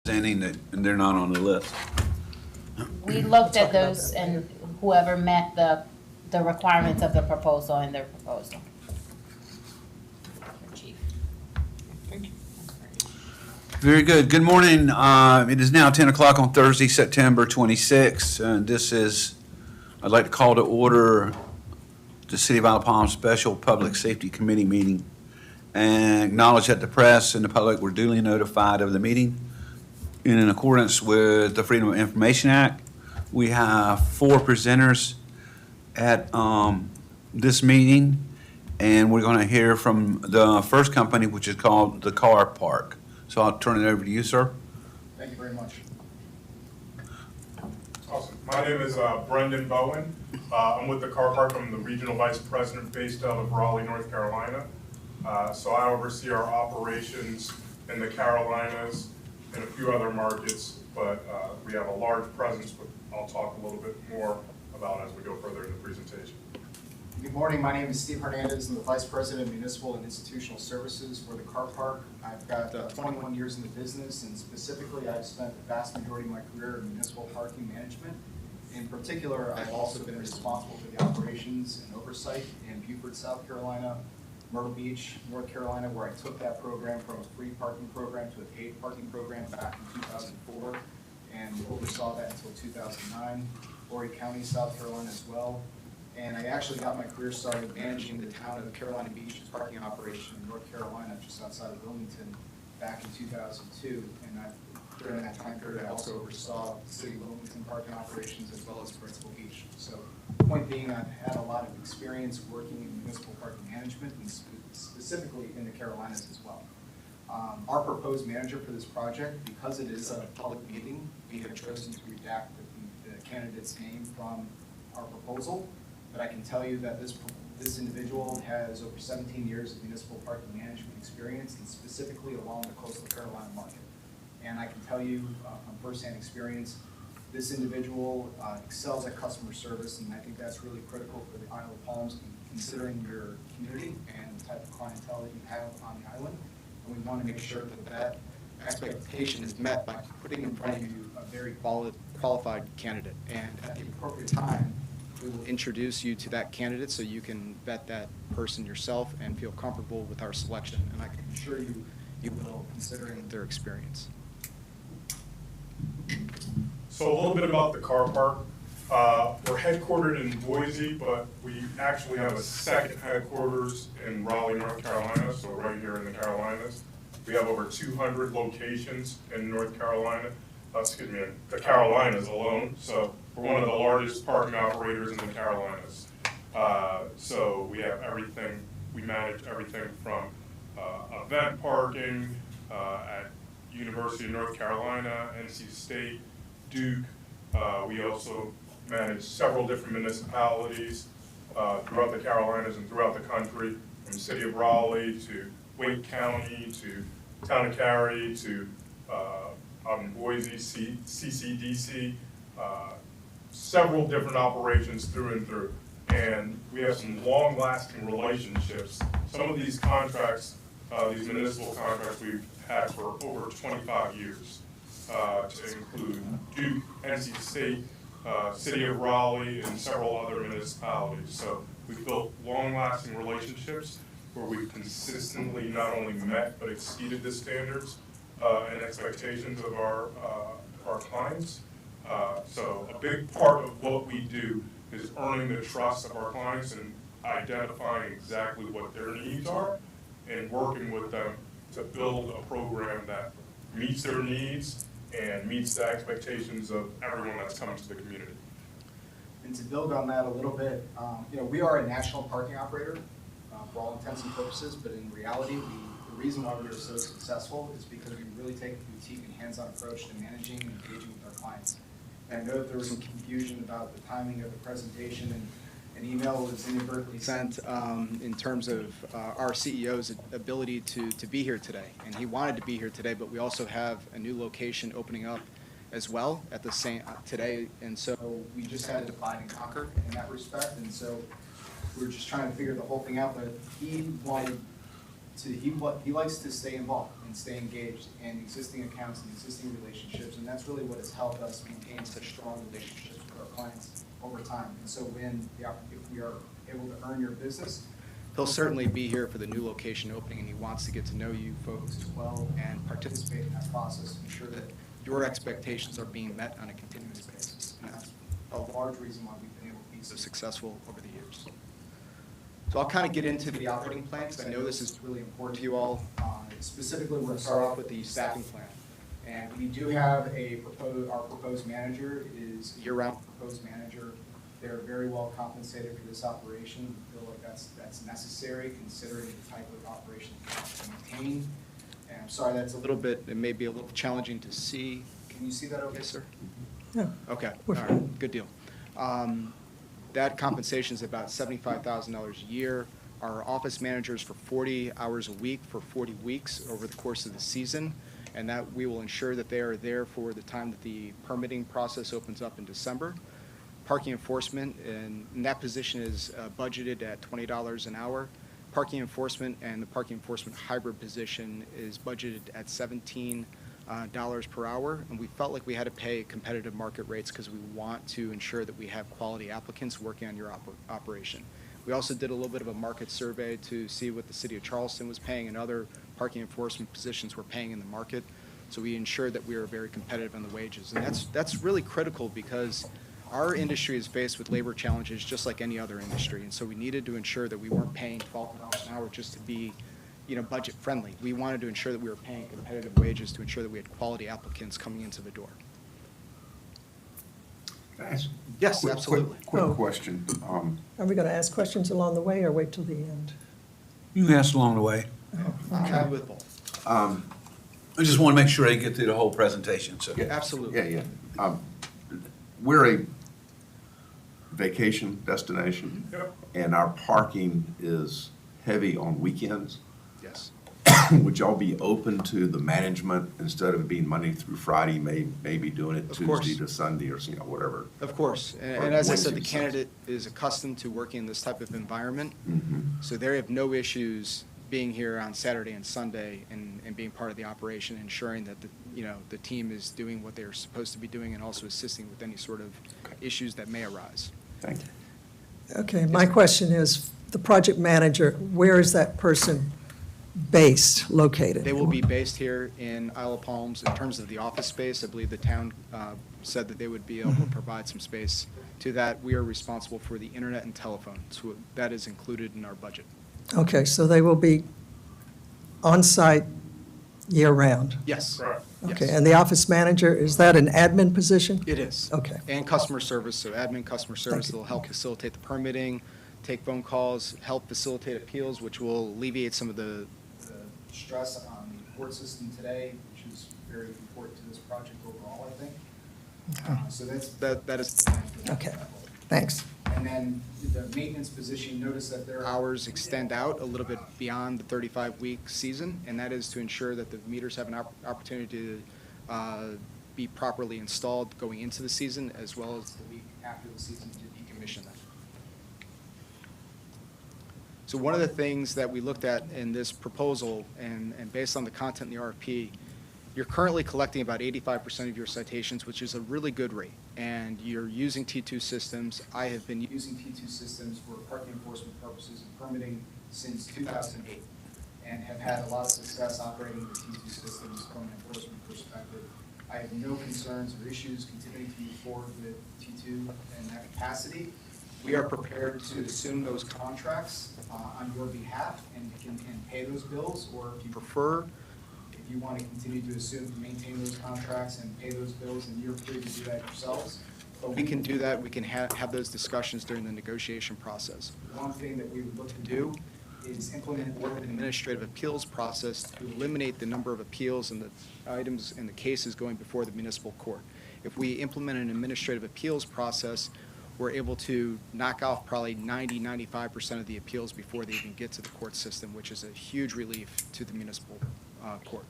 Understanding that they're not on the list. We looked at those and whoever met the requirements of the proposal and their proposal. Chief. Very good. Good morning. It is now 10 o'clock on Thursday, September 26th. I'd like to call to order the City of Isle of Palm Special Public Safety Committee meeting and acknowledge that the press and the public were duly notified of the meeting. In accordance with the Freedom of Information Act, we have 4 presenters at this meeting, and we're going to hear from the first company, which is called the Car Park. So I'll turn it over to you, sir. Thank you very much. Awesome. My name is Brendan Bowen. I'm with the Car Park. I'm the Regional Vice President based out of Raleigh, North Carolina. So I oversee our operations in the Carolinas and a few other markets, but we have a large presence, but I'll talk a little bit more about as we go further in the presentation. Good morning. My name is Steve Hernandez. I'm the Vice President of Municipal and Institutional Services for the Car Park. I've got 21 years in the business, and specifically I've spent the vast majority of my career in municipal parking management. In particular, I've also been responsible for the operations and oversight in Beaufort, South Carolina, Myrtle Beach, North Carolina, where I took that program from a free parking program to a paid parking program back in 2004, and oversaw that until 2009. Horry County, South Carolina as well. And I actually got my career started managing the town of Carolina Beach's parking operation in North Carolina, just outside of Wilmington, back in 2002. And during that time period, I also oversaw the city of Wilmington parking operations as well as Principal Beach. So the point being, I've had a lot of experience working in municipal parking management, and specifically in the Carolinas as well. Our proposed manager for this project, because it is a public meeting, we have chosen to redact the candidate's name from our proposal. But I can tell you that this individual has over 17 years of municipal parking management experience, and specifically along the coastal Carolina market. And I can tell you from firsthand experience, this individual excels at customer service, and I think that's really critical for the Isle of Palms, considering your community and the type of clientele that you have on the island. And we want to make sure that that expectation is met by putting in front of you a very qualified candidate. And at the appropriate time, we will introduce you to that candidate so you can vet that person yourself and feel comfortable with our selection. And I can assure you, you will, considering their experience. So a little bit about the Car Park. We're headquartered in Boise, but we actually have a second headquarters in Raleigh, North Carolina, so right here in the Carolinas. We have over 200 locations in North Carolina, the Carolinas alone. So we're one of the largest parking operators in the Carolinas. So we have everything, we manage everything from event parking at University of North Carolina, NC State, Duke. We also manage several different municipalities throughout the Carolinas and throughout the country, from the city of Raleigh to Wake County to Town of Cary to out in Boise, CCDC, several different operations through and through. And we have some long-lasting relationships. Some of these contracts, these municipal contracts, we've had for over 25 years, to include Duke, NC State, City of Raleigh, and several other municipalities. So we've built long-lasting relationships where we've consistently not only met but exceeded the standards and expectations of our clients. So a big part of what we do is earning the trust of our clients and identifying exactly what their needs are and working with them to build a program that meets their needs and meets the expectations of everyone that's coming to the community. And to build on that a little bit, we are a national parking operator for all intents and purposes, but in reality, the reason why we are so successful is because we really take a boutique and hands-on approach to managing and engaging with our clients. And I know that there was some confusion about the timing of the presentation, and an email was inadvertently sent in terms of our CEO's ability to be here today. And he wanted to be here today, but we also have a new location opening up as well at the same today. And so we just had to divide and conquer in that respect. And so we were just trying to figure the whole thing out, but he wanted he likes to stay involved and stay engaged in existing accounts and existing relationships, and that's really what has helped us maintain such strong relationships with our clients over time. And so if we are able to earn your business, he'll certainly be here for the new location opening, and he wants to get to know you folks as well and participate in that process to ensure that your expectations are being met on a continuous basis. And that's a large reason why we've been able to be so successful over the years. So I'll kind of get into the operating plan, because I know this is really important to you all. Specifically, we're going to start off with the staffing plan. And we do have our proposed manager is a year-round proposed manager. They're very well compensated for this operation. We feel like that's necessary considering the type of operation we have to maintain. And I'm sorry, it may be a little challenging to see. Can you see that okay, sir? Yeah. Okay, all right, good deal. That compensation is about $75,000 a year. Our office managers for 40 hours a week for 40 weeks over the course of the season, and that we will ensure that they are there for the time that the permitting process opens up in December. Parking enforcement, and that position is budgeted at $20 an hour. Parking enforcement and the parking enforcement hybrid position is budgeted at $17 per hour, and we felt like we had to pay competitive market rates because we want to ensure that we have quality applicants working on your operation. We also did a little bit of a market survey to see what the city of Charleston was paying and other parking enforcement positions were paying in the market. So we ensured that we were very competitive on the wages, and that's really critical because our industry is faced with labor challenges just like any other industry, and so we needed to ensure that we weren't paying $12 an hour just to be budget friendly. We wanted to ensure that we were paying competitive wages to ensure that we had quality applicants coming into the door. Can I ask? Yes, absolutely. Quick question. Are we going to ask questions along the way or wait till the end? You can ask along the way. I'm happy with both. I just want to make sure they get through the whole presentation, so. Absolutely. Yeah. We're a vacation destination, Yep. and our parking is heavy on weekends. Yes. Would y'all be open to the management, instead of it being Monday through Friday, maybe doing it Of course. Tuesday to Sunday or whatever? Of course. And as I said, the candidate is accustomed to working in this type of environment, so they have no issues being here on Saturday and Sunday and being part of the operation, ensuring that the team is doing what they're supposed to be doing and also assisting with any sort of issues that may arise. Thank you. Okay, my question is, the project manager, where is that person based, located? They will be based here in Isle of Palms. In terms of the office space, I believe the town said that they would be able to provide some space to that. We are responsible for the internet and telephone, so that is included in our budget. Okay, so they will be on-site year-round? Yes. Correct. Okay, Yes. and the office manager, is that an admin position? It is. Okay. And customer service, so admin customer service you. will help facilitate the permitting, take phone calls, help facilitate appeals, which will alleviate some of the stress on the court system today, which is very important to this project overall, I think. So that is. Okay, thanks. And then the maintenance position, notice that their hours extend out a little bit beyond the 35-week season, and that is to ensure that the meters have an opportunity to be properly installed going into the season, as well as the week after the season to decommission them. So one of the things that we looked at in this proposal, and based on the content in the RFP, you're currently collecting about 85% of your citations, which is a really good rate. And you're using T2 systems. I have been using T2 systems for parking enforcement purposes and permitting since 2008, and have had a lot of success operating the T2 systems from an enforcement perspective. I have no concerns or issues continuing to move forward with T2 in that capacity. We are prepared to assume those contracts on your behalf and pay those bills, or if you prefer, if you want to continue to assume to maintain those contracts and pay those bills, and you're free to do that yourselves. But we can do that. We can have those discussions during the negotiation process. One thing that we would look to do is implement more of an administrative appeals process to eliminate the number of appeals and the items and the cases going before the municipal court. If we implement an administrative appeals process, we're able to knock off probably 90–95% of the appeals before they even get to the court system, which is a huge relief to the municipal court.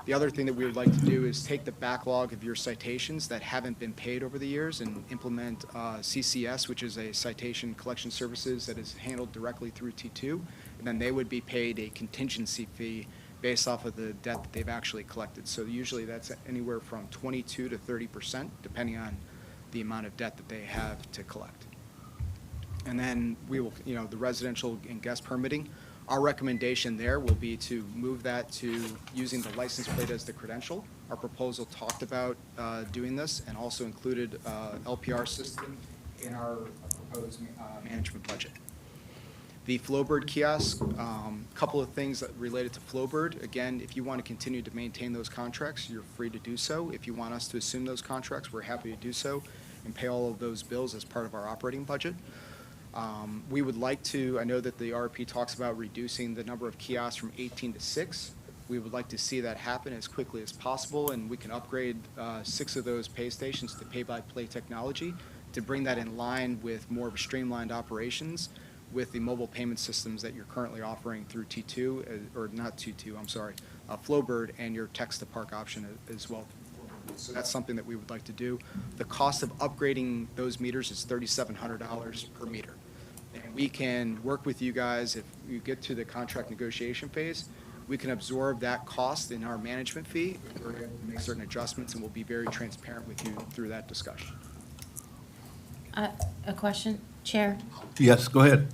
The other thing that we would like to do is take the backlog of your citations that haven't been paid over the years and implement CCS, which is a citation collection services that is handled directly through T2. then they would be paid a contingency fee based off of the debt that they've actually collected. So usually that's anywhere from 22 to 30%, depending on the amount of debt that they have to collect. And then we will, the residential and guest permitting, our recommendation there will be to move that to using the license plate as the credential. Our proposal talked about doing this and also included LPR system in our proposed management budget. The Flowbird kiosk, couple of things that related to Flowbird. Again, if you want to continue to maintain those contracts, you're free to do so. If you want us to assume those contracts, we're happy to do so and pay all of those bills as part of our operating budget. We would like to, I know that the RP talks about reducing the number of kiosks from 18 to 6. We would like to see that happen as quickly as possible, and we can upgrade 6 of those pay stations to pay-by-play technology to bring that in line with more of a streamlined operations with the mobile payment systems that you're currently offering through T2, or not T2, I'm sorry, Flowbird, and your text-to-park option as well. So that's something that we would like to do. The cost of upgrading those meters is $3,700 per meter. And we can work with you guys, if you get to the contract negotiation phase, we can absorb that cost in our management fee. We're able to make certain adjustments, and we'll be very transparent with you through that discussion. A question, Chair? Yes, go ahead.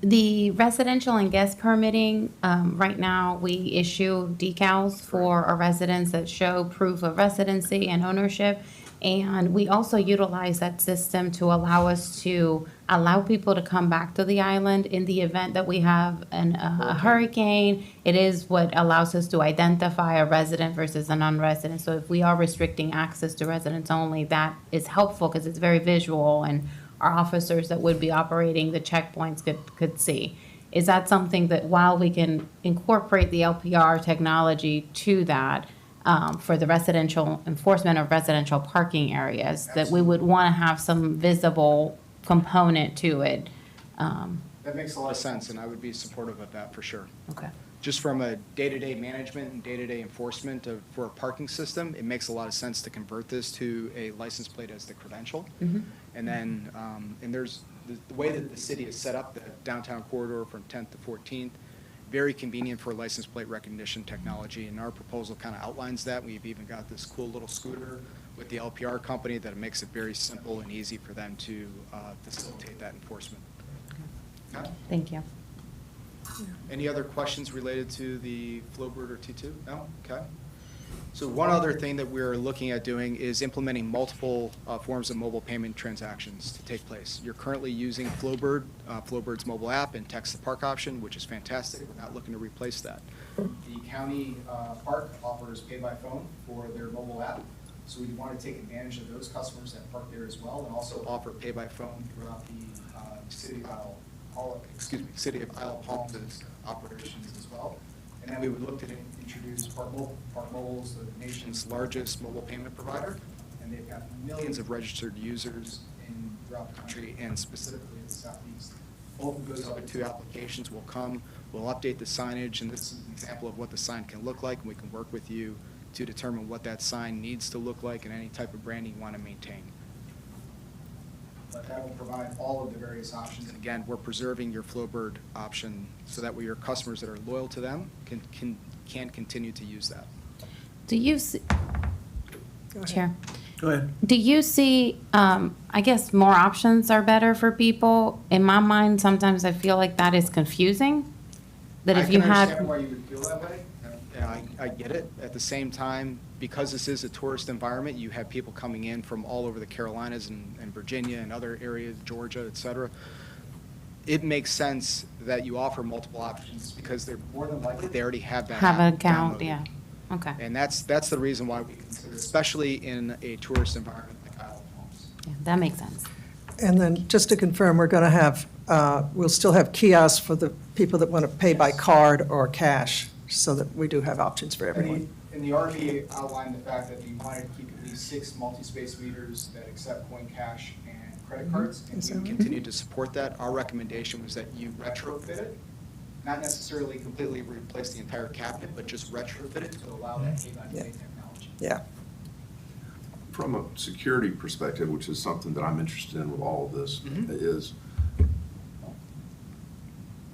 The residential and guest permitting, right now, we issue decals for our residents that show proof of residency and ownership. And we also utilize that system to allow us to allow people to come back to the island in the event that we have a hurricane. It is what allows us to identify a resident versus a non-resident. So if we are restricting access to residents only, that is helpful because it's very visual and our officers that would be operating the checkpoints could see. Is that something that while we can incorporate the LPR technology to that, for the residential enforcement of residential parking areas, that we would want to have some visible component to it? That makes a lot of sense, and I would be supportive of that for sure. Okay. Just from a day-to-day management and day-to-day enforcement for a parking system, it makes a lot of sense to convert this to a license plate as the credential. And then, and there's, the way that the city has set up the downtown corridor from 10th to 14th, very convenient for license plate recognition technology, and our proposal kind of outlines that. We've even got this cool little scooter with the LPR company that makes it very simple and easy for them to facilitate that enforcement. Okay. Thank you. Any other questions related to the Flowbird or T2? No? Okay. So one other thing that we're looking at doing is implementing multiple forms of mobile payment transactions to take place. You're currently using Flowbird, Flowbird's mobile app and text-to-park option, which is fantastic. We're not looking to replace that. The county park offers pay-by-phone for their mobile app, so we want to take advantage of those customers that park there as well, and also offer pay-by-phone throughout the city of Isle of Palms' operations as well. And then we would look to introduce Park Mobile is the nation's largest mobile payment provider, and they've got millions of registered users throughout the country and specifically in the southeast. Both of those other 2 applications will come. We'll update the signage, and this is an example of what the sign can look like, and we can work with you to determine what that sign needs to look like and any type of branding you want to maintain. But that will provide all of the various options. And again, we're preserving your Flowbird option so that way your customers that are loyal to them can continue to use that. Do you see, Go ahead. Chair? Go ahead. Do you see, I guess more options are better for people? In my mind, sometimes I feel like that is confusing. That if you I can had. understand why you would feel that way. Yeah, I get it. At the same time, because this is a tourist environment, you have people coming in from all over the Carolinas and Virginia and other areas, Georgia, et cetera. It makes sense that you offer multiple options because they're more than likely, they already have that Have app an account, downloaded. yeah. Okay. And that's the reason why we consider, especially in a tourist environment like Isle of Palms. Yeah, that makes sense. And then, just to confirm, we're going to have, we'll still have kiosks for the people that want to pay by card or cash, so that we do have options for everyone. And the RP outlined the fact that we wanted to keep at least 6 multi-space meters that accept coin, cash, and credit cards, and we continue to support that. Our recommendation was that you retrofit it, not necessarily completely replace the entire cabinet, but just retrofit it to allow that pay-by-play technology. Yeah. From a security perspective, which is something that I'm interested in with all of this, is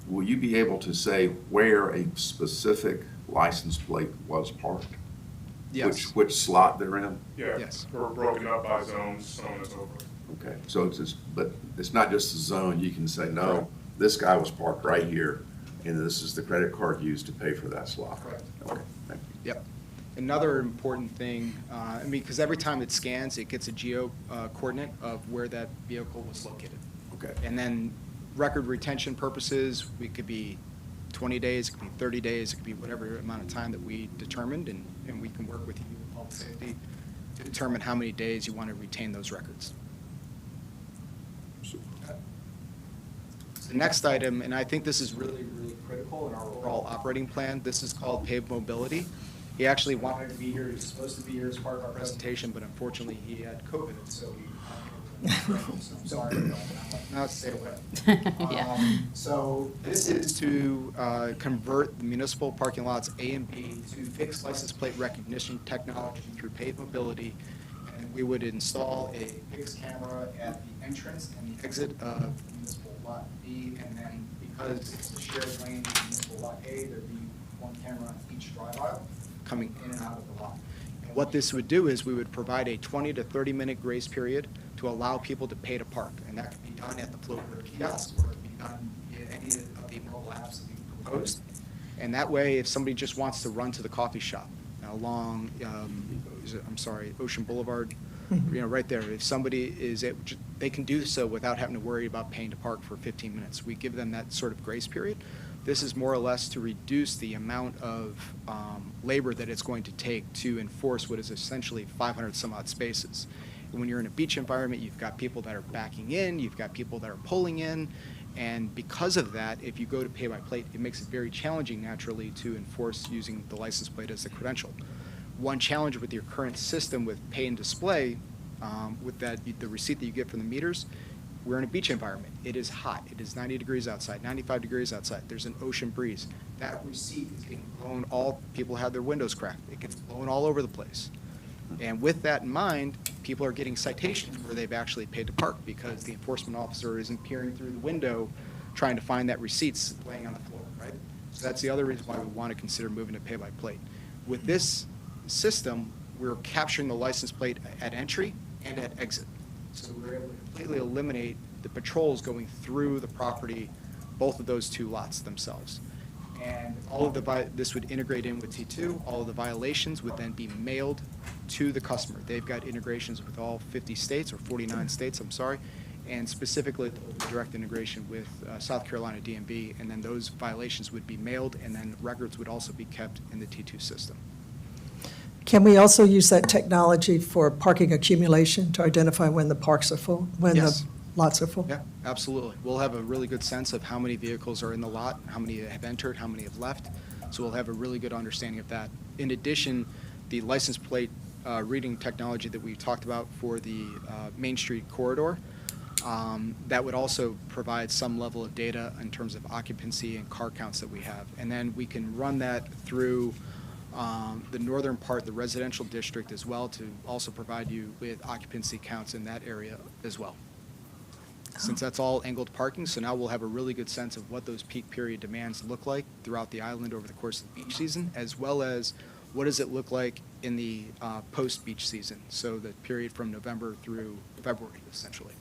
will you be able to say where a specific license plate was parked? Yes. Which slot they're in? Yeah, Yes. we're broken up by zones, so on and so forth. Okay, so it's just, but it's not just the zone, you can say, no, this guy was parked right here, and this is the credit card used to pay for that slot. Correct. Okay, thank you. Yep. Another important thing, I mean, because every time it scans, it gets a geo coordinate of where that vehicle was located. Okay. And then record retention purposes, we could be 20 days, it could be 30 days, it could be whatever amount of time that we determined, and we can work with you in public safety to determine how many days you want to retain those records. The next item, and I think this is really, really critical in our overall operating plan, this is called paved mobility. He actually wanted to be here, he was supposed to be here as part of our presentation, but unfortunately he had COVID, so he, so I'm sorry, now stay away. Yeah. So this is to convert the municipal parking lots A and B to fixed license plate recognition technology through paved mobility. And we would install a fixed camera at the entrance and the exit of municipal lot B. And then because it's a shared lane in municipal lot A, there'd be one camera on each drive aisle coming in and out of the lot. And what this would do is we would provide a 20 to 30-minute grace period to allow people to pay to park. And that could be done at the float kiosk, or it could be done in any of the mobile apps that we proposed. And that way, if somebody just wants to run to the coffee shop along, Ocean Boulevard, right there, if somebody is, they can do so without having to worry about paying to park for 15 minutes. We give them that sort of grace period. This is more or less to reduce the amount of labor that it's going to take to enforce what is essentially 500 some odd spaces. And when you're in a beach environment, you've got people that are backing in, you've got people that are pulling in, and because of that, if you go to pay by plate, it makes it very challenging naturally to enforce using the license plate as a credential. One challenge with your current system with pay and display, with that, the receipt that you get from the meters, we're in a beach environment. It is hot. It is 90 degrees outside, 95 degrees outside. There's an ocean breeze. That receipt is getting blown people have their windows cracked. It gets blown all over the place. And with that in mind, people are getting citations where they've actually paid to park because the enforcement officer isn't peering through the window trying to find that receipt's laying on the floor, right? So that's the other reason why we want to consider moving to pay by plate. With this system, we're capturing the license plate at entry and at exit. So we're able to completely eliminate the patrols going through the property, both of those two lots themselves. And all of this would integrate in with T2. All of the violations would then be mailed to the customer. They've got integrations with all 50 states, or 49 states, I'm sorry, and specifically direct integration with South Carolina DMV, and then those violations would be mailed, and then records would also be kept in the T2 system. Can we also use that technology for parking accumulation to identify when the parks are full, when the Yes. lots are full? Yeah, absolutely. We'll have a really good sense of how many vehicles are in the lot, how many have entered, how many have left. So we'll have a really good understanding of that. In addition, the license plate reading technology that we talked about for the Main Street corridor, that would also provide some level of data in terms of occupancy and car counts that we have. And then we can run that through the northern part, the residential district as well, to also provide you with occupancy counts in that area as well. Since that's all angled parking, so now we'll have a really good sense of what those peak period demands look like throughout the island over the course of the beach season, as well as what does it look like in the post-beach season, so the period from November through February, essentially.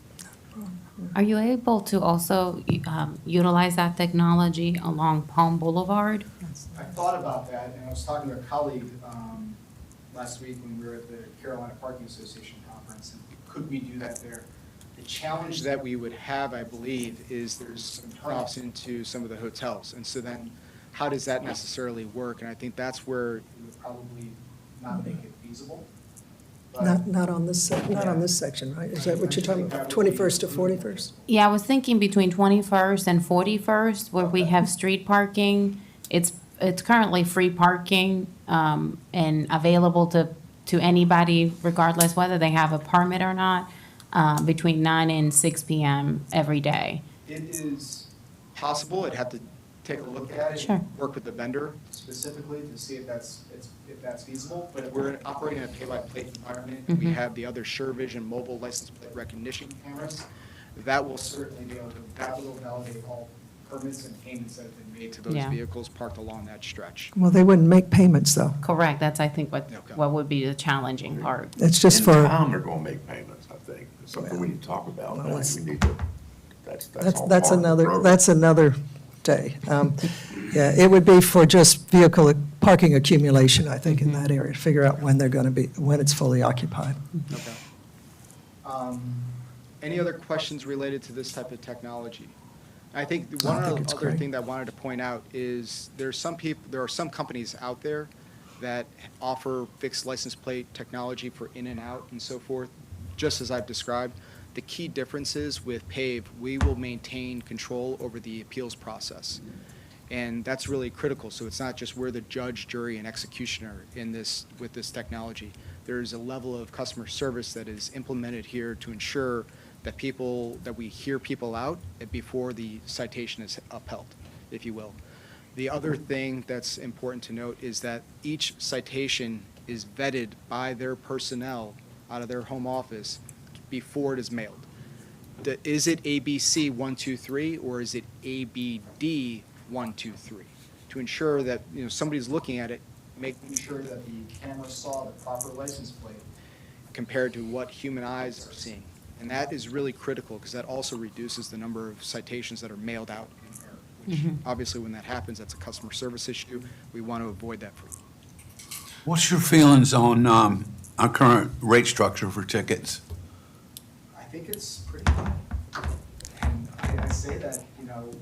Are you able to also utilize that technology along Palm Boulevard? I thought about that, and I was talking to a colleague last week when we were at the Carolina Parking Association conference, and could we do that there? The challenge that we would have, I believe, is there's some turnoffs into some of the hotels, and so then how does that necessarily work? And I think that's where it would probably not make it feasible. But- Not on this section, right? Is that what you're talking about, 21st to 41st? Yeah, I was thinking between 21st and 41st, where we have street parking. It's currently free parking and available to anybody, regardless whether they have a permit or not, between 9 and 6 p.m. every day. It is possible. I'd have to take a look at it. Sure. Work with the vendor specifically to see if that's feasible. But if we're operating in a pay-by-plate environment, and we Mhm. have the other SureVision mobile license plate recognition cameras, that will certainly be able to, that will validate all permits and payments that have been made to those Yeah. vehicles parked along that stretch. Well, they wouldn't make payments, though. Correct, that's, I think, Okay. what would be the challenging part. It's just In for, town, they're gonna make payments, I think. It's something we need to talk about. Well, I it's- think we need to, that's all that's part of the another, program. that's another day. Yeah, it would be for just vehicle parking accumulation, I think, in that area, to figure out when they're going to be, when it's fully occupied. Okay. Any other questions related to this type of technology? I think I one think it's other great. thing that I wanted to point out is there are some companies out there that offer fixed license plate technology for in and out and so forth, just as I've described. The key difference is with PAVE, we will maintain control over the appeals process. And that's really critical, so it's not just we're the judge, jury, and executioner in this, with this technology. There's a level of customer service that is implemented here to ensure that we hear people out before the citation is upheld, if you will. The other thing that's important to note is that each citation is vetted by their personnel out of their home office before it is mailed. Is it ABC 123 or is it ABD 123? To ensure that, somebody's looking at it, making sure that the camera saw the proper license plate compared to what human eyes are seeing. And that is really critical because that also reduces the number of citations that are mailed out in error, which obviously when that happens, that's a customer service issue. We want to avoid that for you. What's your feelings on our current rate structure for tickets? I think it's pretty high. And I say that,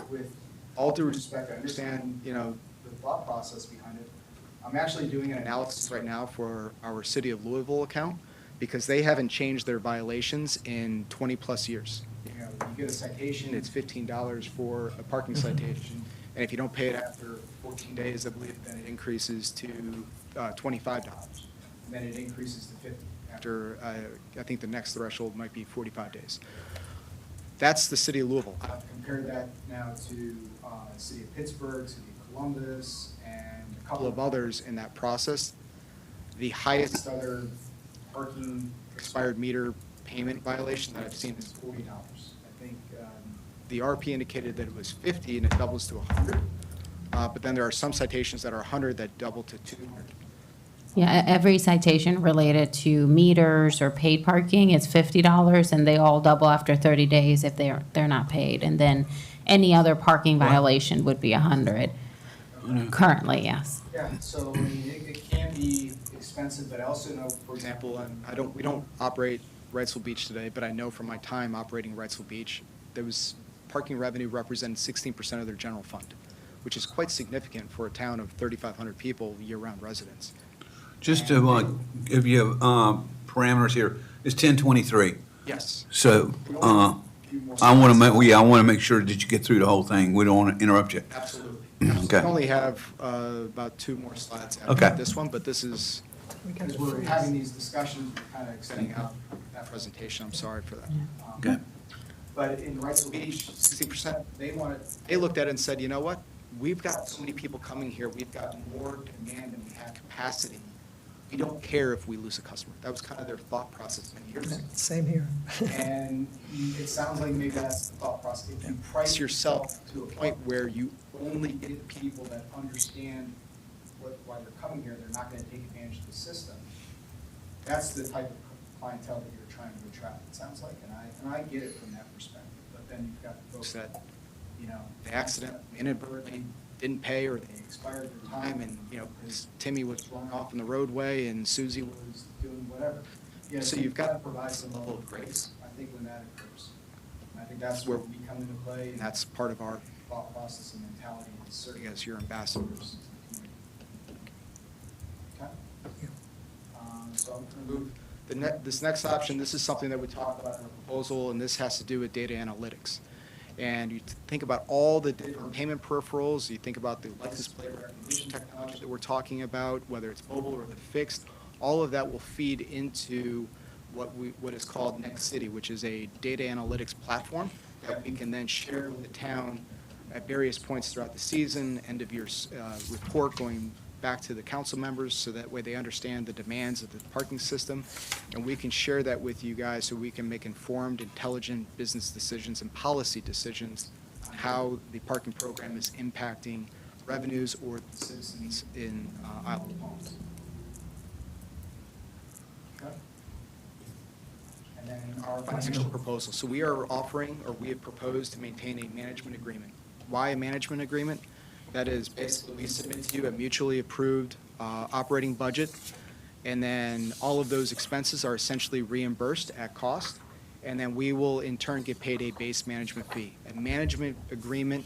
with all due respect, I understand, the thought process behind it. I'm actually doing an analysis right now for our City of Louisville account because they haven't changed their violations in 20-plus years. You get a citation, it's $15 for a parking citation, and if you don't pay it after 14 days, I believe, then it increases to $25. And then it increases to $50 after, I think the next threshold might be 45 days. That's the City of Louisville. I've compared that now to the City of Pittsburgh, City of Columbus, and a couple of others in that process. The highest other parking expired meter payment violation that I've seen is $40. I think the RP indicated that it was 50 and it doubles to 100. But then there are some citations that are 100 that double to 200. Yeah, every citation related to meters or paid parking is $50, and they all double after 30 days if they're not paid. And then any other parking violation would be 100. Currently, yes. Yeah, so I mean, it can be expensive, but I also know, for example, we don't operate Wrightsville Beach today, but I know from my time operating Wrightsville Beach, parking revenue represented 16% of their general fund, which is quite significant for a town of 3,500 people, year-round residents. Just to give you parameters here, it's 10:23. Yes. So I want to make sure that you get through the whole thing. We don't want to interrupt you. Absolutely. Okay. We only have about 2 more slides Okay. after this one, but this is, as we're having these discussions, we're kind of extending out that presentation. I'm sorry for that. Okay. But in Wrightsville Beach, 60%, they looked at it and said, you know what? We've got so many people coming here, we've got more demand than we have capacity. We don't care if we lose a customer. That was kind of their thought process many years ago. Same here. And it sounds like maybe that's the thought process. If you price yourself to a point where you only get people that understand why they're coming here, they're not going to take advantage of the system. That's the type of clientele that you're trying to attract, it sounds like. And I get it from that perspective. But then you've got the folks that, they accidentally, inadvertently didn't pay or they expired their time and, because Timmy was run off in the roadway and Susie was doing whatever. So you've got to provide some level of grace, I think, when that occurs. And I think that's where we come into play, and that's part of our thought process and mentality, serving as your ambassadors to the community. Okay? So I'm going to move this next option. This is something that we talked about in the proposal, and this has to do with data analytics. And you think about all the different payment peripherals, you think about the license plate recognition technology that we're talking about, whether it's mobile or the fixed, all of that will feed into what is called Next City, which is a data analytics platform that we can then share with the town at various points throughout the season, end of year report going back to the council members, so that way they understand the demands of the parking system, and we can share that with you guys so we can make informed, intelligent business decisions and policy decisions how the parking program is impacting revenues or the citizens in Isle of Palms. Okay. And then our financial proposal. So we are offering, or we have proposed to maintain a management agreement. Why a management agreement? That is basically we submit to you a mutually approved operating budget, and then all of those expenses are essentially reimbursed at cost, and then we will in turn get paid a base management fee. A management agreement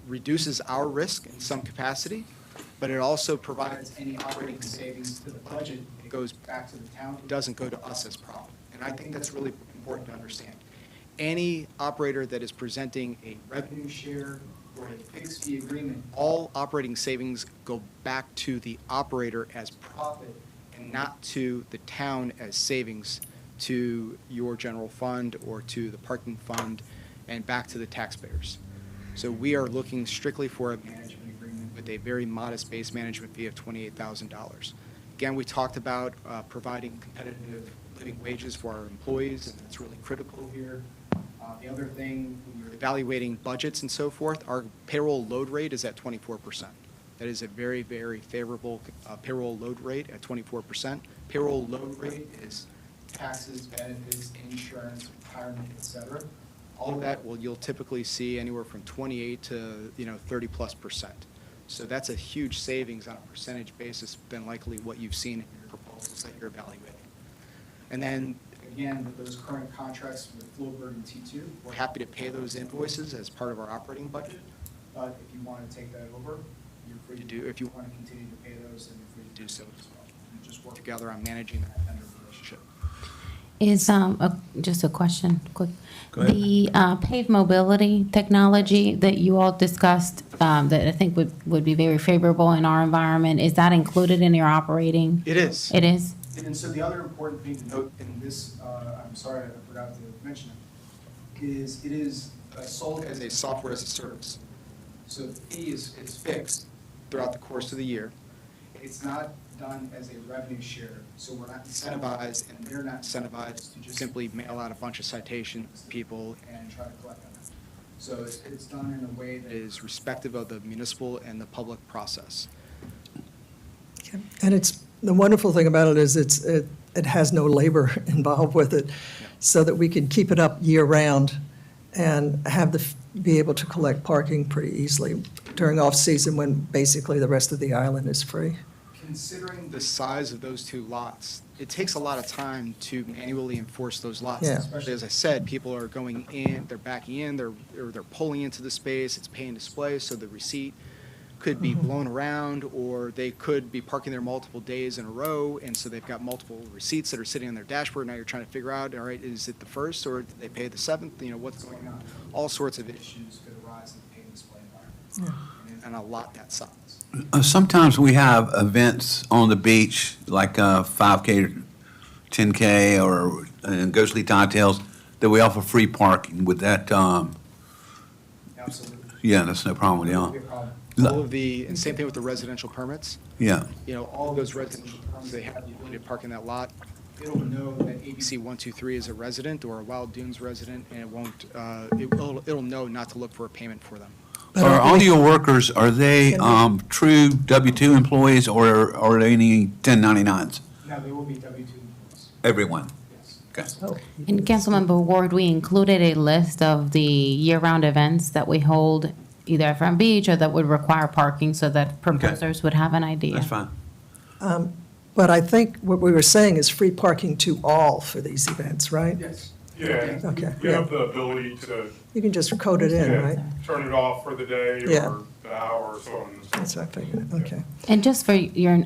reduces our risk in some capacity, but it also provides any operating savings to the budget. It goes back to the town. It doesn't go to us as profit. And I think that's really important to understand. Any operator that is presenting a revenue share or a fixed fee agreement, all operating savings go back to the operator as profit and not to the town as savings to your general fund or to the parking fund and back to the taxpayers. So we are looking strictly for a management agreement with a very modest base management fee of $28,000. Again, we talked about providing competitive living wages for our employees, and that's really critical here. The other thing, when you're evaluating budgets and so forth, our payroll load rate is at 24%. That is a very, very favorable payroll load rate at 24%. Payroll load rate is taxes, benefits, insurance, retirement, et cetera. All of that, you'll typically see anywhere from 28 to 30+%. So that's a huge savings on a percentage basis than likely what you've seen in your proposals that you're evaluating. And then, again, with those current contracts with Floberg and T2, we're happy to pay those invoices as part of our operating budget. But if you want to take that over, you're free to do. If you want to continue to pay those, then you're free to do so as well. And just work together on managing that vendor relationship. Is, just a question, quick. Go ahead. The paved mobility technology that you all discussed, that I think would be very favorable in our environment, is that included in your operating? It is. It is? And so the other important thing to note in this, I'm sorry, I forgot to mention it, is it is sold as a software as a service. So the fee is fixed throughout the course of the year. It's not done as a revenue share, so we're not incentivized, and they're not incentivized to just simply mail out a bunch of citations to people and try to collect on them. So it's done in a way that is respective of the municipal and the public process. And the wonderful thing about it is it has no labor involved with it, so that we can keep it up year-round and be able to collect parking pretty easily during off-season when basically the rest of the island is free. Considering the size of those two lots, it takes a lot of time to manually enforce those lots. Yeah. Especially, as I said, people are going in, they're backing in, they're pulling into the space, it's pay and display, so the receipt could be blown around, or they could be parking there multiple days in a row, and so they've got multiple receipts that are sitting on their dashboard. Now you're trying to figure out, all right, is it the first, or did they pay the 7th? What's going on? All sorts of issues could arise in the pay and display environment, and a lot that size. Sometimes we have events on the beach, like 5K or 10K or Ghostly Tide-Tails, that we offer free parking. With that, Absolutely. yeah, that's no problem with y'all. No problem. All of and same thing with the residential permits. Yeah, All of those residential permits, they have the ability to park in that lot. It'll know that ABC 123 is a resident or a Wild Dunes resident, and it won't, it'll know not to look for a payment for them. are all your workers, are they true W-2 employees, or are they any 1099s? No, they will be W-2 employees. Everyone? Yes. Okay. And Councilmember Ward, we included a list of the year-round events that we hold either at Front Beach or that would require parking so that proposers would have an idea. That's fine. But I think what we were saying is free parking to all for these events, right? Yes. Yeah, Okay, you yeah. have the ability to You can just code it in, right? turn it off for the day Yeah. or the hour or so on and so That's what I figured, okay. And just for your,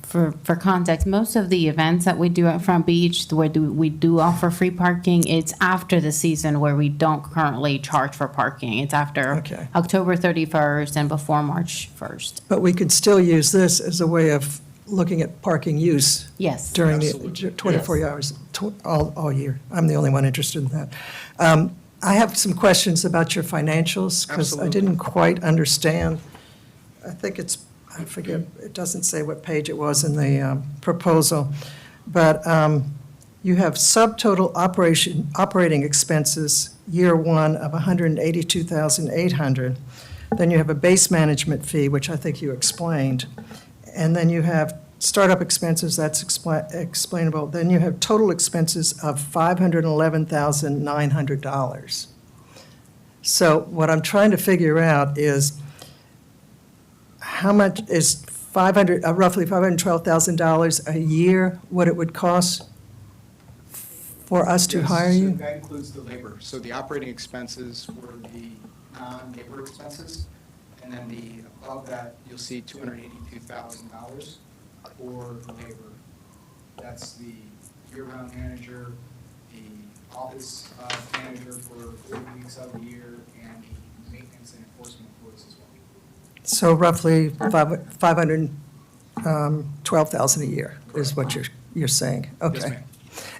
for context, most of the events that we do at Front Beach, where we do offer free parking, it's after the season where we don't currently charge for parking. It's after Okay. October 31st and before March 1st. But we could still use this as a way of looking at parking use Yes. during the Absolutely. 24 Yes. hours, all year. I'm the only one interested in that. I have some questions about your financials, because I Absolutely. didn't quite understand. I think I forget, it doesn't say what page it was in the proposal, but you have subtotal operating expenses, year one of $182,800. Then you have a base management fee, which I think you explained. And then you have startup expenses, that's explainable. Then you have total expenses of $511,900. So what I'm trying to figure out is how much is roughly $512,000 a year, what it would cost for us to Yes, hire so you? that includes the labor. So the operating expenses were the non-labor expenses, and then above that, you'll see $282,000 for the labor. That's the year-round manager, the office manager for 40 weeks of the year, and the maintenance and enforcement employees as well. So roughly $512,000 a year is what you're saying? Okay. Yes, ma'am.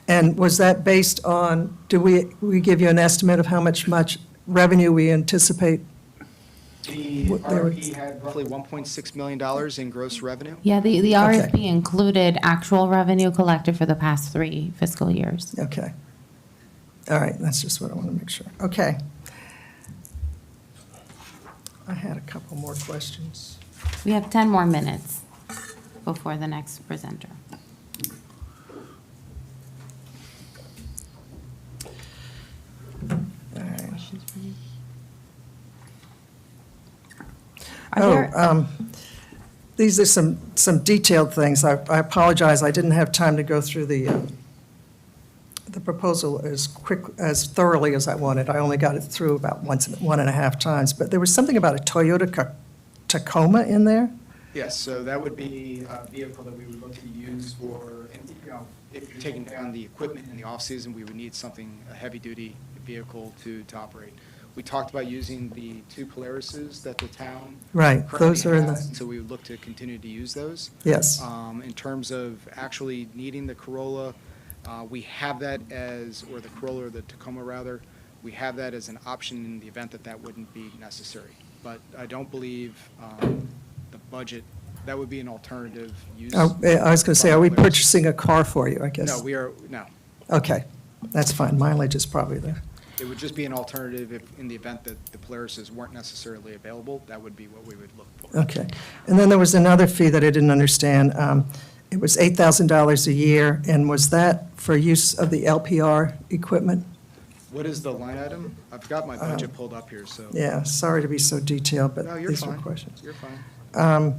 And was that based on, do we give you an estimate of how much revenue we anticipate? The What they were- RFP had roughly $1.6 million in gross revenue. Yeah, the RFP included actual revenue collected for the past 3 fiscal years. Okay. All right, that's just what I want to make sure. Okay. I had a couple more questions. We have 10 more minutes before the next presenter. All right. Questions for me? Are there, These are some detailed things. I apologize, I didn't have time to go through the proposal as thoroughly as I wanted. I only got it through about one and a half times. But there was something about a Toyota Tacoma in there? Yes, so that would be a vehicle that we would look to use for, if you're taking down the equipment in the off-season, we would need something, a heavy-duty vehicle to operate. We talked about using the 2 Polarises that the town Right, those are in currently has, the, so we would look to continue to use those. yes. In terms of actually needing the Corolla, we have that as, or the Corolla or the Tacoma rather, we have that as an option in the event that that wouldn't be necessary. But I don't believe the budget, that would be an alternative use. I was going to say, are we Polaris. purchasing a car for you, I guess? No, we are, no. Okay, that's fine. Mileage is probably there. It would just be an alternative if, in the event that the Polarises weren't necessarily available, that would be what we would look for. Okay. And then there was another fee that I didn't understand. It was $8,000 a year, and was that for use of the LPR equipment? What is the line item? I've got my budget pulled up here, so. Yeah, sorry to be so detailed, but No, you're these were fine. questions. You're fine. I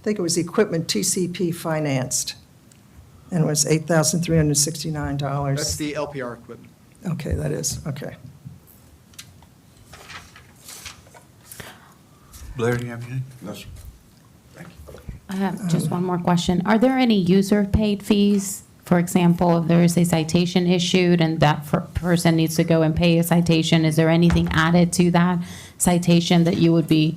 think it was equipment TCP financed, and it was $8,369. That's the LPR equipment. Okay, that is, okay. Blair, do you have anything? No, sir. I have just one more question. Are there any user-paid fees? For example, if there is a citation issued and that person needs to go and pay a citation, is there anything added to that citation that you would be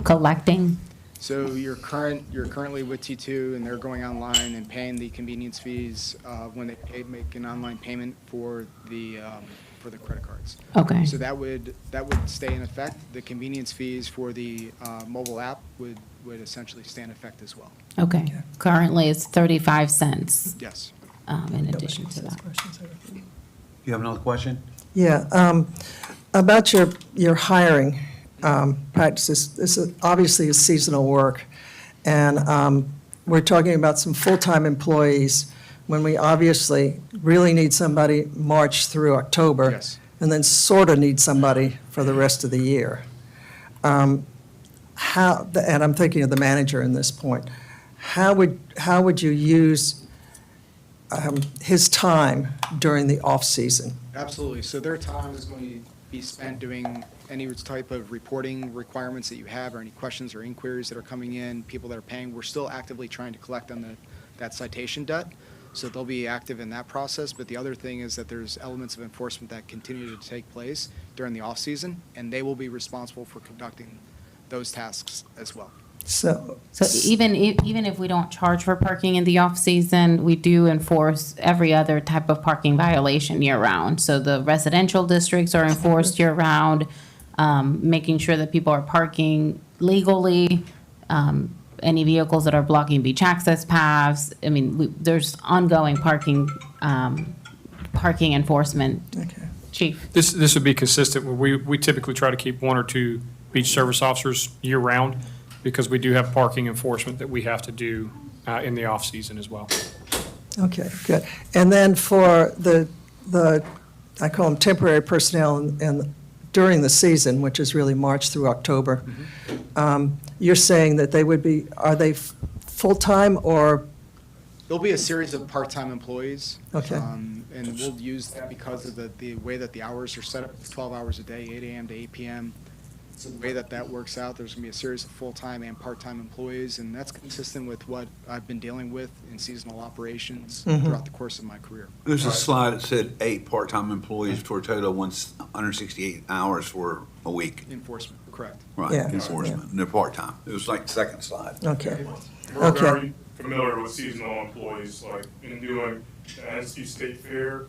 collecting? So you're currently with T2, and they're going online and paying the convenience fees when they make an online payment for the credit cards. Okay. So that would stay in effect. The convenience fees for the mobile app would essentially stay in effect as well. Okay. Currently, it's 35 cents Yes. in addition to that. You have another question? Yeah, about your hiring practices, this is obviously is seasonal work, and we're talking about some full-time employees when we obviously really need somebody March through October. Yes. And then sort of need somebody for the rest of the year. And I'm thinking of the manager in this point, how would you use his time during the off-season? Absolutely. So their time is going to be spent doing any type of reporting requirements that you have, or any questions or inquiries that are coming in, people that are paying. We're still actively trying to collect on that citation debt, so they'll be active in that process. But the other thing is that there's elements of enforcement that continue to take place during the off-season, and they will be responsible for conducting those tasks as well. So, So even if we don't charge for parking in the off-season, we do enforce every other type of parking violation year-round. So the residential districts are enforced year-round, making sure that people are parking legally, any vehicles that are blocking beach access paths. I mean, there's ongoing parking enforcement. Okay. Chief? This would be consistent. We typically try to keep 1 or 2 beach service officers year-round because we do have parking enforcement that we have to do in the off-season as well. Okay, good. And then for the I call them temporary personnel and during the season, which is really March through October, you're saying that they would be, are they full-time or, There'll be a series of part-time employees. Okay. And we'll use that because of the way that the hours are set up, it's 12 hours a day, 8 AM to 8 PM. So the way that that works out, there's going to be a series of full-time and part-time employees, and that's consistent with what I've been dealing with in seasonal operations throughout the course of my career. There's a slide that said 8 part-time employees for a total of 168 hours for a week. Enforcement, correct. Right, Yeah. enforcement, and they're part-time. It was like the second slide. okay, We're Okay. very familiar with seasonal employees, like in doing the NC State Fair,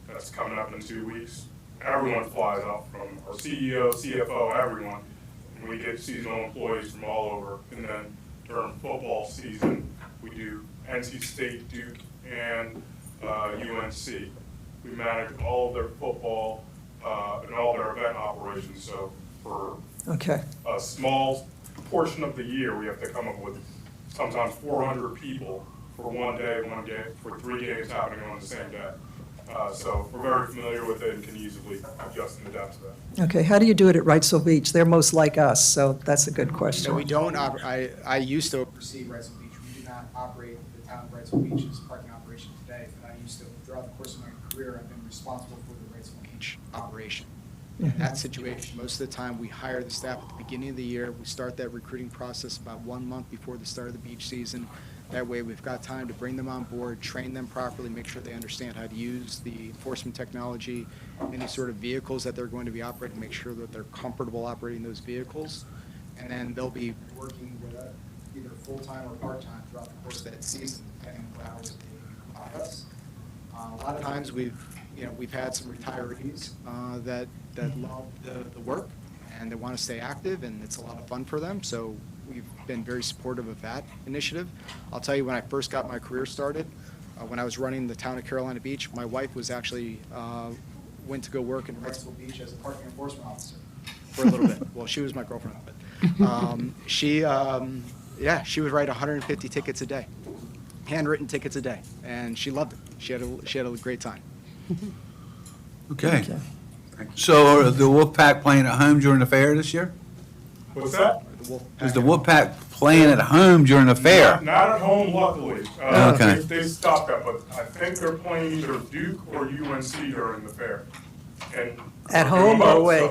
that's coming up in 2 weeks. Everyone flies out, from our CEO, CFO, everyone, and we get seasonal employees from all over. And then during football season, we do NC State, Duke, and UNC. We manage all of their football and all their event operations, so for okay, a small portion of the year, we have to come up with sometimes 400 people for one day, for 3 games happening on the same day. So we're very familiar with it and can easily adjust and adapt to that. okay. How do you do it at Wrightsville Beach? They're most like us, so that's a good No, question. we don't, I used to oversee Wrightsville Beach. We do not operate the town of Wrightsville Beach's parking operation today, but I used to, throughout the course of my career, I've been responsible for the Wrightsville Beach operation. In that situation, most of the time, we hire the staff at the beginning of the year. We start that recruiting process about 1 month before the start of the beach season. That way, we've got time to bring them on board, train them properly, make sure they understand how to use the enforcement technology, any sort of vehicles that they're going to be operating, make sure that they're comfortable operating those vehicles. And then they'll be working with either full-time or part-time throughout the course of that season, depending on what hours they offer us. A lot of times, we've had some retirees that love the work and they want to stay active, and it's a lot of fun for them. So we've been very supportive of that initiative. I'll tell you, when I first got my career started, when I was running the town of Carolina Beach, my wife was actually went to go work in Wrightsville Beach as a parking enforcement officer for a little bit. Well, she was my girlfriend, but she would write 150 tickets a day, handwritten tickets a day, and she loved it. She had a great time. Okay. Okay. So are the Wolfpack playing at home during the fair this year? What's that? Is the Wolfpack playing at home during the fair? Not at home, luckily. Okay. They stopped that, but I think they're playing either Duke or UNC during the fair. And At home or away?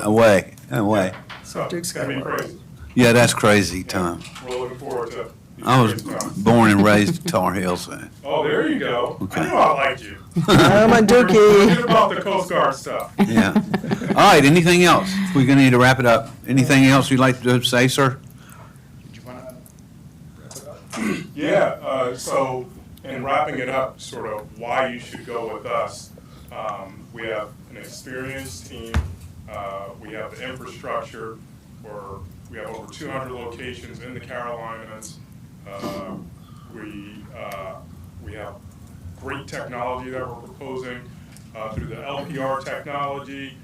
Away. So Duke's it's gonna be gotta work. crazy. Yeah, that's crazy, Tom. We're looking forward to. I was born and raised at Tar Heels. Oh, there you go. Okay. I knew I liked you. I'm a Forget Dookie. about the Coast Guard stuff. Yeah. All right, anything else? We're gonna need to wrap it up. Anything else you'd like to say, sir? Did you want to? Yeah, so in wrapping it up, sort of why you should go with us, we have an experienced team, we have the infrastructure, we have over 200 locations in the Carolinas. We have great technology that we're proposing through the LPR technology,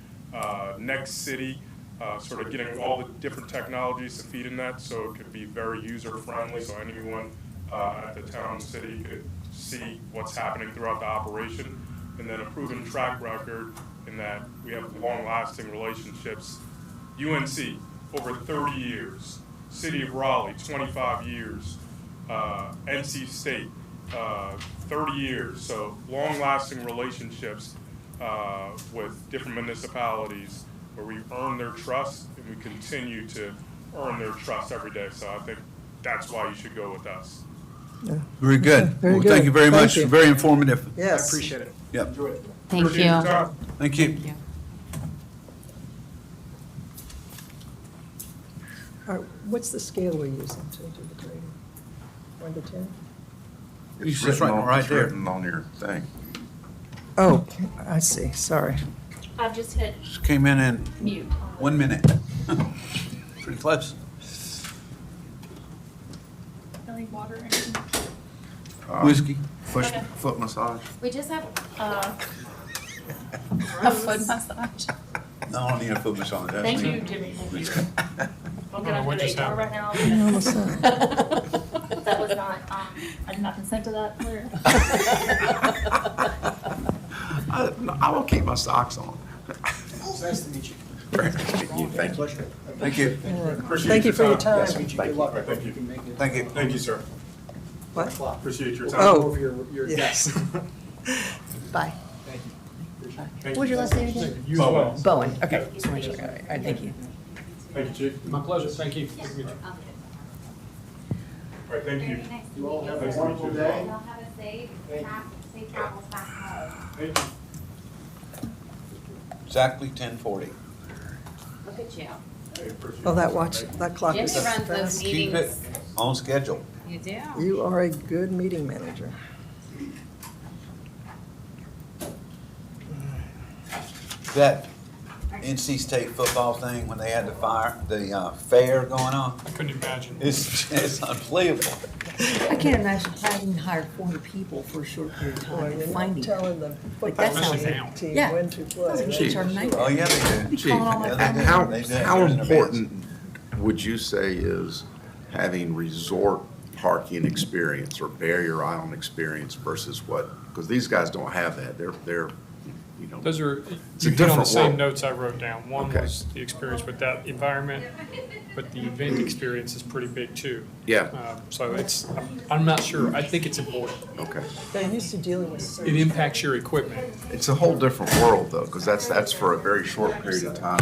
Next City, sort of getting all the different technologies to feed in that so it could be very user-friendly, so anyone at the town, city could see what's happening throughout the operation. And then a proven track record in that we have long-lasting relationships. UNC, over 30 years. City of Raleigh, 25 years. NC State, 30 years. So long-lasting relationships with different municipalities where we earn their trust and we continue to earn their trust every day. So I think that's why you should go with us. Very good. Very Well, thank good. you very Thank much. you. Very informative. I Yes. appreciate it. Yep. Enjoy it. Thank Appreciate your you. time. Thank you. All right, what's the scale we're using to do the grading? 1 to 10? It's just right there. written on your thing. Oh, I see, sorry. I've just hit Just came in mute. 1 minute. Pretty close. any water or anything? Whiskey? Foot massage. We just have, a foot massage. No, I don't need a foot massage. That's Thank me. you, Jimmy, thank you. I'm know gonna what go to just HR happened. right now. That was not, I did not consent to that, Claire. I will keep my socks on. It's nice to meet you. Thank you. Pleasure. Thank you. Appreciate Thank you for your time. Nice to meet you. Good luck. I Thank hope you. you can make it. Thank you. Thank you, sir. What? Appreciate your time. Oh. Over your Yes. Bye. Thank you. Appreciate it. Thank What was your last name again? You as well. Bowen. Okay. Just wanna make sure I got it right. All right, thank you. Thank you, chief. My pleasure, thank you. Good to meet you. All right, thank you. You all have a Nice to meet wonderful you. day. Y'all have a safe travels back home. Thank you. Exactly 10:40. Look at you. Hey, appreciate Oh, it. that watch, that clock Jimmy is runs those fast. Keep it meetings. on schedule. You do. You are a good meeting manager. That NC State football thing, when they had the fair going on, I couldn't imagine. it's unbelievable. I can't imagine having hired 400 people for a short period of Boy, time you're and not finding. telling the Like, that football sounds- team Yeah. when to play. Sounds like Gee. HR nightmare. Oh, yeah, they do. Chief, calling all my Yeah, family. they do. how, They do it how in advance. important would you say is having resort parking experience or barrier island experience versus what, because these guys don't have that. They're, you know. Those are, It's a you hit on the different same world. notes I wrote down. One Okay. was the experience with that environment, but the event experience is pretty big too. Yeah, So it's, I'm not sure. I think it's important. okay. They're used to dealing with It surgery. impacts your equipment. It's a whole different world though, because that's for a very short period of time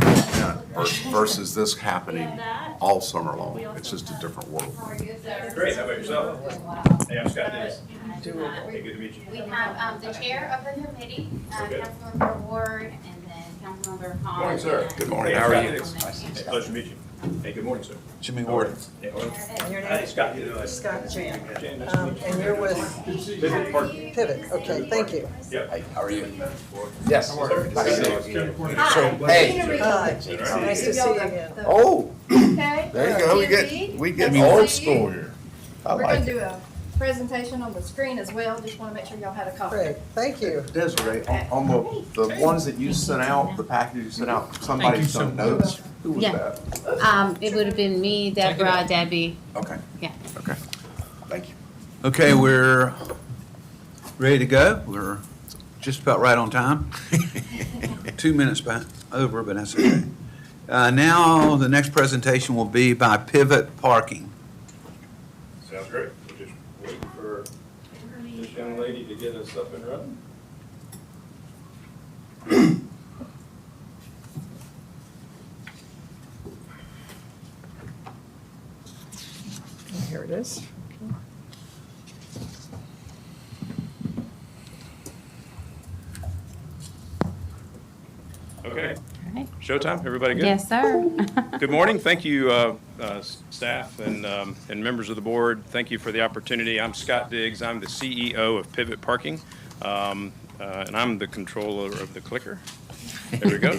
versus this happening all summer long. It's just a different world. Great, how about yourself? Hey, I'm Scott Davis. Hey, good to meet you. We have the chair of the committee, Councilmember Ward, and then Councilmember Hall. Morning, sir. Good morning. Hey, How are Scott you? Davis. Hey, pleasure to meet you. Hey, good morning, sir. Jimmy Ward. Hey, hello. Your Hey, name? Scott, you know, Scott Jan. Jan, nice to meet you. And you're with Pivot Park. Pivot. Okay, thank you. Yep. Hey, how are you? Yes. Hey. Hi, nice to see you again. Oh, Okay. there you go. We get old school here. I We're like gonna it. do a presentation on the screen as well, just wanna make sure y'all had a copy. Great, thank you. Desiree, on the ones that you sent out, the packages you sent out, somebody you so sent notes. Who was Yeah. that? It would have been me, Deborah, Debbie. Okay, Yeah. okay. Thank you. Okay, we're ready to go. We're just about right on time. 2 minutes back over, but that's okay. Now, the next presentation will be by Pivot Parking. Sounds great. We're just waiting for this young lady to get us up and running. Here it is. Okay. Right. Showtime, everybody good? Yes, sir. Good morning. Thank you, staff and members of the board. Thank you for the opportunity. I'm Scott Diggs. I'm the CEO of Pivot Parking, and I'm the controller of the clicker. There we go.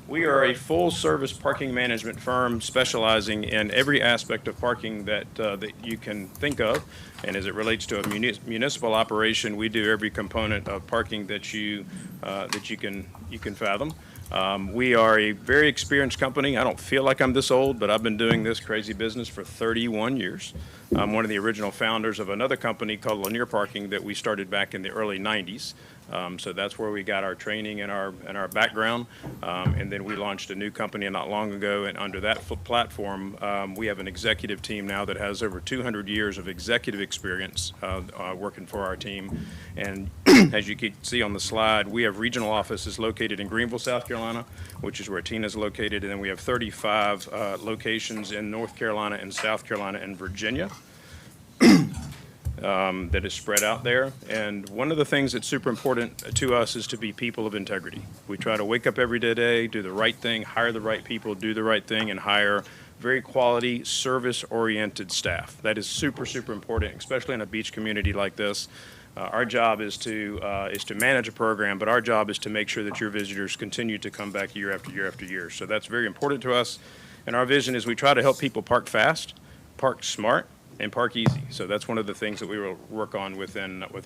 We are a full-service parking management firm specializing in every aspect of parking that you can think of. And as it relates to a municipal operation, we do every component of parking that you can fathom. We are a very experienced company. I don't feel like I'm this old, but I've been doing this crazy business for 31 years. I'm one of the original founders of another company called Lanier Parking that we started back in the early 90s. So that's where we got our training and our background. And then we launched a new company not long ago, and under that platform, we have an executive team now that has over 200 years of executive experience working for our team. And as you can see on the slide, we have regional offices located in Greenville, South Carolina, which is where Tina's located, and then we have 35 locations in North Carolina and South Carolina and Virginia. That is spread out there. And one of the things that's super important to us is to be people of integrity. We try to wake up every day, do the right thing, hire the right people, do the right thing, and hire very quality, service-oriented staff. That is super, super important, especially in a beach community like this. Our job is to manage a program, but our job is to make sure that your visitors continue to come back year after year after year. So that's very important to us. And our vision is we try to help people park fast, park smart, and park easy. So that's one of the things that we will work on with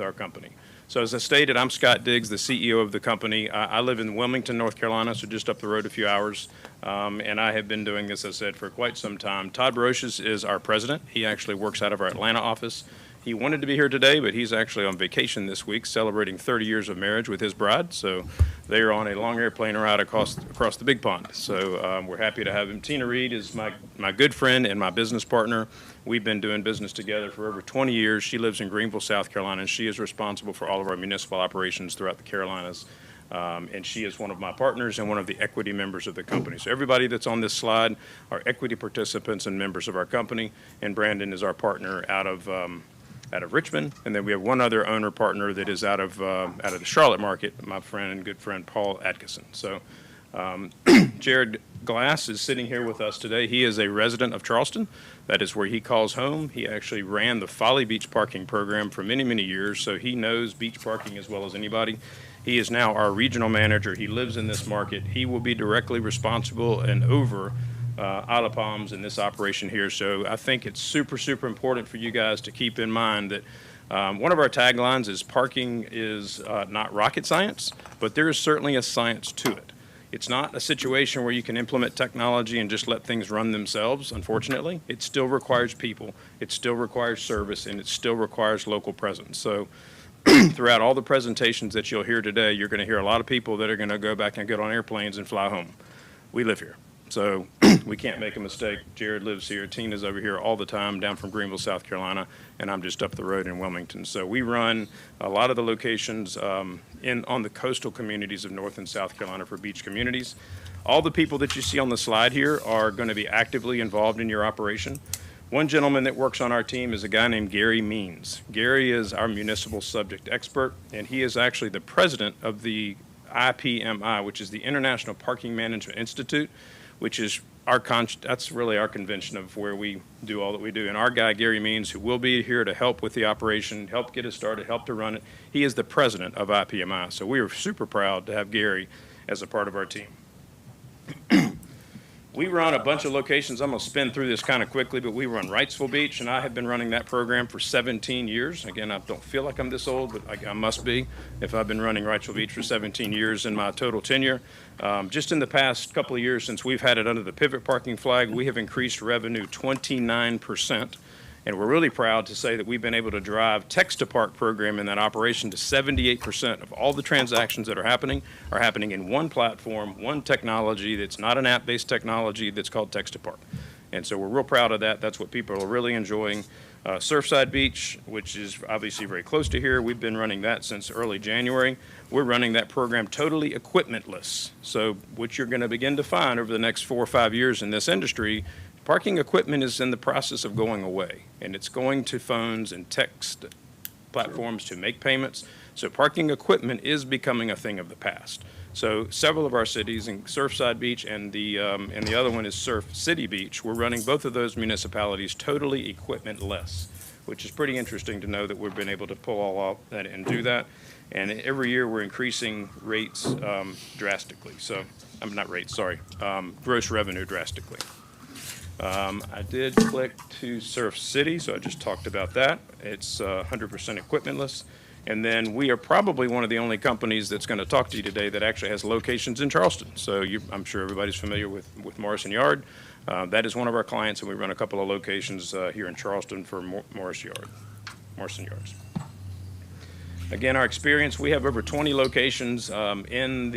our company. So as I stated, I'm Scott Diggs, the CEO of the company. I live in Wilmington, North Carolina, so just up the road a few hours. And I have been doing this, as I said, for quite some time. Todd Brocious is our president. He actually works out of our Atlanta office. He wanted to be here today, but he's actually on vacation this week, celebrating 30 years of marriage with his bride. So they are on a long airplane ride across the big pond. So we're happy to have him. Tina Reed is my good friend and my business partner. We've been doing business together for over 20 years. She lives in Greenville, South Carolina, and she is responsible for all of our municipal operations throughout the Carolinas. And she is one of my partners and one of the equity members of the company. So everybody that's on this slide are equity participants and members of our company. And Brandon is our partner out of Richmond, and then we have one other owner partner that is out of the Charlotte market, my friend and good friend Paul Atkinson. So Jared Glass is sitting here with us today. He is a resident of Charleston. That is where he calls home. He actually ran the Folly Beach parking program for many, many years, so he knows beach parking as well as anybody. He is now our regional manager. He lives in this market. He will be directly responsible and over Isle of Palms in this operation here. So I think it's super, super important for you guys to keep in mind that one of our taglines is parking is not rocket science, but there is certainly a science to it. It's not a situation where you can implement technology and just let things run themselves, unfortunately. It still requires people, it still requires service, and it still requires local presence. So throughout all the presentations that you'll hear today, you're going to hear a lot of people that are going to go back and get on airplanes and fly home. We live here. So we can't make a mistake. Jared lives here. Tina's over here all the time, down from Greenville, South Carolina, and I'm just up the road in Wilmington. So we run a lot of the locations on the coastal communities of North and South Carolina for beach communities. All the people that you see on the slide here are going to be actively involved in your operation. One gentleman that works on our team is a guy named Gary Means. Gary is our municipal subject expert, and he is actually the president of the IPMI, which is the International Parking Management Institute, which is that's really our convention of where we do all that we do. And our guy, Gary Means, who will be here to help with the operation, help get it started, help to run it, he is the president of IPMI. So we are super proud to have Gary as a part of our team. We run a bunch of locations. I'm going to spin through this kind of quickly, but we run Wrightsville Beach, and I have been running that program for 17 years. Again, I don't feel like I'm this old, but I must be if I've been running Wrightsville Beach for 17 years in my total tenure. Just in the past couple of years since we've had it under the Pivot Parking flag, we have increased revenue 29%. And we're really proud to say that we've been able to drive text-to-park program in that operation to 78% of all the transactions that are happening in one platform, one technology that's not an app-based technology that's called text-to-park. And so we're real proud of that. That's what people are really enjoying. Surfside Beach, which is obviously very close to here, we've been running that since early January. We're running that program totally equipmentless. So what you're going to begin to find over the next 4 or 5 years in this industry, parking equipment is in the process of going away, and it's going to phones and text platforms to make payments. So parking equipment is becoming a thing of the past. So several of our cities, in Surfside Beach and the other one is Surf City Beach, we're running both of those municipalities totally equipment-less, which is pretty interesting to know that we've been able to pull all off that and do that. And every year we're increasing rates drastically. So, not rates, sorry, gross revenue drastically. I did click to Surf City, so I just talked about that. It's 100% equipmentless. And then we are probably one of the only companies that's going to talk to you today that actually has locations in Charleston. So I'm sure everybody's familiar with Morrison Yard. That is one of our clients, and we run a couple of locations here in Charleston for Morrison Yards. Again, our experience, we have over 20 locations in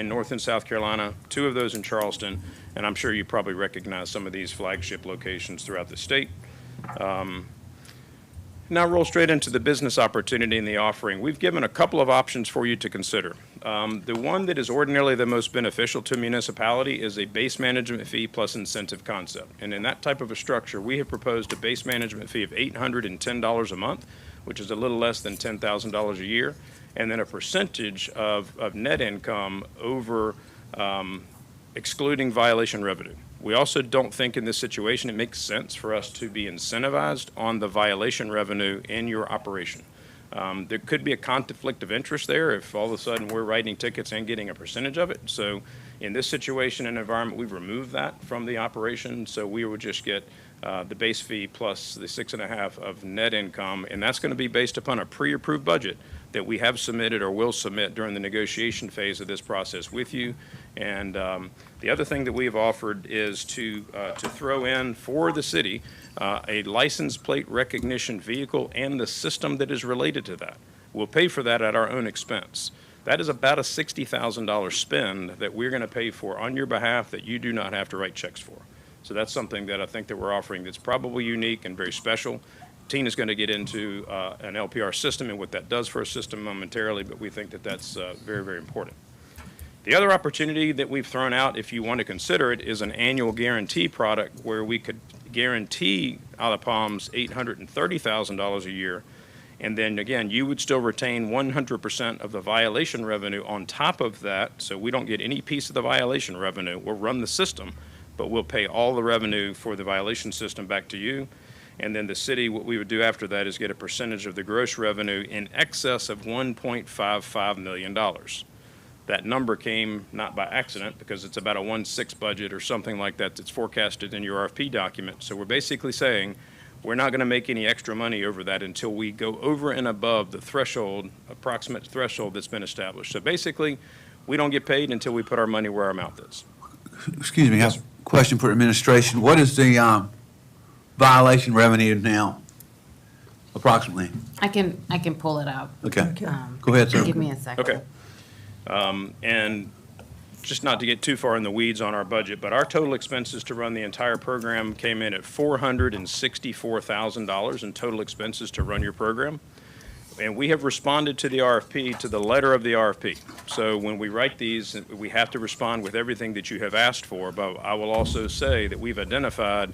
North and South Carolina, 2 of those in Charleston, and I'm sure you probably recognize some of these flagship locations throughout the state. Now roll straight into the business opportunity and the offering. We've given a couple of options for you to consider. The one that is ordinarily the most beneficial to a municipality is a base management fee plus incentive concept. And in that type of a structure, we have proposed a base management fee of $810 a month, which is a little less than $10,000 a year, and then a percentage of net income over excluding violation revenue. We also don't think in this situation it makes sense for us to be incentivized on the violation revenue in your operation. There could be a conflict of interest there if all of a sudden we're writing tickets and getting a percentage of it. So in this situation and environment, we've removed that from the operation. So we would just get the base fee plus the 6.5 of net income, and that's going to be based upon a pre-approved budget that we have submitted or will submit during the negotiation phase of this process with you. And the other thing that we have offered is to throw in for the city a license plate recognition vehicle and the system that is related to that. We'll pay for that at our own expense. That is about a $60,000 spend that we're going to pay for on your behalf that you do not have to write checks for. So that's something that I think that we're offering that's probably unique and very special. Tina's going to get into an LPR system and what that does for a system momentarily, but we think that that's very, very important. The other opportunity that we've thrown out, if you want to consider it, is an annual guarantee product where we could guarantee Isle of Palms $830,000 a year. And then again, you would still retain 100% of the violation revenue on top of that, so we don't get any piece of the violation revenue. We'll run the system, but we'll pay all the revenue for the violation system back to you. And then the city, what we would do after that is get a percentage of the gross revenue in excess of $1.55 million. That number came not by accident because it's about a 1.6 budget or something like that that's forecasted in your RFP document. So we're basically saying we're not going to make any extra money over that until we go over and above the threshold, approximate threshold that's been established. So basically, we don't get paid until we put our money where our mouth is. Excuse me, I have a question for administration. What is the violation revenue now, approximately? I can pull it up. Okay, Um, go ahead, sir. Give me a second. Okay. And just not to get too far in the weeds on our budget, but our total expenses to run the entire program came in at $464,000 in total expenses to run your program. And we have responded to the RFP, to the letter of the RFP. So when we write these, we have to respond with everything that you have asked for. But I will also say that we've identified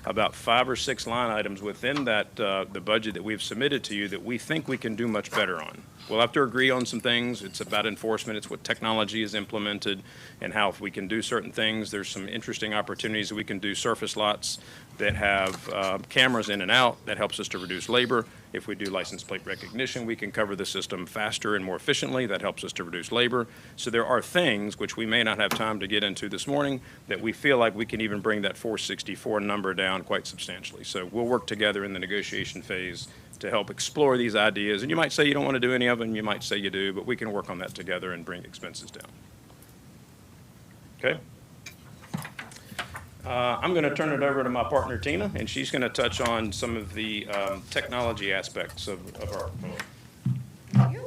about 5 or 6 line items within that, the budget that we've submitted to you that we think we can do much better on. We'll have to agree on some things. It's about enforcement. It's what technology is implemented and how if we can do certain things. There's some interesting opportunities that we can do surface lots that have cameras in and out. That helps us to reduce labor. If we do license plate recognition, we can cover the system faster and more efficiently. That helps us to reduce labor. So there are things, which we may not have time to get into this morning, that we feel like we can even bring that 464 number down quite substantially. So we'll work together in the negotiation phase to help explore these ideas. And you might say you don't want to do any of them, you might say you do, but we can work on that together and bring expenses down. Okay? I'm going to turn it over to my partner, Tina, and she's going to touch on some of the technology aspects of our proposal. Thank you.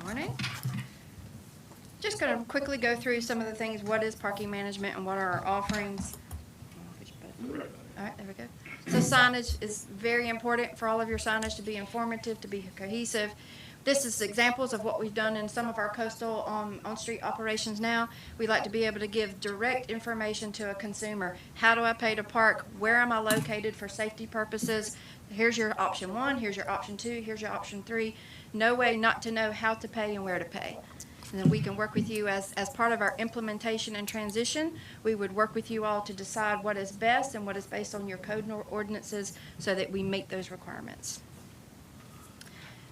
Morning. Just going to quickly go through some of the things, what is parking management and what are our offerings. All right, there we go. So signage is very important for all of your signage to be informative, to be cohesive. This is examples of what we've done in some of our coastal on-street operations now. We like to be able to give direct information to a consumer. How do I pay to park? Where am I located for safety purposes? Here's your option 1, here's your option 2, here's your option 3. No way not to know how to pay and where to pay. And then we can work with you as part of our implementation and transition. We would work with you all to decide what is best and what is based on your code and ordinances so that we meet those requirements.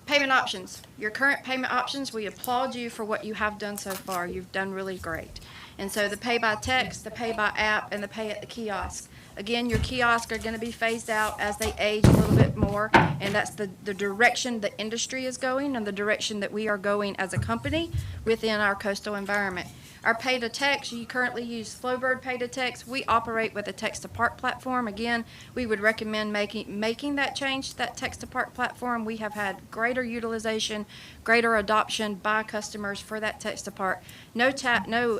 Payment options. Your current payment options, we applaud you for what you have done so far. You've done really great. And so the pay by text, the pay by app, and the pay at the kiosk. Again, your kiosks are going to be phased out as they age a little bit more, and that's the direction the industry is going and the direction that we are going as a company within our coastal environment. Our pay to text, you currently use Flowbird pay to text. We operate with a text to park platform. Again, we would recommend making that change to that text to park platform. We have had greater utilization, greater adoption by customers for that text to park. No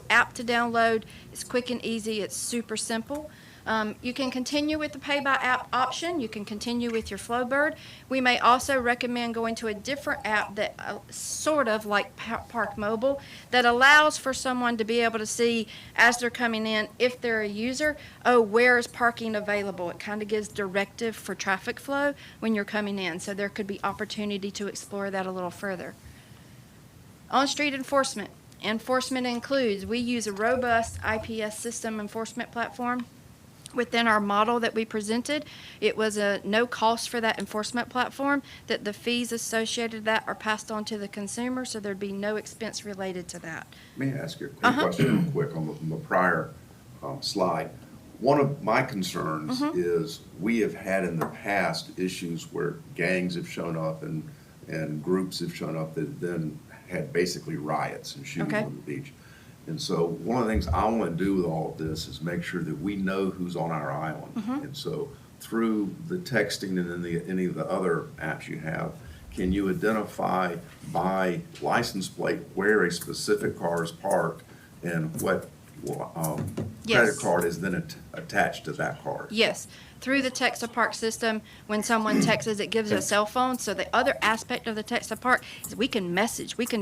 app to download. It's quick and easy. It's super simple. You can continue with the pay by app option. You can continue with your Flowbird. We may also recommend going to a different app that sort of like Park Mobile that allows for someone to be able to see as they're coming in, if they're a user, oh, where is parking available? It kind of gives directive for traffic flow when you're coming in. So there could be opportunity to explore that a little further. On-street enforcement. Enforcement includes, we use a robust IPS system enforcement platform. Within our model that we presented, it was a no cost for that enforcement platform, that the fees associated with that are passed on to the consumer, so there'd be no expense related to that. May I ask you a quick question real quick on the prior slide? one of my concerns is we have had in the past issues where gangs have shown up and groups have shown up that then had basically riots and shootings Okay. on the beach. And so one of the things I want to do with all of this is make sure that we know who's on our island. And so through the texting and then any of the other apps you have, can you identify by license plate where a specific car is parked and what Yes. credit card is then attached to that card? Yes, through the text to park system, when someone texts, it gives you a cell phone. So the other aspect of the text to park is we can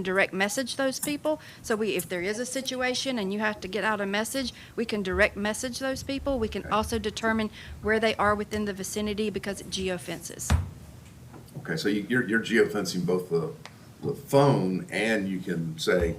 direct message those people. So if there is a situation and you have to get out a message, we can direct message those people. We can also determine where they are within the vicinity because it geofences. Okay, so you're geofencing both the phone and you can say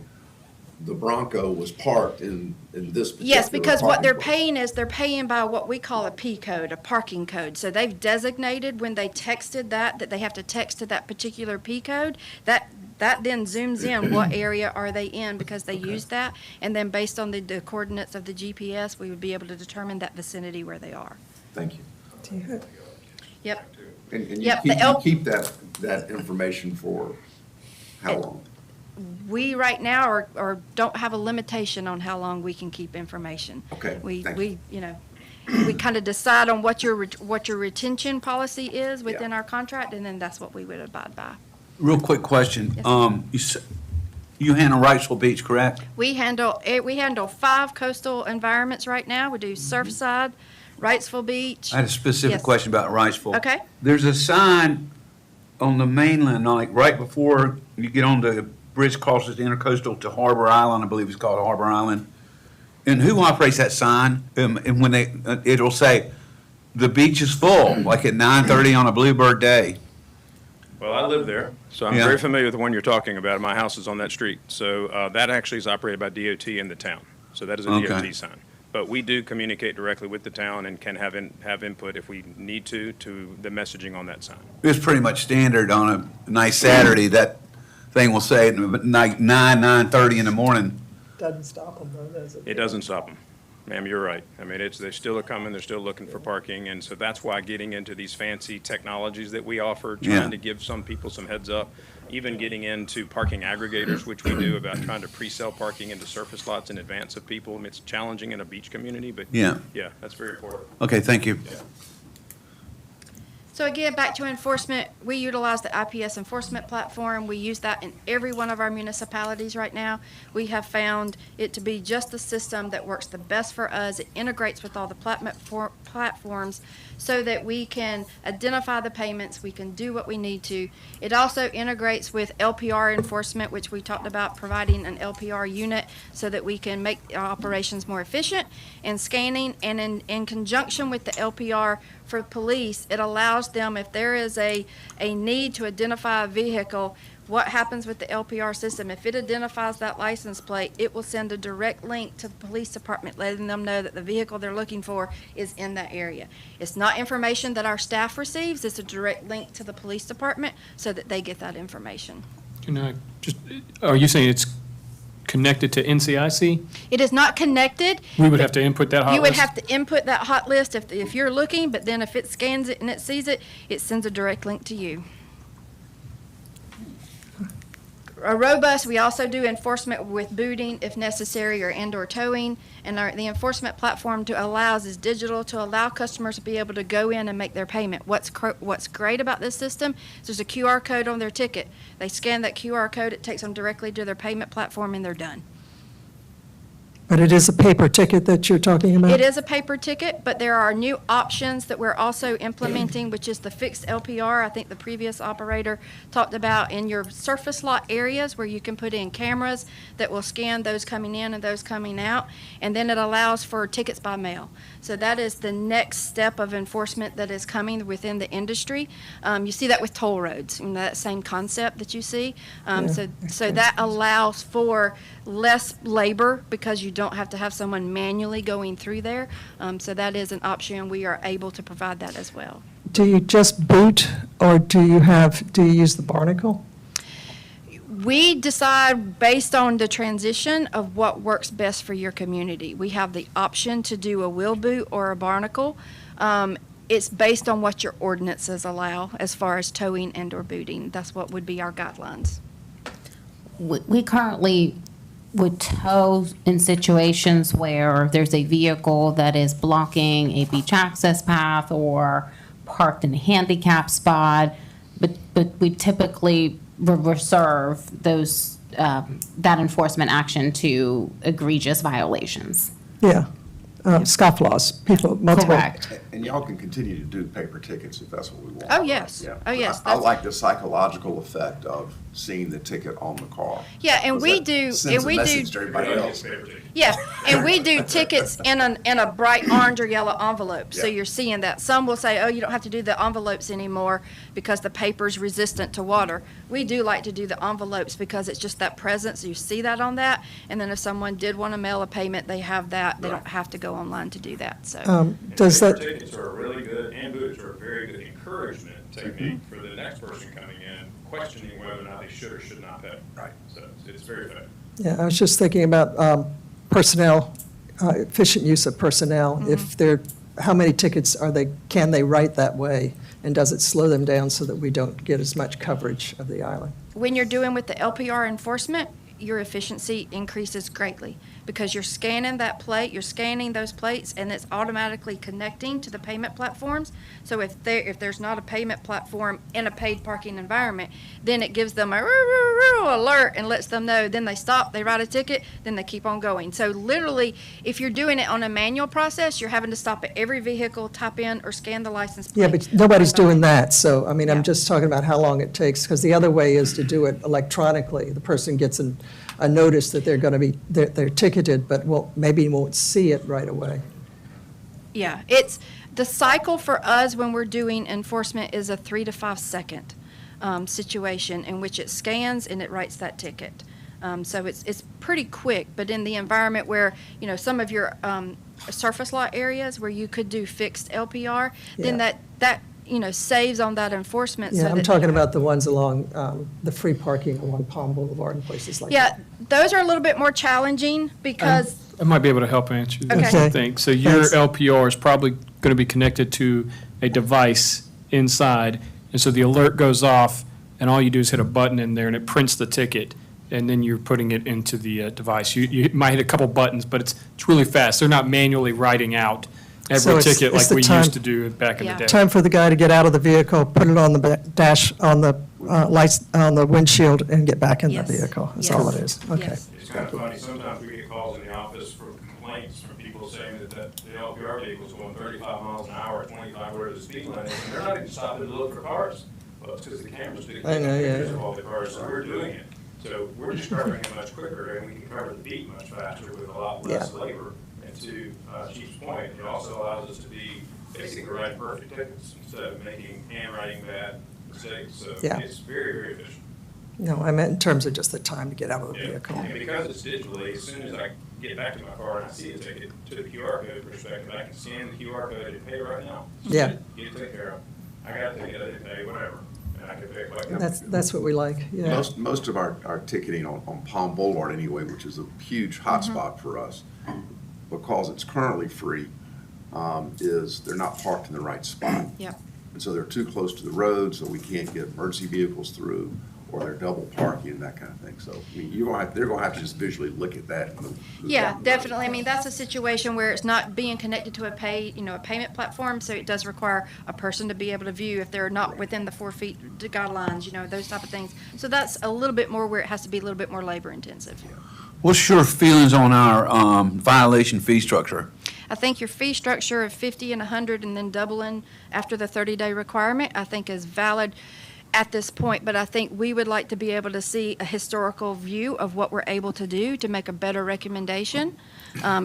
the Bronco was parked in this particular Yes, because what they're parking paying is they're paying by what we call a P code, a parking code. So they've designated when they texted that they have to text to that particular P code. That then zooms in what area are they in because they use that. And then based on the coordinates of the GPS, we would be able to determine that vicinity where they are. Thank you. Do you have- Yep. And you Yep, keep, the L- you keep that information for how long? We right now don't have a limitation on how long we can keep information. Okay, thank you. We kind of decide on what your retention policy is within Yeah. our contract, and then that's what we would abide by. Real quick question. Yes. You handle Wrightsville Beach, correct? We handle 5 coastal environments right now. We do Surfside, Wrightsville Beach. I had a specific Yes. question about Wrightsville. Okay. There's a sign on the mainland, like right before you get on the bridge crosses the intercoastal to Harbor Island, I believe it's called Harbor Island. And who operates that sign? And when it'll say, the beach is full, like at 9:30 on a Bluebird day. Well, I live there, so I'm Yeah. very familiar with the one you're talking about. My house is on that street. So that actually is operated by DOT in the town. So that is a Okay. DOT sign. But we do communicate directly with the town and can have input if we need to the messaging on that sign. It's pretty much standard on a nice Saturday, that thing will say at like 9:30 in the morning. Doesn't stop them though, does it? It doesn't stop them. Ma'am, you're right. I mean, they still are coming, they're still looking for parking, and so that's why getting into these fancy technologies that we offer, Yeah. trying to give some people some heads up, even getting into parking aggregators, which we do, about trying to pre-sell parking into surface lots in advance of people. I mean, it's challenging in a beach community, but Yeah. yeah, that's very important. Okay, thank you. So again, back to enforcement, we utilize the IPS enforcement platform. We use that in every one of our municipalities right now. We have found it to be just the system that works the best for us. It integrates with all the platforms so that we can identify the payments, we can do what we need to. It also integrates with LPR enforcement, which we talked about, providing an LPR unit so that we can make our operations more efficient, and scanning, and in conjunction with the LPR for police, it allows them, if there is a need to identify a vehicle, what happens with the LPR system, if it identifies that license plate, it will send a direct link to the police department, letting them know that the vehicle they're looking for is in that area. It's not information that our staff receives, it's a direct link to the police department so that they get that information. Can I just, are you saying it's connected to NCIC? It is not connected. We would have to input that hot You would list? have to input that hot list if you're looking, but then if it scans it and it sees it, it sends a direct link to you. A robust, we also do enforcement with booting if necessary, or and/or towing. And the enforcement platform allows is digital to allow customers to be able to go in and make their payment. What's great about this system is there's a QR code on their ticket. They scan that QR code, it takes them directly to their payment platform, and they're done. But it is a paper ticket that you're talking about? It is a paper ticket, but there are new options that we're also implementing, which is the fixed LPR. I think the previous operator talked about in your surface lot areas where you can put in cameras that will scan those coming in and those coming out. And then it allows for tickets by mail. So that is the next step of enforcement that is coming within the industry. You see that with toll roads, that same concept that you see. So that allows for less labor because you don't have to have someone manually going through there. So that is an option. We are able to provide that as well. Do you just boot, or do you use the barnacle? We decide based on the transition of what works best for your community. We have the option to do a wheel boot or a barnacle. It's based on what your ordinances allow as far as towing and/or booting. That's what would be our guidelines. We currently would tow in situations where there's a vehicle that is blocking a beach access path or parked in a handicap spot, but we typically reserve those, that enforcement action to egregious violations. Yeah. Scofflaws, people, multiple. Correct. And y'all can continue to do paper tickets if that's what we want. Oh, yes. Yeah. Oh, yes. I like the psychological effect of seeing the ticket on the car. Yeah, and Because we that do, sends and a we do. message to everybody else. Yeah, and we do tickets in a bright orange or yellow envelope, so Yeah. you're seeing that. Some will say, oh, you don't have to do the envelopes anymore because the paper's resistant to water. We do like to do the envelopes because it's just that presence, you see that on that, and then if someone did want to mail a payment, they have that, they don't have to go online to do that, so. Does that, Tickets are really good, and boots are a very good encouragement technique for the next person coming in, questioning whether or not they should or should not pay. Right. So it's very effective. yeah, I was just thinking about personnel, efficient use of personnel. If they're, how many tickets can they write that way? And does it slow them down so that we don't get as much coverage of the island? When you're doing with the LPR enforcement, your efficiency increases greatly because you're scanning that plate, you're scanning those plates, and it's automatically connecting to the payment platforms. So if there's not a payment platform in a paid parking environment, then it gives them a alert and lets them know. Then they stop, they write a ticket, then they keep on going. So literally, if you're doing it on a manual process, you're having to stop at every vehicle, type in or scan the license plate. Yeah, but nobody's doing that, so, I mean, Yeah. I'm just talking about how long it takes, because the other way is to do it electronically. The person gets a notice that they're going to be, they're ticketed, but maybe won't see it right away. Yeah, it's, the cycle for us when we're doing enforcement is a 3 to 5 second situation in which it scans and it writes that ticket. So it's pretty quick, but in the environment where, some of your surface lot areas where you could do fixed LPR, then Yeah. that saves on that enforcement. so Yeah, I'm that- talking about the ones along the free parking along Palm Boulevard and places like Yeah, that. those are a little bit more challenging because, I might be able to help answer this, Okay. I think. So your Thanks. LPR is probably going to be connected to a device inside, and so the alert goes off, and all you do is hit a button in there, and it prints the ticket, and then you're putting it into the device. You might hit a couple buttons, but it's really fast. They're not manually writing out So every it's- ticket it's like the we time- used to do back in the Yeah. day. Time for the guy to get out of the vehicle, put it on the dash, on the lights, on the windshield, and get back in the Yes. vehicle. That's all it is. Okay. yes. It's kind of funny, sometimes we get calls in the office for complaints from people saying that the LPR vehicle's going 35 miles an hour, 25 where the speed limit is, and they're not even stopping to look for cars. Well, it's because the camera's taking I know, yeah. pictures of all the cars, so we're doing it. So we're just covering it much quicker, and we can cover the beat much faster with a lot less labor. And to Chief's point, it also allows us to be basically writing perfect tickets instead of making handwriting bad mistakes. So Yeah. it's very, very efficient. No, I meant in terms of just the time to get out of the Yeah, vehicle. and because it's digitally, as soon as I get back to my car and I see a ticket to the QR code perspective, I can scan the QR code and pay right now. Yeah. Get it taken care of. I got a ticket, I didn't pay, whatever, and I can pay it quick. That's what we like, yeah. Most of our ticketing on Palm Boulevard anyway, which is a huge hotspot for us, because it's currently free, is they're not parked in the right spot. Yep. And so they're too close to the road, so we can't get emergency vehicles through, or they're double parking, that kind of thing. So, I mean, they're gonna have to just visually look at that. and move Yeah, down the road. definitely. I mean, that's a situation where it's not being connected to a payment platform, so it does require a person to be able to view if they're not within the 4 feet guidelines, those type of things. So that's a little bit more where it has to be a little bit more labor intensive. What's your feelings on our violation fee structure? I think your fee structure of 50 and 100 and then doubling after the 30-day requirement, I think is valid at this point, but I think we would like to be able to see a historical view of what we're able to do to make a better recommendation.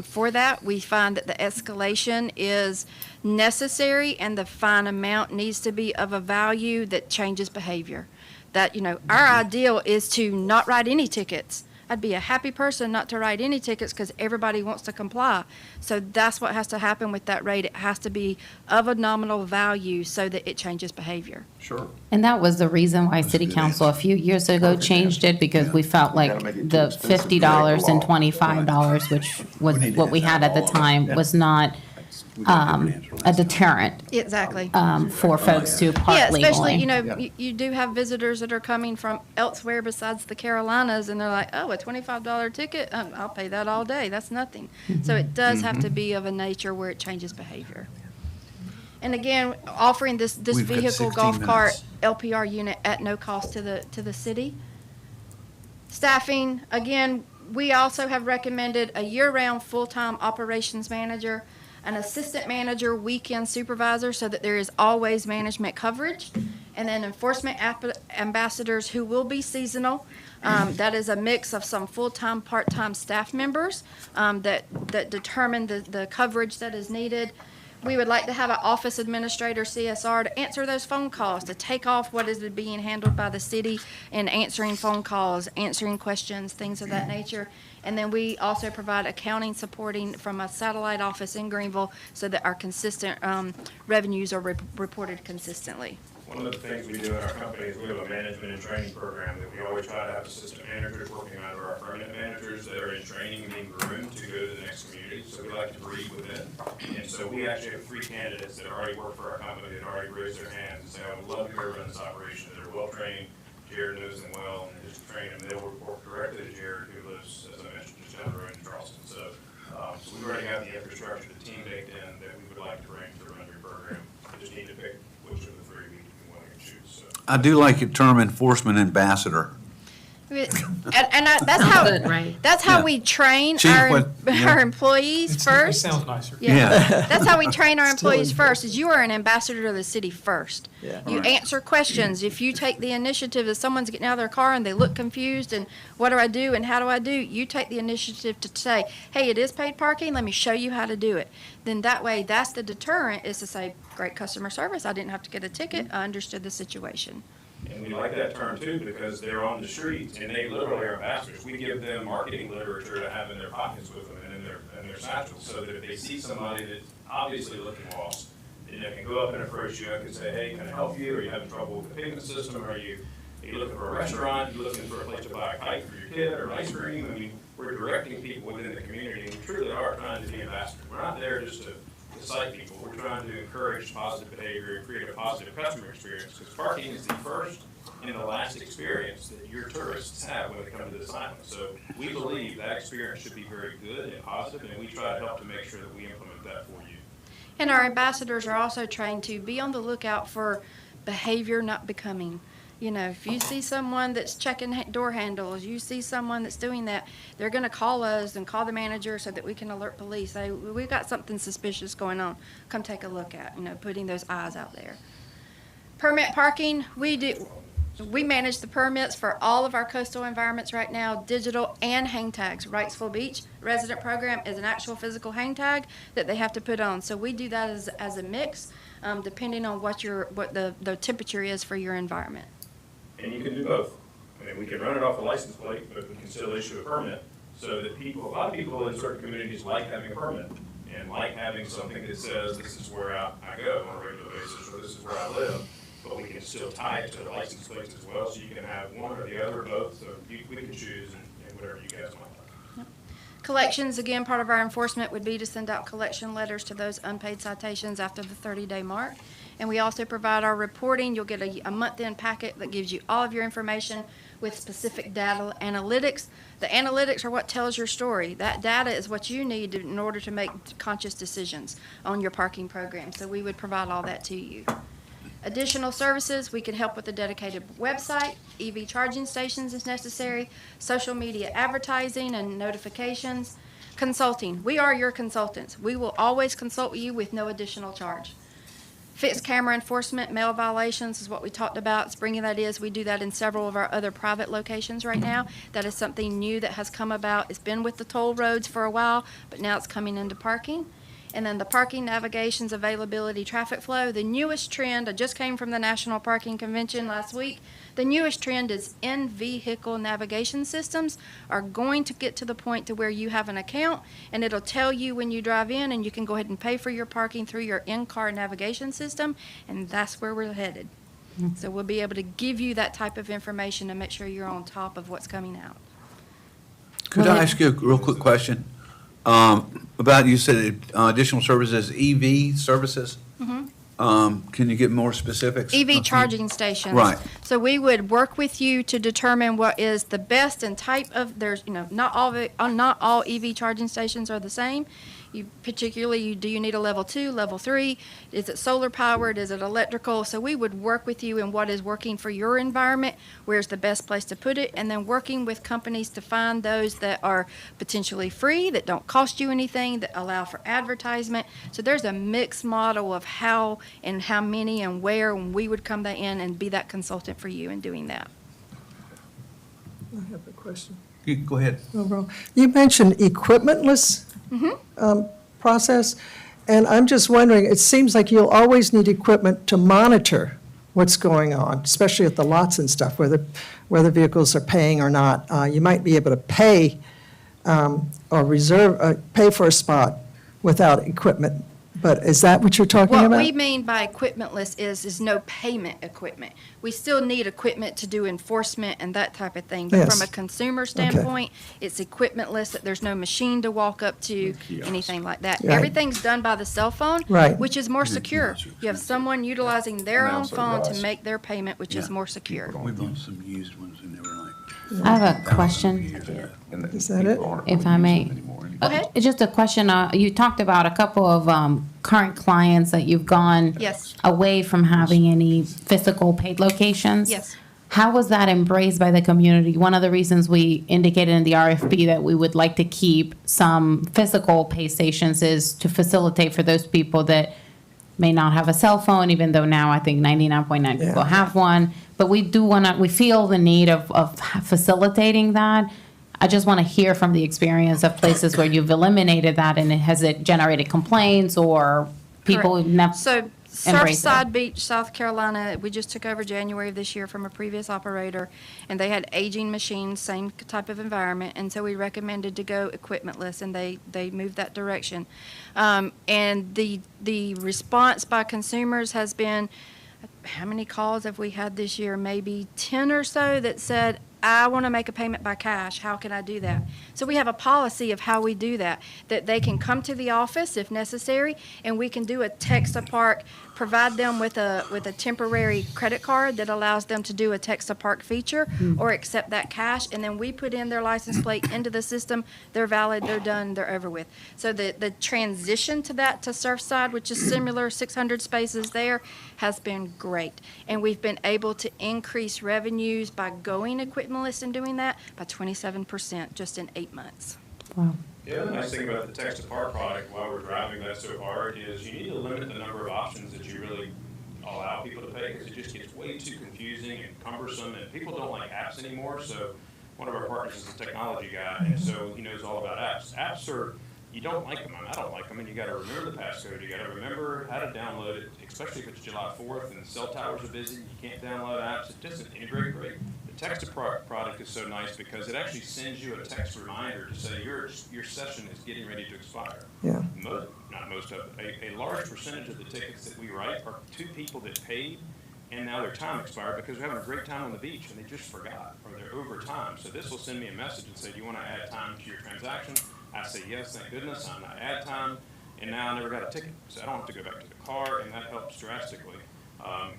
For that, we find that the escalation is necessary and the fine amount needs to be of a value that changes behavior. That, our ideal is to not write any tickets I'd be a happy person not to write any tickets because everybody wants to comply. So that's what has to happen with that rate. It has to be of a nominal value so that it changes behavior. Sure. And that was the reason why City good Council a few years ago Perfect changed answer. it, because Yeah. we felt We like gotta make it too the expensive to break $50 the and law. $25, which was We need to what we have had at the all of it. time, was not We got a different answer a last time. deterrent Exactly. for folks to park Yeah, especially, legally. you know, Yeah. you do have visitors that are coming from elsewhere besides the Carolinas, and they're like, oh, a $25 ticket? I'll pay that all day. That's nothing. So it does have to be of a nature where it changes behavior. And again, offering this We've got vehicle 16 golf cart minutes. LPR unit at no cost to the city. Staffing, again, we also have recommended a year-round full-time operations manager, an assistant manager, weekend supervisor, so that there is always management coverage, and then enforcement ambassadors who will be seasonal. That is a mix of some full-time, part-time staff members that determine the coverage that is needed. We would like to have an office administrator, CSR, to answer those phone calls, to take off what is being handled by the city and answering phone calls, answering questions, things of that nature. And then we also provide accounting supporting from a satellite office in Greenville so that our consistent revenues are reported consistently. One of the things we do in our company is we have a management and training program that we always try to have assistant managers working under our permanent managers that are in training and being groomed to go to the next community. So we like to breed within. And so we actually have 3 candidates that already work for our company that already raised their hands and say, I would love to go run this operation. They're well trained. Jared knows them well and just train them. They'll report directly to Jared, who lives, as I mentioned, just down the road in Charleston. So we already have the infrastructure, the team baked in that we would like to bring to run your program. We just need to pick which of the 3 we want to choose. So. I do like your term enforcement ambassador. That's how Good, right? that's how Yeah. we train Chief, our what- yeah. our employees first. It sounds nicer. Yeah. That's how we train our Still employees important. first, is you are an ambassador to the city first. Yeah. You answer questions. If you take the initiative, if someone's getting out of their car and they look confused and what do I do and how do I do, you take the initiative to say, hey, it is paid parking, let me show you how to do it. Then that way, that's the deterrent, is to say, great customer service, I didn't have to get a ticket, I understood the situation. And we like that term too, because they're on the streets and they literally are ambassadors. We give them marketing literature to have in their pockets with them and in their satchels, so that if they see somebody that's obviously looking lost, then they can go up and approach you and can say, hey, can I help you? Are you having trouble with the payment system? Are you looking for a restaurant? Are you looking for a place to buy a kite for your kid or ice cream? I mean, we're directing people within the community, and we truly are trying to be ambassadors. We're not there just to cite people. We're trying to encourage positive behavior and create a positive customer experience, because parking is the first and the last experience that your tourists have when they come to this island. So we believe that experience should be very good and positive, and we try to help to make sure that we implement that for you. And our ambassadors are also trained to be on the lookout for behavior not becoming. You know, if you see someone that's checking door handles, you see someone that's doing that, they're going to call us and call the manager so that we can alert police. Say, we've got something suspicious going on. Come take a look at, putting those eyes out there. Permit parking, we manage the permits for all of our coastal environments right now, digital and hang tags. Wrightsville Beach resident program is an actual physical hang tag that they have to put on. So we do that as a mix, depending on what the temperature is for your environment. And you can do both. I mean, we can run it off a license plate, but we can still issue a permit, so that a lot of people in certain communities like having a permit and like having something that says this is where I go on a regular basis, or this is where I live. But we can still tie it to the license plates as well, so you can have one or the other or both, so we can choose and whatever you guys want. Collections, again, part of our enforcement would be to send out collection letters to those unpaid citations after the 30-day mark. And we also provide our reporting. You'll get a month-end packet that gives you all of your information with specific data analytics. The analytics are what tells your story. That data is what you need in order to make conscious decisions on your parking program. So we would provide all that to you. Additional services, we can help with a dedicated website, EV charging stations if necessary, social media advertising and notifications. Consulting, we are your consultants. We will always consult you with no additional charge. Fixed camera enforcement, mail violations is what we talked about. Bringing that is, we do that in several of our other private locations right now. That is something new that has come about. It's been with the toll roads for a while, but now it's coming into parking. And then the parking, navigations, availability, traffic flow. The newest trend, I just came from the National Parking Convention last week. The newest trend is in-vehicle navigation systems are going to get to the point to where you have an account and it'll tell you when you drive in and you can go ahead and pay for your parking through your in-car navigation system, and that's where we're headed. So we'll be able to give you that type of information to make sure you're on top of what's coming out. Could I ask you a real quick question? About, you said additional services, EV services? Can you get more specifics? EV charging stations. Right. So we would work with you to determine what is the best and type of, there's, not all EV charging stations are the same. Do you need a level 2, level 3? Is it solar powered? Is it electrical? So we would work with you in what is working for your environment, where's the best place to put it, and then working with companies to find those that are potentially free, that don't cost you anything, that allow for advertisement. So there's a mixed model of how and how many and where, and we would come in and be that consultant for you in doing that. I have a question. Go ahead. Overall, you mentioned equipmentless process, and I'm just wondering, it seems like you'll always need equipment to monitor what's going on, especially at the lots and stuff, whether vehicles are paying or not. You might be able to pay or pay for a spot without equipment, but is that what you're talking What about? we mean by equipmentless is no payment equipment. We still need equipment to do enforcement and that type of thing. But from a Yes. consumer standpoint, it's equipmentless, that there's no machine to walk up to, anything like that. Right. Everything's done by the cell phone, Right. which is more secure. You have someone utilizing their And own also phone to Ross. make their payment, which is Yeah. more secure. We bought some used ones and they were like. I have a question. Is that it? If I may. Go ahead. It's just a question, you talked about a couple of current clients that you've gone Yes. away from having any physical paid locations. Yes. How was that embraced by the community? One of the reasons we indicated in the RFP that we would like to keep some physical pay stations is to facilitate for those people that may not have a cell phone, even though now I think 99.9 people Yeah. have one. But we do we feel the need of facilitating that. I just want to hear from the experience of places where you've eliminated that, and has it generated complaints or people Correct. who've never So embraced it? Surfside Beach, South Carolina, we just took over January of this year from a previous operator, and they had aging machines, same type of environment, and so we recommended to go equipmentless, and they moved that direction. And the response by consumers has been, how many calls have we had this year? Maybe 10 or so that said, I want to make a payment by cash. How can I do that? So we have a policy of how we do that they can come to the office if necessary, and we can do a text to park, provide them with a temporary credit card that allows them to do a text to park feature or accept that cash, and then we put in their license plate into the system. They're valid, they're done, they're over with. So the transition to that to Surfside, which is similar, 600 spaces there, has been great. And we've been able to increase revenues by going equipmentless and doing that by 27% just in 8 months. Wow. The other nice thing about the text-to-park product, while we're driving that so hard, is you need to limit the number of options that you really allow people to pay, because it just gets way too confusing and cumbersome, and people don't like apps anymore. So one of our partners is a technology guy, and so he knows all about apps. Apps are, you don't like them, I don't like them, and you gotta remember the passcode, you gotta remember how to download it, especially if it's July 4th and the cell towers are busy, you can't download apps, it doesn't integrate great. The text-to-park product is so nice because it actually sends you a text reminder to say your session is getting ready to expire. Yeah. Not most of it, a large percentage of the tickets that we write are to people that paid and now their time expired because they're having a great time on the beach and they just forgot, or they're over time. So this will send me a message and say, do you want to add time to your transaction? I say, yes, thank goodness, I'm not add time, and now I never got a ticket. So I don't have to go back to the car, and that helps drastically.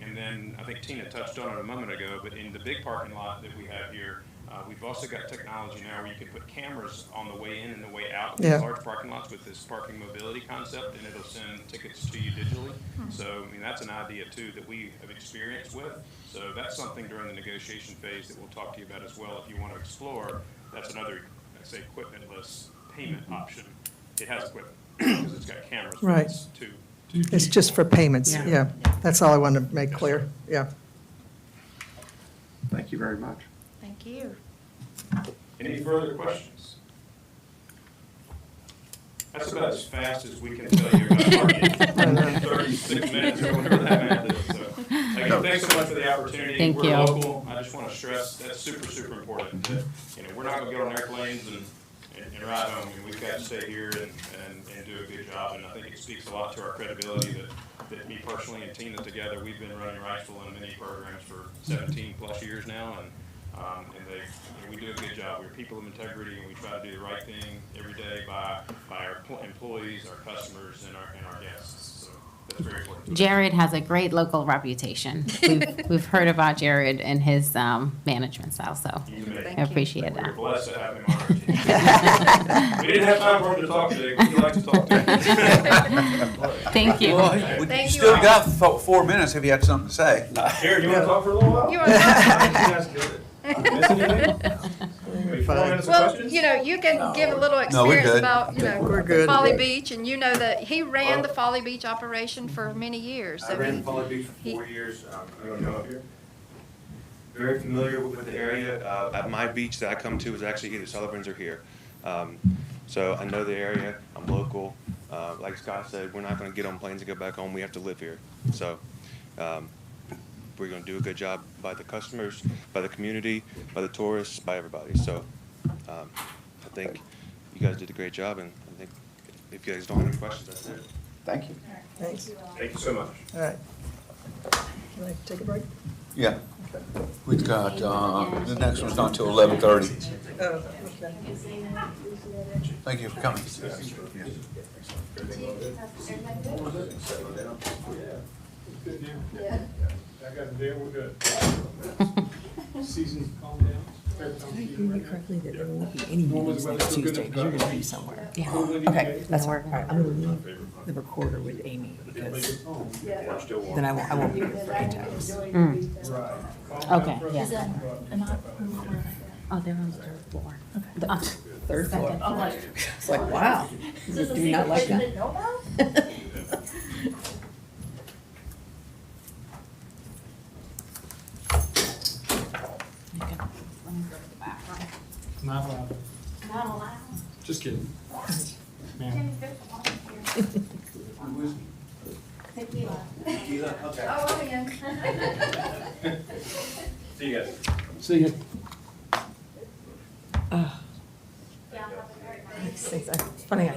And then I think Tina touched on it a moment ago, but in the big parking lot that we have here, we've also got technology now where you can put cameras on the way in and the way out of Yeah. these large parking lots with this parking mobility concept, and it'll send tickets to you digitally. So, I mean, that's an idea too that we have experience with. So that's something during the negotiation phase that we'll talk to you about as well if you want to explore. That's another, I'd say, equipmentless payment option. It has equipment because it's got cameras. but Right. It's two It's just for payments, yeah. That's all I wanted to make clear, yeah. Thank you very much. Thank you. Any further questions? That's about as fast as we can tell you about parking in 36 minutes or whatever that math is. So, again, thanks so much for the opportunity. Thank We're you. local. I just want to stress that's super, super important. That, we're not going to get on airplanes and ride home. We've got to stay here and do a good job. And I think it speaks a lot to our credibility that me personally and Tina together, we've been running Riceville and many programs for 17 plus years now. And we do a good job. We're people of integrity, and we try to do the right thing every day by our employees, our customers, and our guests. So that's very important to us. Jared has a great local reputation. We've heard about Jared and his management style, so I appreciate We're that. blessed to have him on our team. We didn't have time for him to talk today. Would you like to talk to him? Thank you. Well, we Thank you still all. got 4 minutes if you had something to say. Jared, you want to talk for a little while? You want to talk? That's good. Miss anything? Maybe 4 minutes of Well, questions? you can give a little No, we're experience good. about, We're good. Folly Beach, and you know that he ran the Folly Beach operation for many years. I So ran he- Folly Beach he- for 4 years. I don't know, very familiar with the area. At my beach that I come to is actually either Sullivan's or here. So I know the area, I'm local. Like Scott said, we're not gonna get on planes and go back home, we have to live here. So, we're gonna do a good job by the customers, by the community, by the tourists, by everybody. So, I think you guys did a great job, and I think if you guys don't have any questions, that's it. Thank you. Thanks. Thank you so much. All right. Can I take a break? Yeah. We've got, the next one's not until 11:30. Oh, okay. Thank you for coming. I got the deal, we're good. Season's calmed down. Did I hear you correctly that there won't be any meetings next Tuesday, because you're gonna be somewhere? Yeah, okay, that's all right. All right, I'm gonna leave the recorder with Amy, because then I won't be here for 8 hours. Okay, yeah. Is that an odd? Oh, they're on the third floor. Third floor. It's like, wow, do you not like that? Not allowed. Not allowed. Just kidding. Man. Tequila. Oh, yeah. See you guys. See you. It's funny, I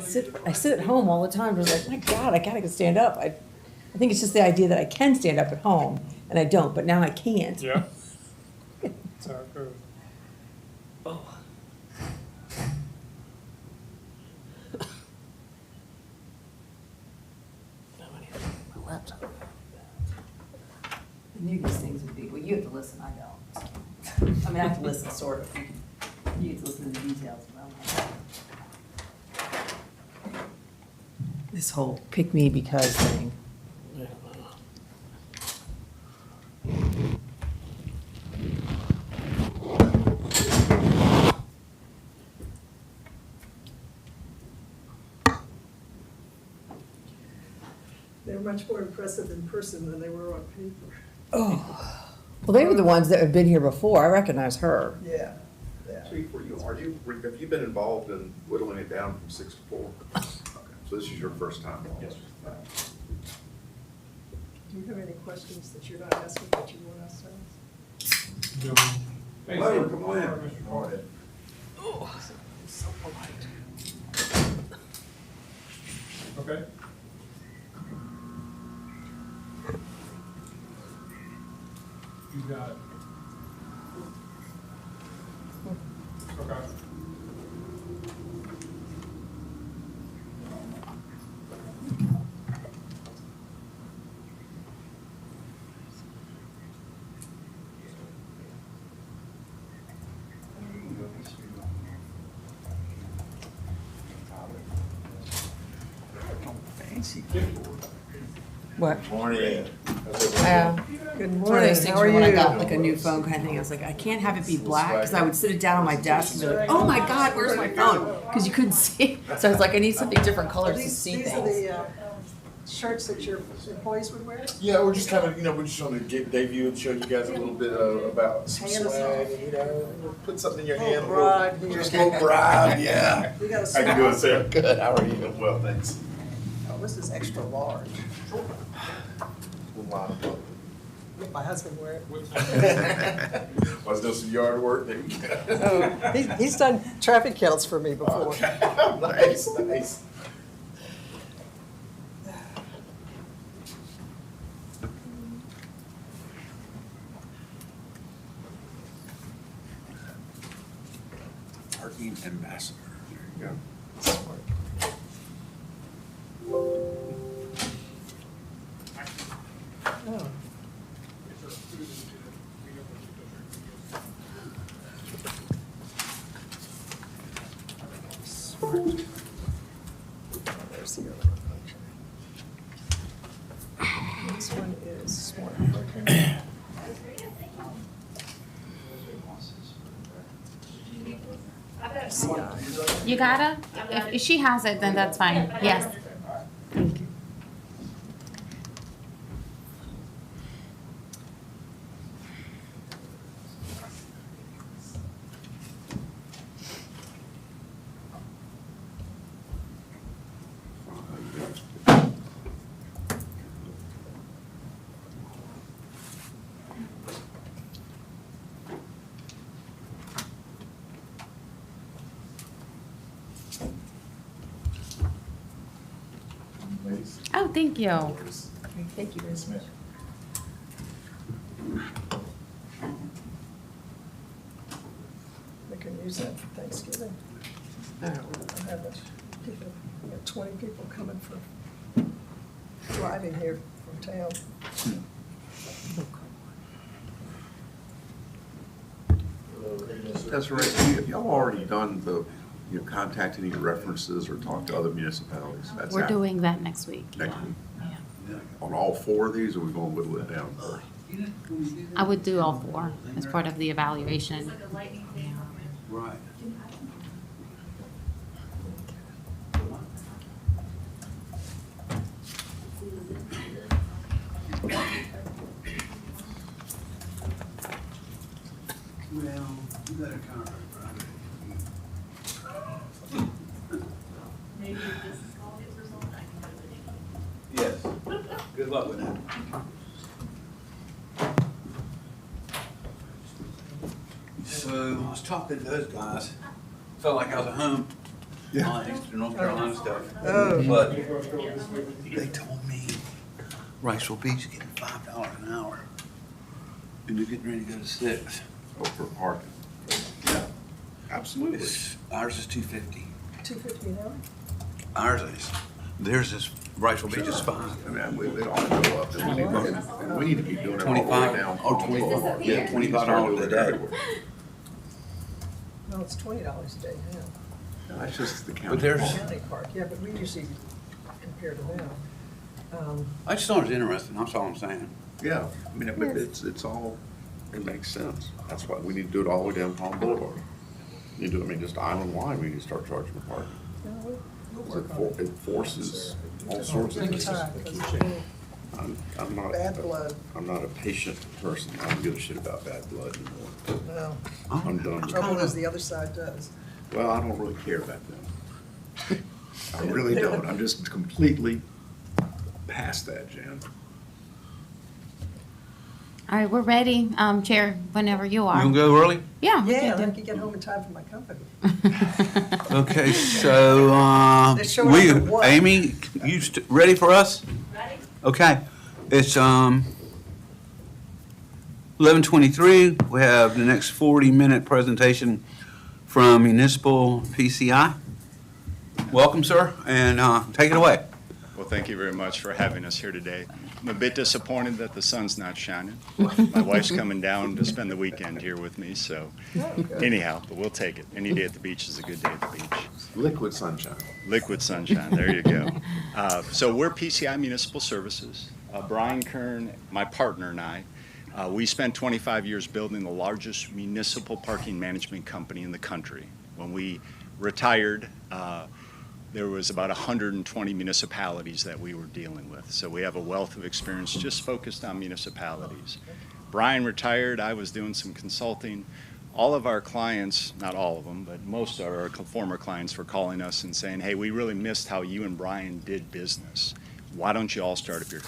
sit at home all the time, just like, my God, I gotta go stand up. I think it's just the idea that I can stand up at home, and I don't, but now I can't. Yeah. That's how it goes. Oh. My laptop. I knew these things would be, well, you have to listen, I don't. I mean, I have to listen, sort of. You get to listen to the details, but I'm not. This whole pick me because thing. They're much more impressive in person than they were on paper. Oh, well, they were the ones that had been here before. I recognize her. Yeah, yeah. Chief, have you been involved in whittling it down from 6 to 4? Okay, so this is your first time? Yes. Do you have any questions that you're not asking that you want us to ask? Hello, come on in. Mr. Carter. Oh, so polite. Okay. You got it. Okay. What? Morning. Good One of morning, those things how are where when I got you? like a new phone kind of thing, I was like, I can't have it be black, because I would sit it down on my desk and be like, oh my God, where's my phone? Because you couldn't see. So I was like, I need something different colors to see These are things. the shirts that your employees would wear? Yeah, we're just kind of, we're just trying to debut and show you guys a little bit about some Hand us swag, off. we'll put something in your Little hand. bribe here. Just a little bribe, yeah. We got a How you doing, small- sir? Good, how are you? Well, thanks. Oh, this is extra large. We'll line them up. Let my husband wear it. Was doing some yard work, there you go. Oh, he's done traffic counts for me before. Okay, nice, nice. Parking ambassador, there you go. Oh. Smart. Oh, there's the other one. Okay. This one is smart parking. CI. You got it? If she has it, then that's fine. Yes. Thank you. Ladies. Oh, thank you. Thank you. Yes, ma'am. We can use that for Thanksgiving. I have people, we got 20 people coming driving here from town. That's right. Have y'all already done contacting any references or talked to other municipalities? That's We're happening doing that next week. next Yeah. week. Yeah. On all four of these, or we going to whittle it down first? I would do all four as part of the evaluation. Right. Well, you better kind of. Maybe if this call gets resolved, I can go to the. Yes. Good luck with that. So I was talking to those guys. Felt like I was at home. Eastern North Carolina stuff. Oh. But they told me Riceville Beach is getting $5 an hour. And they're getting ready to go to 6. Oh, for parking? Yeah, absolutely. Ours is $2.50. $2.50 an hour? Ours is. Theirs is, Riceville Beach is 5. I mean, it ought to go up, and we need to be doing it all the way 25 down. or 25, yeah, $25 a day. No, it's $20 a day now. That's just the county. But there's- County park, yeah, but we usually compare to them. I just thought it was interesting, that's all I'm saying. Yeah, I mean, but it's all, it makes sense. That's why we need to do it all the way down Palm Boulevard. You do, I mean, just island-wide, we need to start charging for parking. No, we'll It work on it. it forces all sorts of Take things. time, 'cause it's really I'm not. bad blood. I'm not a patient person. I don't give a shit about bad blood anymore. No, I'm done. trouble is the other side does. Well, I don't really care about them. I really don't. I'm just completely past that, Jan. All right, we're ready, Chair, whenever you You are. gonna go early? Yeah. we Yeah, I can can get home in time for my company. do. Okay, so, They're showing up at what? Amy, ready for us? Ready? Okay, it's, 11:23. We have the next 40-minute presentation from Municipal PCI. Welcome, sir, and, take it away. Well, thank you very much for having us here today. I'm a bit disappointed that the sun's not shining. My wife's coming down to spend the weekend here with me, so anyhow, but we'll take it. Any day at the beach is a good day at the beach. Liquid sunshine. Liquid sunshine, there you go. So we're PCI Municipal Services. Brian Kern, my partner, and I, we spent 25 years building the largest municipal parking management company in the country. When we retired, there was about 120 municipalities that we were dealing with. So we have a wealth of experience just focused on municipalities. Brian retired, I was doing some consulting. All of our clients, not all of them, but most of our former clients were calling us and saying, hey, we really missed how you and Brian did business. Why don't you all start up your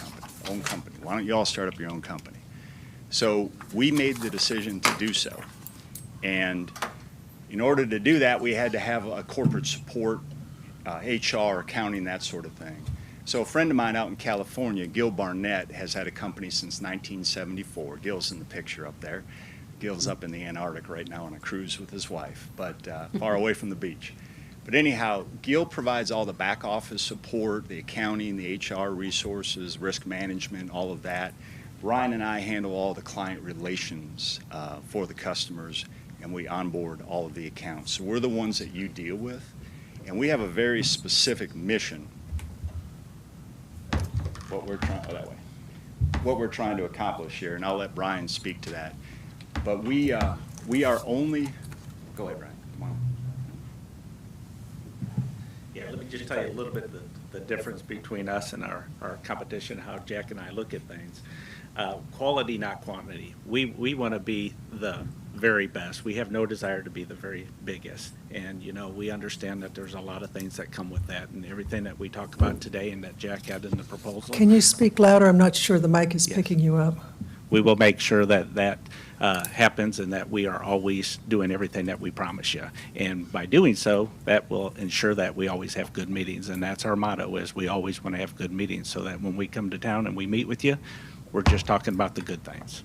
own company? Why don't you all start up your own company? So we made the decision to do so. And in order to do that, we had to have a corporate support, HR, accounting, that sort of thing. So a friend of mine out in California, Gil Barnett, has had a company since 1974. Gil's in the picture up there. Gil's up in the Antarctic right now on a cruise with his wife, but far away from the beach. But anyhow, Gil provides all the back office support, the accounting, the HR resources, risk management, all of that. Ryan and I handle all the client relations for the customers, and we onboard all of the accounts. So we're the ones that you deal with, and we have a very specific mission. What we're trying to accomplish here, and I'll let Brian speak to that. But we are only, go ahead, Brian, come on. Yeah, let me just tell you a little bit the difference between us and our competition, how Jack and I look at things. Quality, not quantity. We want to be the very best. We have no desire to be the very biggest. And, you know, we understand that there's a lot of things that come with that, and everything that we talk about today and that Jack had in the proposal. Can you speak louder? I'm not sure the mic is Yes. picking you up. We will make sure that happens and that we are always doing everything that we promise you. And by doing so, that will ensure that we always have good meetings. And that's our motto, is we always want to have good meetings so that when we come to town and we meet with you, we're just talking about the good things.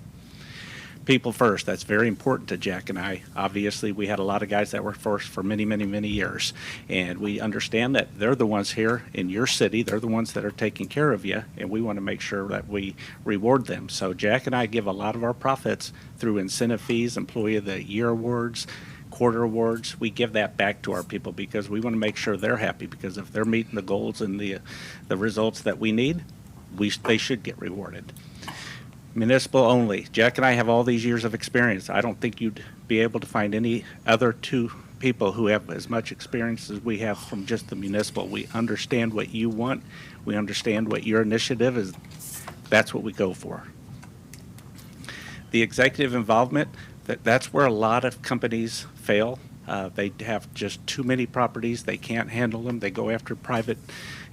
People first, that's very important to Jack and I. Obviously, we had a lot of guys that worked for us for many, many, many years. And we understand that they're the ones here in your city, they're the ones that are taking care of you, and we want to make sure that we reward them. So Jack and I give a lot of our profits through incentive fees, Employee of the Year awards, quarter awards. We give that back to our people because we want to make sure they're happy, because if they're meeting the goals and the results that we need, they should get rewarded. Municipal only. Jack and I have all these years of experience. I don't think you'd be able to find any other two people who have as much experience as we have from just the municipal. We understand what you want. We understand what your initiative is. That's what we go for. The executive involvement, that's where a lot of companies fail. They have just too many properties. They can't handle them. They go after private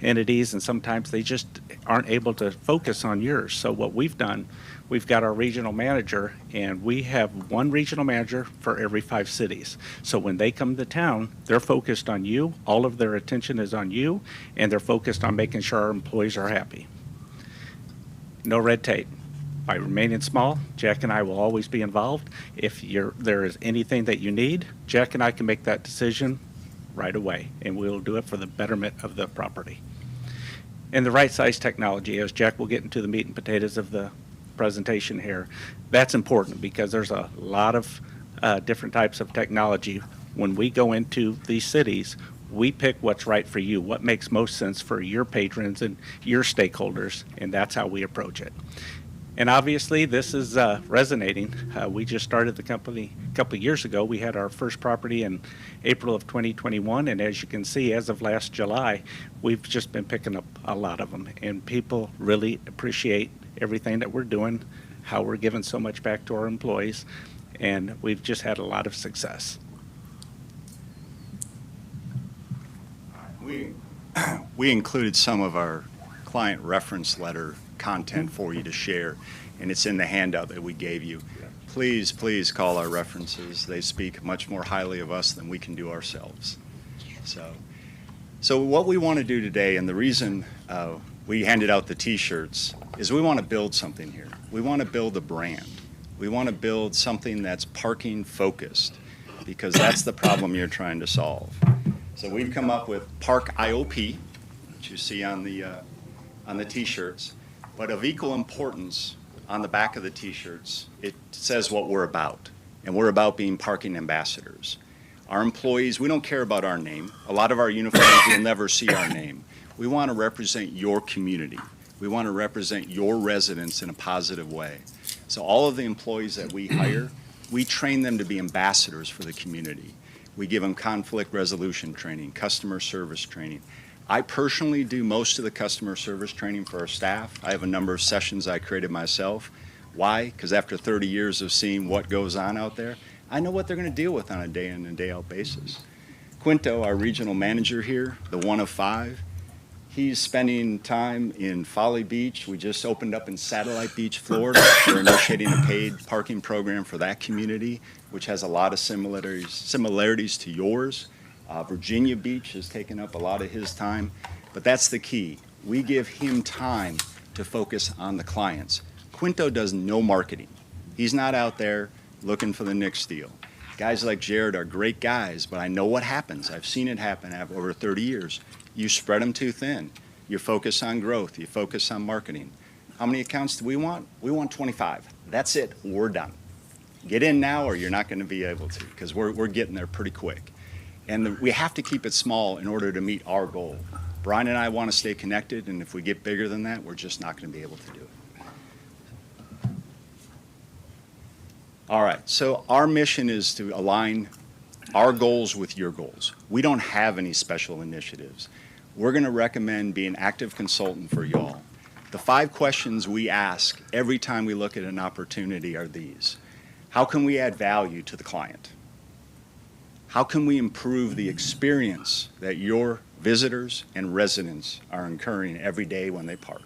entities, and sometimes they just aren't able to focus on yours. So what we've done, we've got our regional manager, and we have one regional manager for every 5 cities. So when they come to town, they're focused on you. All of their attention is on you, and they're focused on making sure our employees are happy. No red tape. By remaining small, Jack and I will always be involved. If there is anything that you need, Jack and I can make that decision right away, and we'll do it for the betterment of the property. And the right size technology, as Jack will get into the meat and potatoes of the presentation here, that's important because there's a lot of different types of technology. When we go into these cities, we pick what's right for you, what makes most sense for your patrons and your stakeholders, and that's how we approach it. And obviously, this is resonating. We just started the company a couple of years ago. We had our first property in April of 2021, and as you can see, as of last July, we've just been picking up a lot of them. And people really appreciate everything that we're doing, how we're giving so much back to our employees, and we've just had a lot of success. We included some of our client reference letter content for you to share, and it's in the handout that we gave you. Please, please call our references. They speak much more highly of us than we can do ourselves. So what we want to do today, and the reason we handed out the T-shirts, is we want to build something here. We want to build a brand. We want to build something that's parking focused, because that's the problem you're trying to solve. So we've come up with Park IOP, which you see on the T-shirts. But of equal importance, on the back of the T-shirts, it says what we're about. And we're about being parking ambassadors. Our employees, we don't care about our name. A lot of our uniforms, you'll never see our name. We want to represent your community. We want to represent your residents in a positive way. So all of the employees that we hire, we train them to be ambassadors for the community. We give them conflict resolution training, customer service training. I personally do most of the customer service training for our staff. I have a number of sessions I created myself. Why? Because after 30 years of seeing what goes on out there, I know what they're going to deal with on a day in and day out basis. Quinto, our regional manager here, the one of 5, he's spending time in Folly Beach. We just opened up in Satellite Beach, Florida. We're initiating a paid parking program for that community, which has a lot of similarities to yours. Virginia Beach has taken up a lot of his time, but that's the key. We give him time to focus on the clients. Quinto does no marketing. He's not out there looking for the next deal. Guys like Jared are great guys, but I know what happens. I've seen it happen over 30 years. You spread them too thin. You focus on growth. You focus on marketing. How many accounts do we want? We want 25. That's it. We're done. Get in now or you're not going to be able to, because we're getting there pretty quick. And we have to keep it small in order to meet our goal. Brian and I want to stay connected, and if we get bigger than that, we're just not going to be able to do it. All right, so our mission is to align our goals with your goals. We don't have any special initiatives. We're going to recommend being an active consultant for y'all. The 5 questions we ask every time we look at an opportunity are these. How can we add value to the client? How can we improve the experience that your visitors and residents are incurring every day when they park?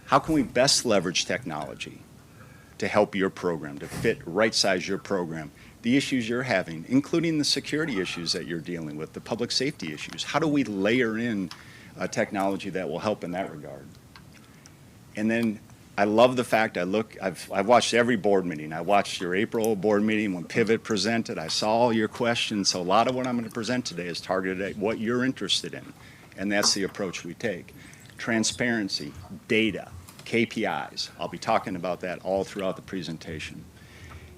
How can we best leverage technology to help your program, to fit, right-size your program, the issues you're having, including the security issues that you're dealing with, the public safety issues? How do we layer in technology that will help in that regard? And then I love the fact I've watched every board meeting. I watched your April board meeting when Pivot presented. I saw all your questions. So a lot of what I'm going to present today is targeted at what you're interested in. And that's the approach we take. Transparency, data, KPIs. I'll be talking about that all throughout the presentation.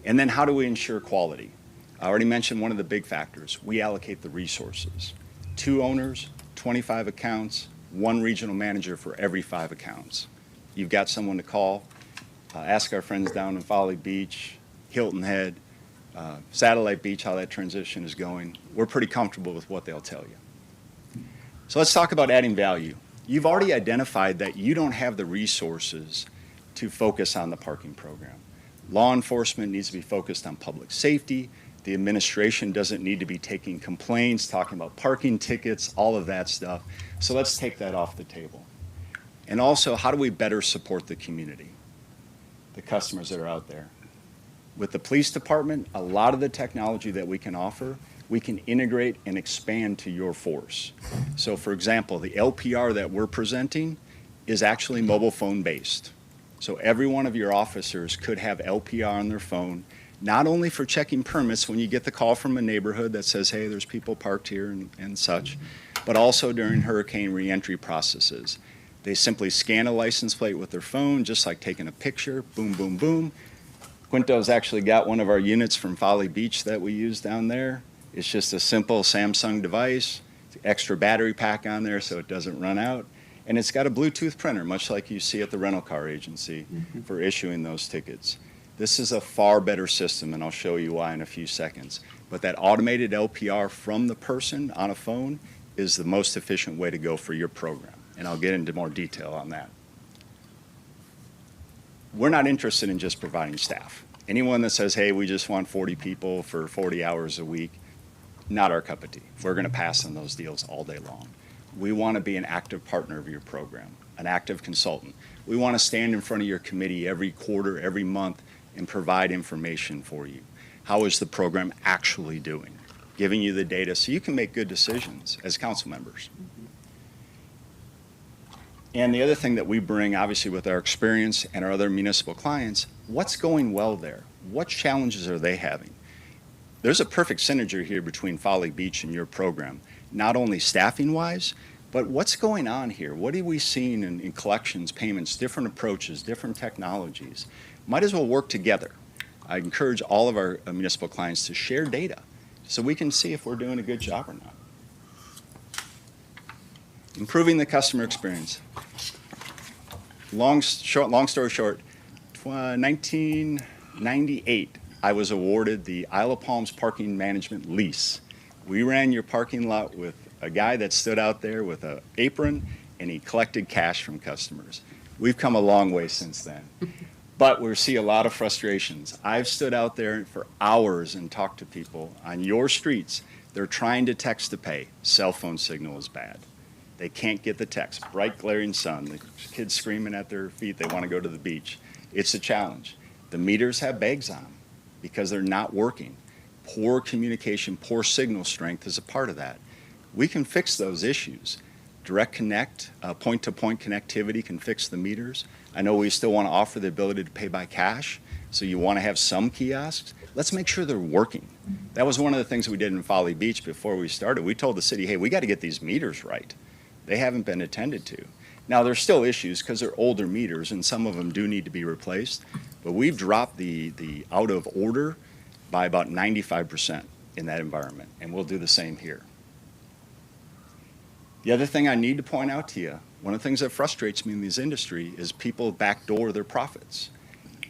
And then how do we ensure quality? I already mentioned one of the big factors. We allocate the resources. 2 owners, 25 accounts, 1 regional manager for every 5 accounts. You've got someone to call. Ask our friends down in Folly Beach, Hilton Head, Satellite Beach, how that transition is going. We're pretty comfortable with what they'll tell you. So let's talk about adding value. You've already identified that you don't have the resources to focus on the parking program. Law enforcement needs to be focused on public safety. The administration doesn't need to be taking complaints, talking about parking tickets, all of that stuff. So let's take that off the table. And also, how do we better support the community, the customers that are out there? With the police department, a lot of the technology that we can offer, we can integrate and expand to your force. So for example, the LPR that we're presenting is actually mobile phone based. So every one of your officers could have LPR on their phone, not only for checking permits when you get the call from a neighborhood that says, hey, there's people parked here and such, but also during hurricane reentry processes. They simply scan a license plate with their phone, just like taking a picture, boom, boom, boom. Quinto's actually got one of our units from Folly Beach that we use down there. It's just a simple Samsung device, extra battery pack on there so it doesn't run out. And it's got a Bluetooth printer, much like you see at the rental car agency for issuing those tickets. This is a far better system, and I'll show you why in a few seconds. But that automated LPR from the person on a phone is the most efficient way to go for your program. And I'll get into more detail on that. We're not interested in just providing staff. Anyone that says, hey, we just want 40 people for 40 hours a week, not our cup of tea. We're going to pass on those deals all day long. We want to be an active partner of your program, an active consultant. We want to stand in front of your committee every quarter, every month, and provide information for you. How is the program actually doing? Giving you the data so you can make good decisions as council members. And the other thing that we bring, obviously, with our experience and our other municipal clients, what's going well there? What challenges are they having? There's a perfect synergy here between Folly Beach and your program, not only staffing-wise, but what's going on here? What are we seeing in collections, payments, different approaches, different technologies? Might as well work together. I encourage all of our municipal clients to share data so we can see if we're doing a good job or not. Improving the customer experience. Long story short, 1998, I was awarded the Isle of Palms Parking Management Lease. We ran your parking lot with a guy that stood out there with an apron, and he collected cash from customers. We've come a long way since then. But we see a lot of frustrations. I've stood out there for hours and talked to people on your streets. They're trying to text to pay. Cell phone signal is bad. They can't get the text. Bright glaring sun. The kids screaming at their feet. They want to go to the beach. It's a challenge. The meters have bags on them because they're not working. Poor communication, poor signal strength is a part of that. We can fix those issues. Direct connect, point-to-point connectivity can fix the meters. I know we still want to offer the ability to pay by cash, so you want to have some kiosks. Let's make sure they're working. That was one of the things we did in Folly Beach before we started. We told the city, hey, we got to get these meters right. They haven't been attended to. Now, there's still issues because they're older meters, and some of them do need to be replaced, but we've dropped the out of order by about 95% in that environment, and we'll do the same here. The other thing I need to point out to you, one of the things that frustrates me in this industry is people backdoor their profits.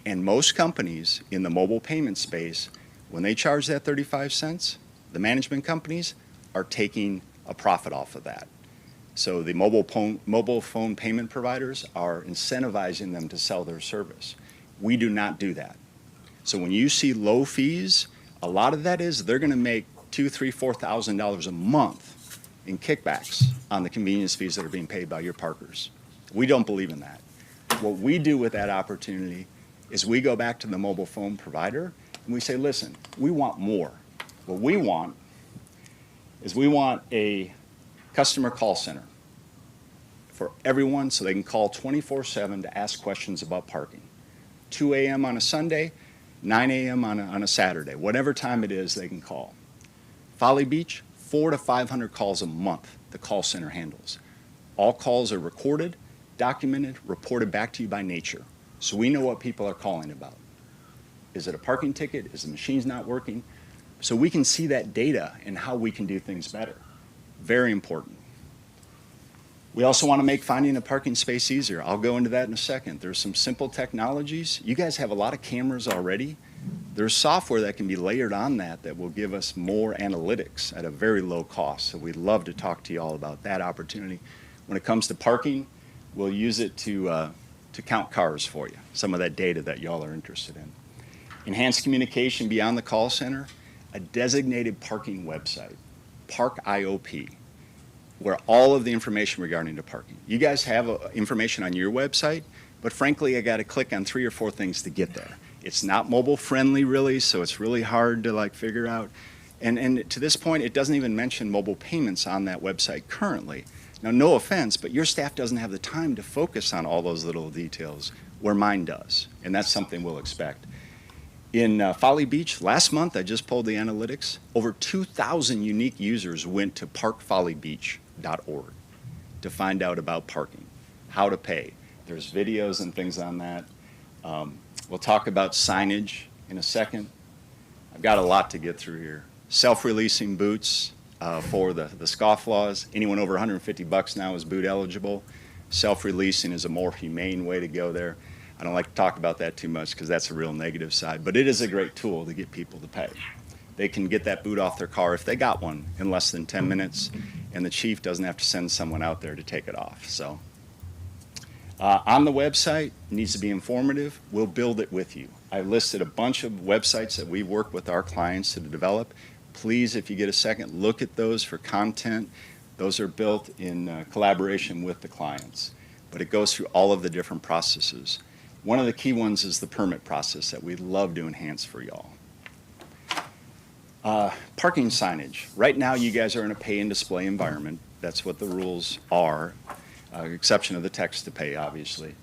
And most companies in the mobile payment space, when they charge that 35 cents, the management companies are taking a profit off of that. So the mobile phone payment providers are incentivizing them to sell their service. We do not do that. So when you see low fees, a lot of that is they're going to make $2,000, $3,000, $4,000 a month in kickbacks on the convenience fees that are being paid by your parkers. We don't believe in that. What we do with that opportunity is we go back to the mobile phone provider and we say, listen, we want more. What we want is we want a customer call center for everyone so they can call 24/7 to ask questions about parking. 2 a.m. on a Sunday, 9 a.m. on a Saturday, whatever time it is they can call. Folly Beach, 400 to 500 calls a month the call center handles. All calls are recorded, documented, reported back to you by nature. So we know what people are calling about. Is it a parking ticket? Is the machines not working? So we can see that data and how we can do things better. Very important. We also want to make finding a parking space easier. I'll go into that in a second. There's some simple technologies. You guys have a lot of cameras already. There's software that can be layered on that will give us more analytics at a very low cost. So we'd love to talk to you all about that opportunity. When it comes to parking, we'll use it to count cars for you, some of that data that y'all are interested in. Enhanced communication beyond the call center, a designated parking website, Park IOP, where all of the information regarding the parking. You guys have information on your website, but frankly, I got to click on 3 or 4 things to get there. It's not mobile friendly really, so it's really hard to figure out. And to this point, it doesn't even mention mobile payments on that website currently. Now, no offense, but your staff doesn't have the time to focus on all those little details where mine does, and that's something we'll expect. In Folly Beach, last month, I just pulled the analytics, over 2,000 unique users went to parkfollybeach.org to find out about parking, how to pay. There's videos and things on that. We'll talk about signage in a second. I've got a lot to get through here. Self-releasing boots for the scofflaws. Anyone over $150 now is boot eligible. Self-releasing is a more humane way to go there. I don't like to talk about that too much because that's a real negative side, but it is a great tool to get people to pay. They can get that boot off their car if they got one in less than 10 minutes, and the chief doesn't have to send someone out there to take it off. So on the website, it needs to be informative. We'll build it with you. I listed a bunch of websites that we work with our clients to develop. Please, if you get a second, look at those for content. Those are built in collaboration with the clients, but it goes through all of the different processes. One of the key ones is the permit process that we'd love to enhance for y'all. Parking signage. Right now, you guys are in a pay and display environment. That's what the rules are, exception of the text to pay, obviously.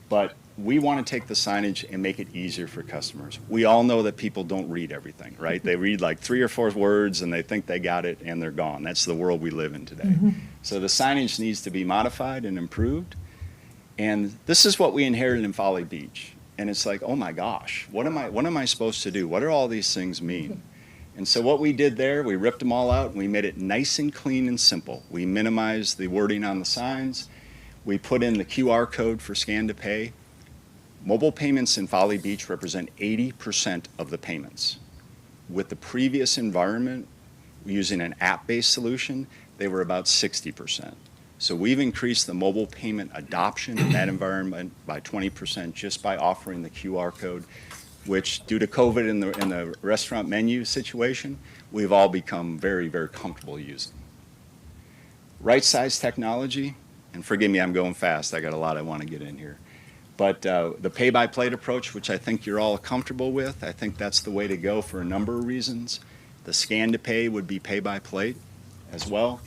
But we want to take the signage and make it easier for customers. We all know that people don't read everything, right? They read like 3 or 4 words and they think they got it and they're gone. That's the world we live in today. Mm-hmm. So the signage needs to be modified and improved. And this is what we inherited in Folly Beach. And it's like, oh my gosh, what am I supposed to do? What do all these things mean? And so what we did there, we ripped them all out and we made it nice and clean and simple. We minimized the wording on the signs. We put in the QR code for scan to pay. Mobile payments in Folly Beach represent 80% of the payments. With the previous environment, using an app-based solution, they were about 60%. So we've increased the mobile payment adoption in that environment by 20% just by offering the QR code, which due to COVID in the restaurant menu situation, we've all become very, very comfortable using. Right size technology, and forgive me, I'm going fast. I got a lot I want to get in here. But the pay-by-plate approach, which I think you're all comfortable with, I think that's the way to go for a number of reasons. The scan to pay would be pay-by-plate as well.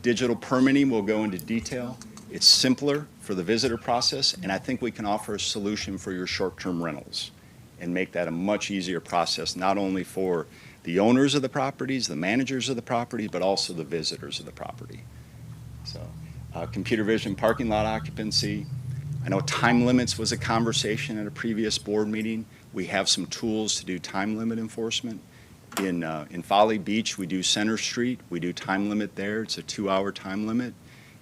Digital permitting will go into detail. It's simpler for the visitor process, and I think we can offer a solution for your short-term rentals and make that a much easier process, not only for the owners of the properties, the managers of the property, but also the visitors of the property. So, computer vision parking lot occupancy. I know time limits was a conversation at a previous board meeting. We have some tools to do time limit enforcement. In Folly Beach, we do Center Street. We do time limit there. It's a 2-hour time limit.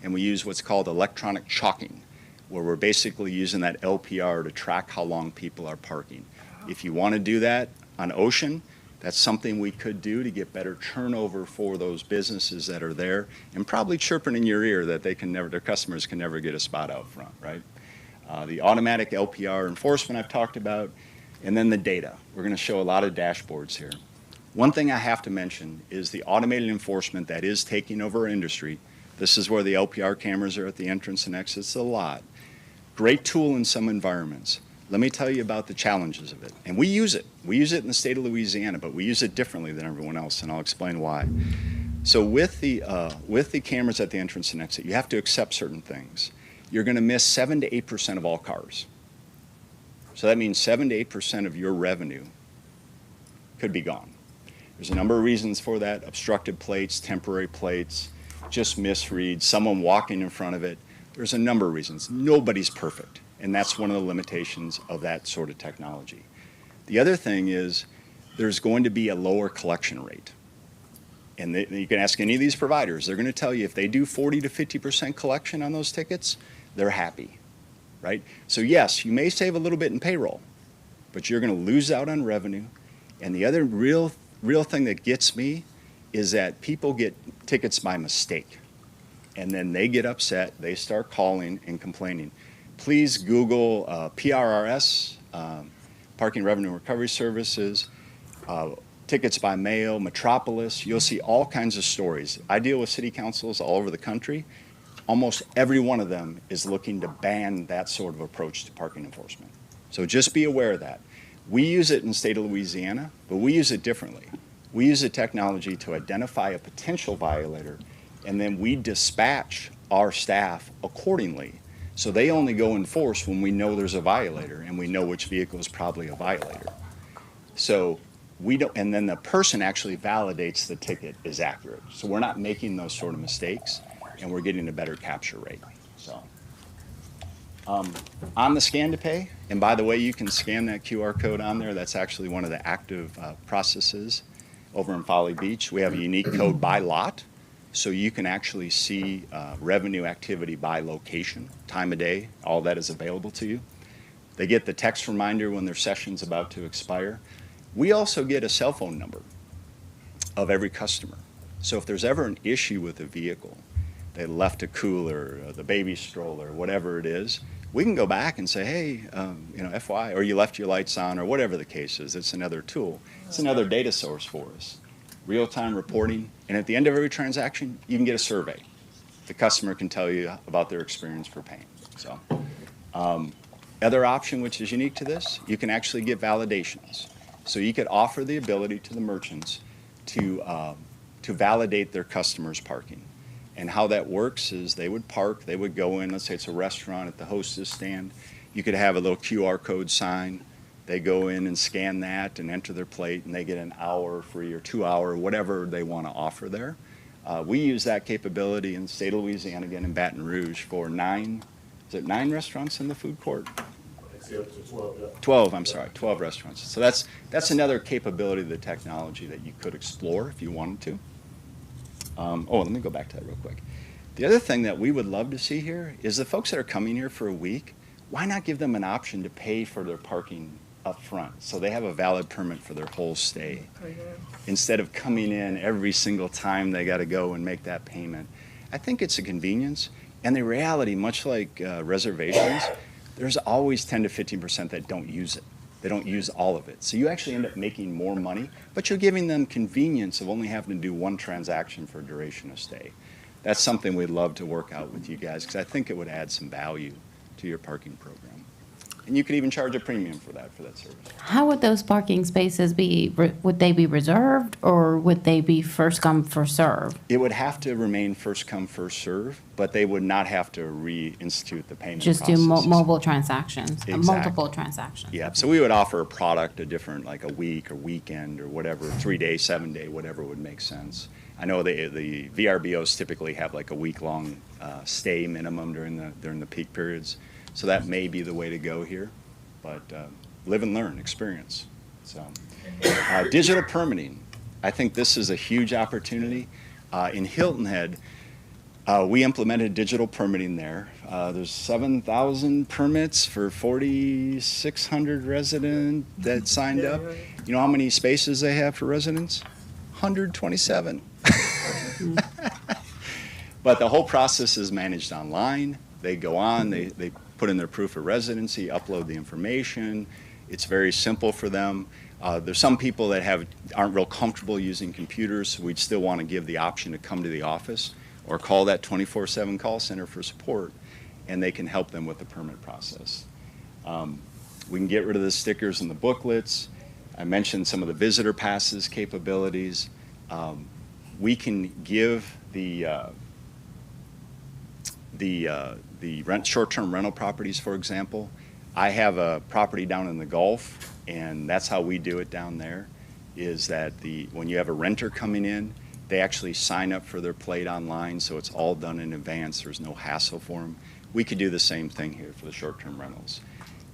And we use what's called electronic chalking, where we're basically using that LPR to track how long people are parking. If you want to do that on Ocean, that's something we could do to get better turnover for those businesses that are there, and probably chirping in your ear that their customers can never get a spot out front, right? The automatic LPR enforcement I've talked about, and then the data. We're going to show a lot of dashboards here. One thing I have to mention is the automated enforcement that is taking over our industry. This is where the LPR cameras are at the entrance and exits a lot. Great tool in some environments. Let me tell you about the challenges of it. And we use it. We use it in the state of Louisiana, but we use it differently than everyone else, and I'll explain why. So with the cameras at the entrance and exit, you have to accept certain things. You're going to miss 7 to 8% of all cars. So that means 7 to 8% of your revenue could be gone. There's a number of reasons for that: obstructed plates, temporary plates, just misreads, someone walking in front of it. There's a number of reasons. Nobody's perfect, and that's one of the limitations of that sort of technology. The other thing is there's going to be a lower collection rate. And you can ask any of these providers, they're going to tell you if they do 40 to 50% collection on those tickets, they're happy, right? So yes, you may save a little bit in payroll, but you're going to lose out on revenue. And the other real thing that gets me is that people get tickets by mistake, and then they get upset, they start calling and complaining. Please Google PRRS, Parking Revenue Recovery Services, tickets by mail, Metropolis. You'll see all kinds of stories. I deal with city councils all over the country. Almost every one of them is looking to ban that sort of approach to parking enforcement. So just be aware of that. We use it in the state of Louisiana, but we use it differently. We use the technology to identify a potential violator, and then we dispatch our staff accordingly. So they only go enforce when we know there's a violator and we know which vehicle is probably a violator. So we don't, and then the person actually validates the ticket is accurate. So we're not making those sort of mistakes, and we're getting a better capture rate. So on the scan to pay, and by the way, you can scan that QR code on there. That's actually one of the active processes over in Folly Beach. We have a unique code by lot, so you can actually see revenue activity by location, time of day. All that is available to you. They get the text reminder when their session's about to expire. We also get a cell phone number of every customer. So if there's ever an issue with a vehicle, they left a cooler, the baby stroller, whatever it is, we can go back and say, hey, FY, or you left your lights on, or whatever the case is. It's another tool. It's another data source for us. Real-time reporting, and at the end of every transaction, you can get a survey. The customer can tell you about their experience for paying. So, other option, which is unique to this, you can actually get validations. So you could offer the ability to the merchants to validate their customers' parking. And how that works is they would park, they would go in, let's say it's a restaurant at the hostess stand. You could have a little QR code sign. They go in and scan that and enter their plate, and they get an hour free or 2 hour, whatever they want to offer there. We use that capability in the state of Louisiana, again in Baton Rouge, for 9 restaurants in the food court? 12, I'm sorry, 12 restaurants. So that's another capability of the technology that you could explore if you wanted to. Let me go back to that real quick. The other thing that we would love to see here is the folks that are coming here for a week, why not give them an option to pay for their parking up front, so they have a valid permit for their whole stay, instead of coming in every single time they got to go and make that payment. I think it's a convenience, and the reality, much like reservations, there's always 10 to 15% that don't use it. They don't use all of it. So you actually end up making more money, but you're giving them convenience of only having to do one transaction for a duration of stay. That's something we'd love to work out with you guys, because I think it would add some value to your parking program. And you could even charge a premium for that service. How would those parking spaces be, would they be reserved, or would they be first come, first serve? It would have to remain first come, first serve, but they would not have to reinstitute the payment Just do process. mobile transactions, Exactly. multiple transactions? Yeah, so we would offer a product, a different, like a week or weekend or whatever, 3-day, 7-day, whatever would make sense. I know the VRBOs typically have like a week-long stay minimum during the peak periods, so that may be the way to go here. But live and learn, experience. So digital permitting, I think this is a huge opportunity. In Hilton Head, we implemented digital permitting there. There's 7,000 permits for 4,600 residents that signed up. You know how many spaces they have for residents? 127. But the whole process is managed online. They go on, they put in their proof of residency, upload the information. It's very simple for them. There's some people that aren't real comfortable using computers, so we'd still want to give the option to come to the office or call that 24/7 call center for support, and they can help them with the permit process. We can get rid of the stickers and the booklets. I mentioned some of the visitor passes capabilities. We can give the short-term rental properties, for example. I have a property down in the Gulf, and that's how we do it down there, is that when you have a renter coming in, they actually sign up for their plate online, so it's all done in advance. There's no hassle for them. We could do the same thing here for the short-term rentals.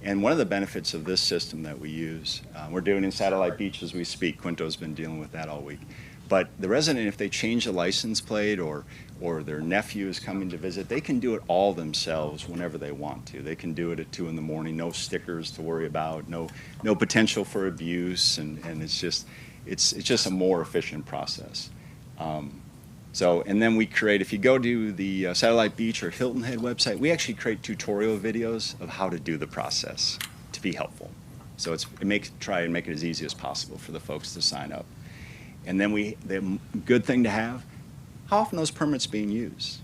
And one of the benefits of this system that we use, we're doing in Satellite Beach as we speak. Quinto's been dealing with that all week. But the resident, if they change a license plate or their nephew is coming to visit, they can do it all themselves whenever they want to. They can do it at 2 in the morning, no stickers to worry about, no potential for abuse, and it's just a more efficient process. And then we create, if you go to the Satellite Beach or Hilton Head website, we actually create tutorial videos of how to do the process to be helpful. So try and make it as easy as possible for the folks to sign up. And then the good thing to have, how often are those permits being used,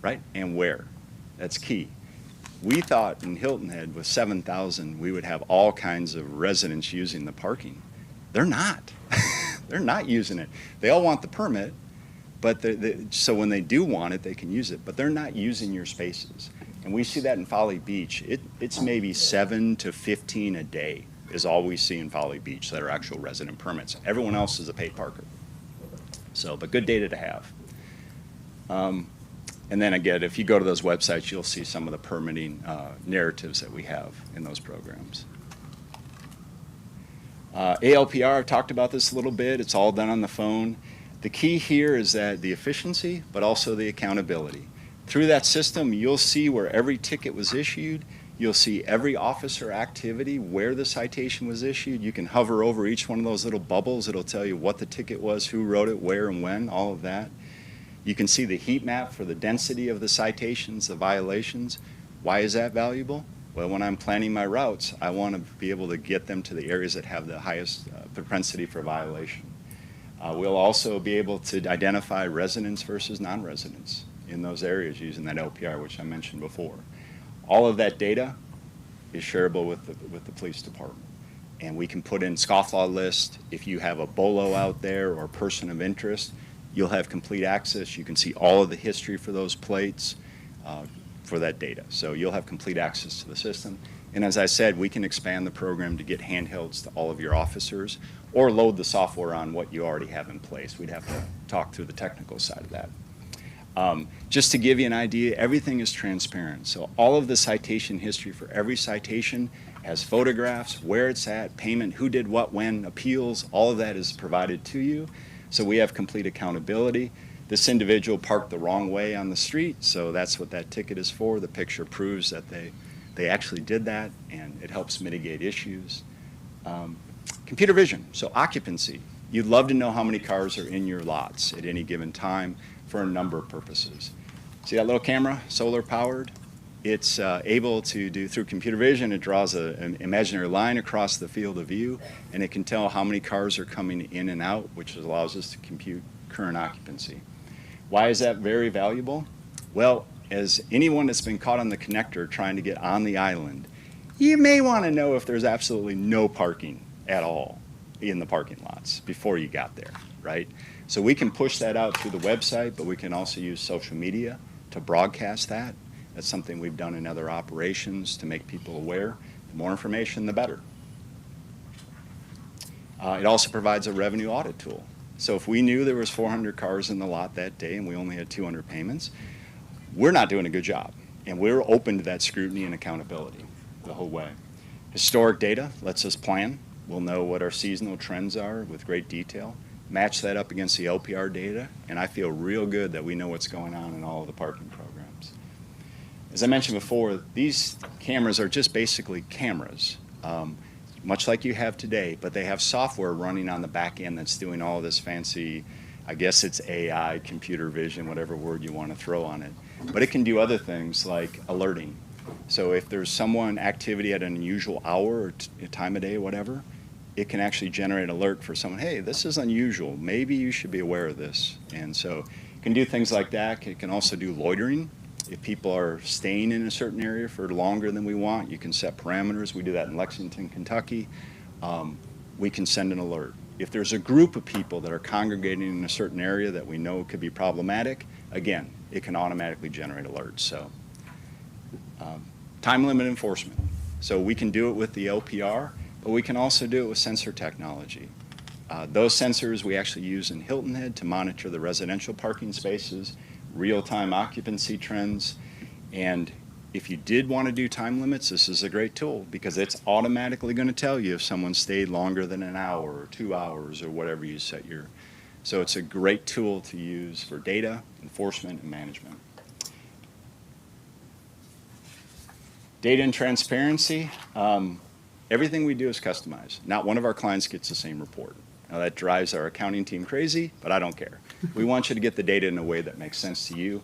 right? And where? That's key. We thought in Hilton Head with 7,000, we would have all kinds of residents using the parking. They're not. They're not using it. They all want the permit, but so when they do want it, they can use it, but they're not using your spaces. And we see that in Folly Beach. It's maybe 7 to 15 a day is all we see in Folly Beach that are actual resident permits. Everyone else is a paid parker. So, but good data to have. And then again, if you go to those websites, you'll see some of the permitting narratives that we have in those programs. ALPR, I've talked about this a little bit. It's all done on the phone. The key here is that the efficiency, but also the accountability. Through that system, you'll see where every ticket was issued. You'll see every officer activity, where the citation was issued. You can hover over each one of those little bubbles. It'll tell you what the ticket was, who wrote it, where and when, all of that. You can see the heat map for the density of the citations, the violations. Why is that valuable? Well, when I'm planning my routes, I want to be able to get them to the areas that have the highest propensity for violation. We'll also be able to identify residents versus non-residents in those areas using that LPR, which I mentioned before. All of that data is shareable with the police department. And we can put in scofflaw list. If you have a BOLO out there or person of interest, you'll have complete access. You can see all of the history for those plates for that data. So you'll have complete access to the system. And as I said, we can expand the program to get handhelds to all of your officers or load the software on what you already have in place. We'd have to talk through the technical side of that. Just to give you an idea, everything is transparent. So all of the citation history for every citation has photographs, where it's at, payment, who did what, when, appeals, all of that is provided to you. So we have complete accountability. This individual parked the wrong way on the street, so that's what that ticket is for. The picture proves that They actually did that, and it helps mitigate issues. Computer vision, so occupancy. You'd love to know how many cars are in your lots at any given time for a number of purposes. See that little camera, solar powered? It's able to do, through computer vision, it draws an imaginary line across the field of view, and it can tell how many cars are coming in and out, which allows us to compute current occupancy. Why is that very valuable? Well, as anyone that's been caught on the connector trying to get on the island, you may want to know if there's absolutely no parking at all in the parking lots before you got there, right? So we can push that out through the website, but we can also use social media to broadcast that. That's something we've done in other operations to make people aware. The more information, the better. It also provides a revenue audit tool. So if we knew there was 400 cars in the lot that day and we only had 200 payments, we're not doing a good job. And we're open to that scrutiny and accountability the whole way. Historic data lets us plan. We'll know what our seasonal trends are with great detail. Match that up against the LPR data, and I feel real good that we know what's going on in all of the parking programs. As I mentioned before, these cameras are just basically cameras, much like you have today, but they have software running on the back end that's doing all this fancy, I guess it's AI, computer vision, whatever word you want to throw on it. But it can do other things like alerting. So if there's someone activity at an unusual hour or time of day or whatever, it can actually generate an alert for someone, hey, this is unusual. Maybe you should be aware of this. And so it can do things like that. It can also do loitering. If people are staying in a certain area for longer than we want, you can set parameters. We do that in Lexington, Kentucky. We can send an alert. If there's a group of people that are congregating in a certain area that we know could be problematic, again, it can automatically generate alerts. So time limit enforcement. So we can do it with the LPR, but we can also do it with sensor technology. Those sensors we actually use in Hilton Head to monitor the residential parking spaces, real-time occupancy trends, and if you did want to do time limits, this is a great tool because it's automatically going to tell you if someone stayed longer than an hour or 2 hours or whatever you set your. So it's a great tool to use for data, enforcement, and management. Data and transparency. Everything we do is customized. Not one of our clients gets the same report. Now that drives our accounting team crazy, but I don't care. We want you to get the data in a way that makes sense to you.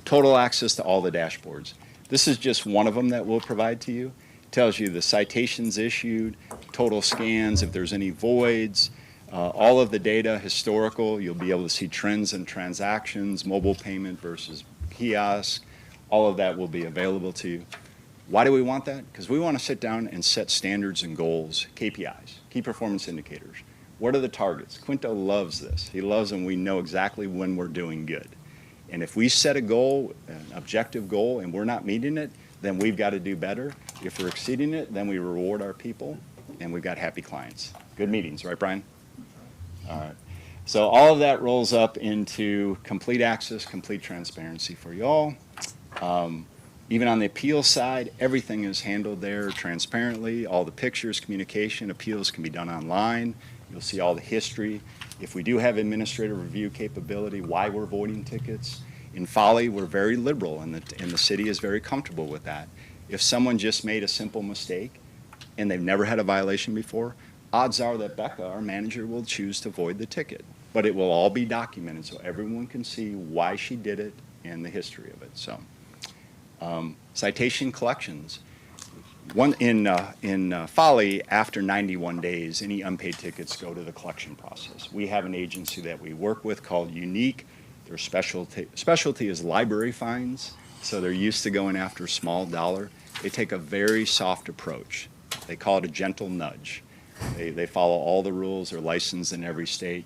Total access to all the dashboards. This is just one of them that we'll provide to you. It tells you the citations issued, total scans, if there's any voids, all of the data, historical. You'll be able to see trends in transactions, mobile payment versus kiosk. All of that will be available to you. Why do we want that? Because we want to sit down and set standards and goals, KPIs, key performance indicators. What are the targets? Quinto loves this. He loves when we know exactly when we're doing good. And if we set a goal, an objective goal, and we're not meeting it, then we've got to do better. If we're exceeding it, then we reward our people, and we've got happy clients. Good meetings, right, Brian? All right. So all of that rolls up into complete access, complete transparency for you all. Even on the appeal side, everything is handled there transparently. All the pictures, communication, appeals can be done online. You'll see all the history. If we do have administrative review capability, why we're voiding tickets. In Folly, we're very liberal, and the city is very comfortable with that. If someone just made a simple mistake and they've never had a violation before, odds are that Becca, our manager, will choose to void the ticket. But it will all be documented so everyone can see why she did it and the history of it. So, citation collections. In Folly, after 91 days, any unpaid tickets go to the collection process. We have an agency that we work with called Unique. Their specialty is library fines, so they're used to going after small dollar. They take a very soft approach. They call it a gentle nudge. They follow all the rules. They're licensed in every state.